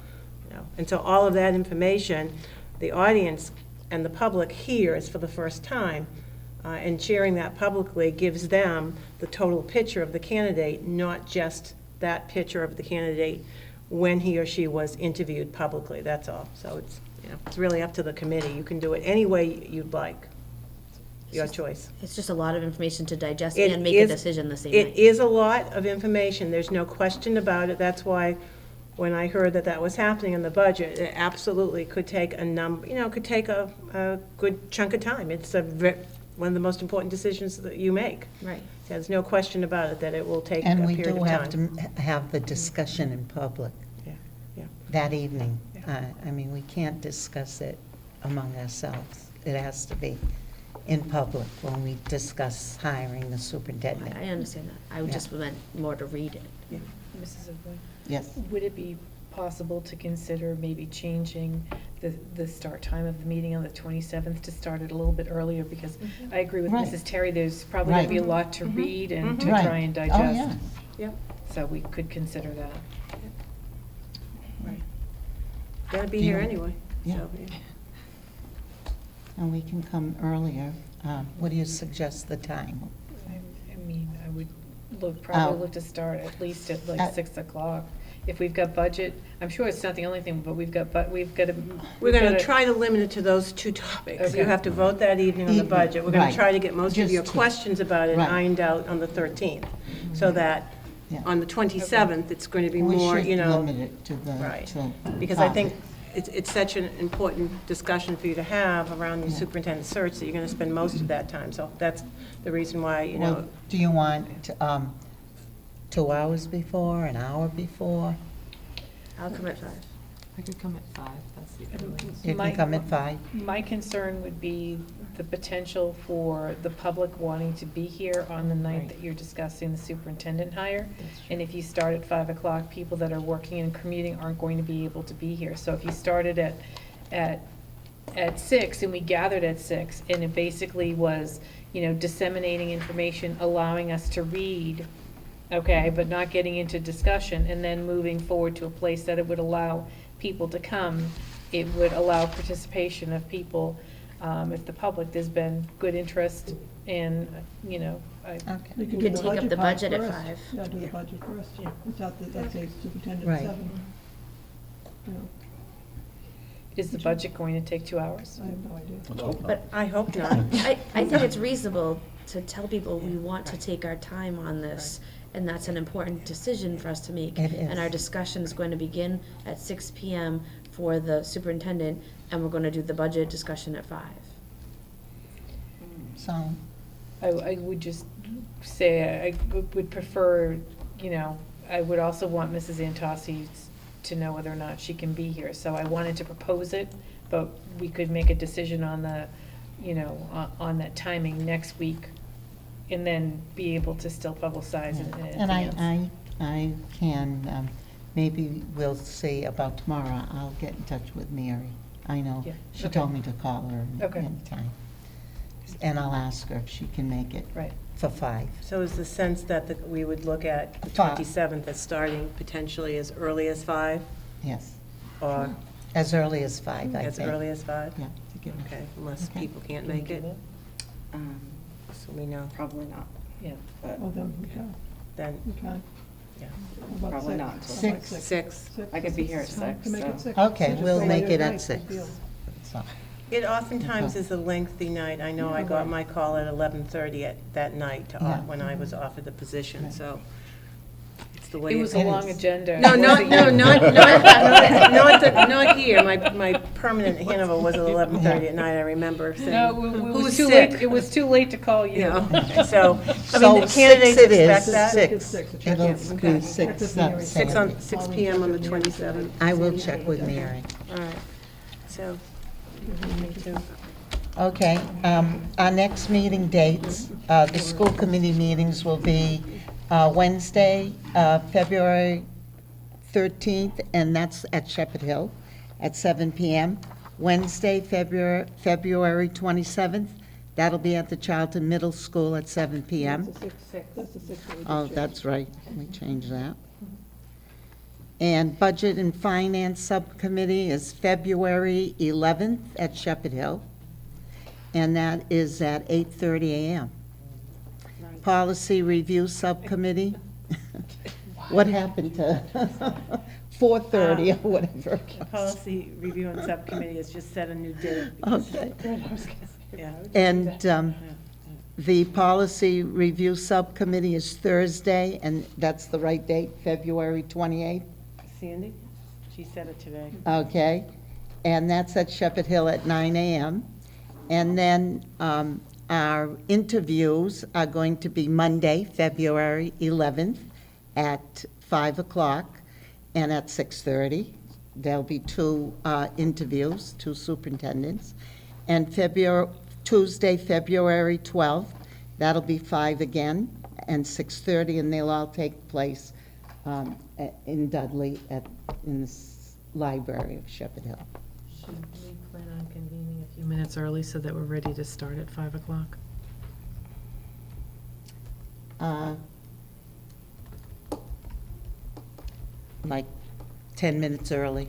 And so all of that information, the audience and the public hears for the first time, and sharing that publicly gives them the total picture of the candidate, not just that picture of the candidate when he or she was interviewed publicly, that's all. So it's really up to the committee. You can do it any way you'd like. Your choice. It's just a lot of information to digest It and make is- a decision the same It night. is a lot of information, there's no question about it. That's why, when I heard that was happening in the budget, it absolutely could take could take a good chunk of time. It's one of the most important decisions that you make. Right. There's no question about it, that it will take a And we period do of have time. to have the discussion in public Yeah. that evening. We can't discuss it among ourselves. It has to be in public when we discuss hiring the superintendent. I understand that. I Yeah. just meant more to read it. Mrs. Avoy, Yes. would it be possible to consider maybe changing the start time of the meeting on the 27th to start it a little bit earlier? Because I agree with Right. Mrs. Terry, there's probably going to be a Right. lot to read and to Right. try and Oh, digest. yeah. Yep. So we could consider that. Gotta be Do here you- anyway. Yeah. So, And we can come earlier. What do you suggest the time? I would probably Oh. look to start at least at Uh, like 6 o'clock. If we've got budget, I'm sure it's not the only thing, but we've got, We're going to try to limit it to those two topics. You Okay. have to vote that evening on the budget. We're going Right. to try to get most of Just your two. questions about it Right. ironed out on the 13th, so that Yeah. on the 27th, it's going to be We more, should limit it to the Right. to Because I think topics. it's such an important discussion for you to have around the superintendent search, that you're going to spend most of that time. So that's the reason why, Well, do you want 2 hours before, an hour before? I'll come at 5. I could come at 5, that's the earliest. You can come at 5? My concern would be the potential for the public wanting to be here on the night that you're discussing the superintendent hire. And if you start at 5 o'clock, people that are working and commuting aren't going to be able to be here. So if you started at at 6, and we gathered at 6, and it basically was, disseminating information, allowing us to read, okay, but not getting into discussion, and then moving forward to a place that it would allow people to come. It would allow participation of people, if the public, there's been good interest in, Okay. You You could take up the budget at 5. Yeah, do the budget first. It's not that, that's a superintendent Right. 7. You know, is the budget going to take 2 hours? I have no idea. Let's hope not. But I hope not. I think it's reasonable to tell people we want to take our time on this, and that's an important decision for us to make. It is. And our discussion is going to begin at 6 PM for the superintendent, and we're going to do the budget discussion at 5. So, I would just say I would prefer, I would also want Mrs. Antossi to know whether or not she can be here. So I wanted to propose it, but we could make a decision on the, on that timing next week, and then be able to still publicize in and advance. I can, maybe we'll see about tomorrow. I'll get in touch with Mary. I know, Yeah, she okay. told me to call her Okay. anytime. And I'll ask her if she can make it Right. for 5. So is the sense that we would look at the 27th as starting potentially as early as 5? Yes, Or as early as 5, I think. as early as 5? Yeah, to give her- Okay, unless Okay. people can't make it, so we know. Probably not. Yeah. Oh, then, okay, Then, okay. yeah. How about Probably 6? not. How about 6. 6. I could be here at 6, To make it so. 6. Okay, Just we'll say make later it at night, 6. good deal. So, It oftentimes Okay. is a lengthy night. I know I got my call at 11:30 that night Yeah. when I was offered the position, so it's the way It it was is. a long agenda. No, Wasn't not it? not here. My permanent Hanover was at 11:30 at night, I remember saying. No, it "Who's was too sick?" late, it was too late to call you. You know, so, I So mean, the 6 candidates it is, expect that. 6. It's It'll six. be Okay. 6, Check with Mary. 6 PM on the 27th. I will check with Mary. All right, so, me too. Okay, our next meeting dates, the school committee meetings will be Wednesday, February 13th, and that's at Shepherd Hill at 7 PM. Wednesday, February 27th, that'll be at the Charlton Middle School at 7 PM. That's the 6. That's the 6 that we just Oh, changed. that's right, let me change that. And Budget and Finance Subcommittee is February 11th at Shepherd Hill, and that is at 8:30 a.m. Policy Review Subcommittee, what happened to 4:30 or whatever? The Policy Review and Subcommittee has just set a new date. because- Okay. Yeah. And the Policy Review Subcommittee is Thursday, and that's the right date, February 28th. Sandy, she said it today. Okay, and that's at Shepherd Hill at 9 a.m. And then our interviews are going to be Monday, February 11th at 5 o'clock and at 6:30. There'll be 2 interviews, 2 superintendents. And Tuesday, February 12th, that'll be 5 again and 6:30, and they'll all take place in Dudley in the library of Shepherd Hill. Should we plan on convening a few minutes early so that we're ready to start at 5 o'clock? Like 10 minutes early.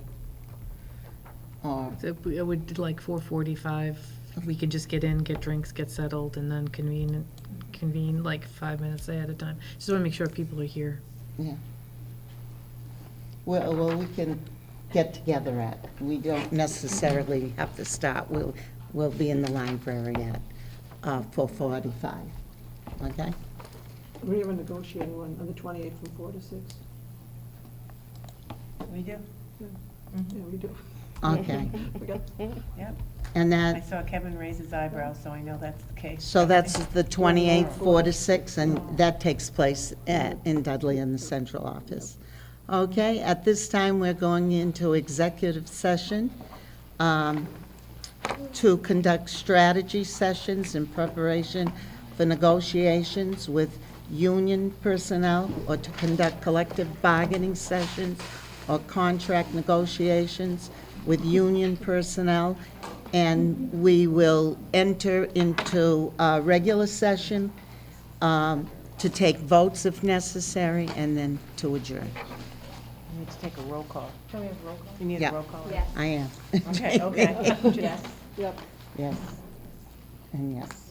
Or, So I would like 4:45, we could just get in, get drinks, get settled, and then convene like 5 minutes ahead of time. Just want to make sure people are here. yeah. Well, we can get together we don't necessarily have to start. We'll be in the library at 4:45. Okay? We have a negotiating one on the 28th from 4 to 6. We do? Yeah, we do. Okay. We got Yep. And I that, saw Kevin raise his eyebrows, so I know that's the case. so that's the 28th, 4 to 6, and that takes place in Dudley in the central office. Okay, at this time, we're going into executive session to conduct strategy sessions in preparation for negotiations with union personnel, or to conduct collective bargaining sessions or contract negotiations with union personnel, and we will enter into a regular session to take votes if necessary, and then to adjourn. We need to take a roll call. Can we have roll call? You need Yeah. a roll call? Yes. I am. Okay, okay. Yes. Yes. And yes.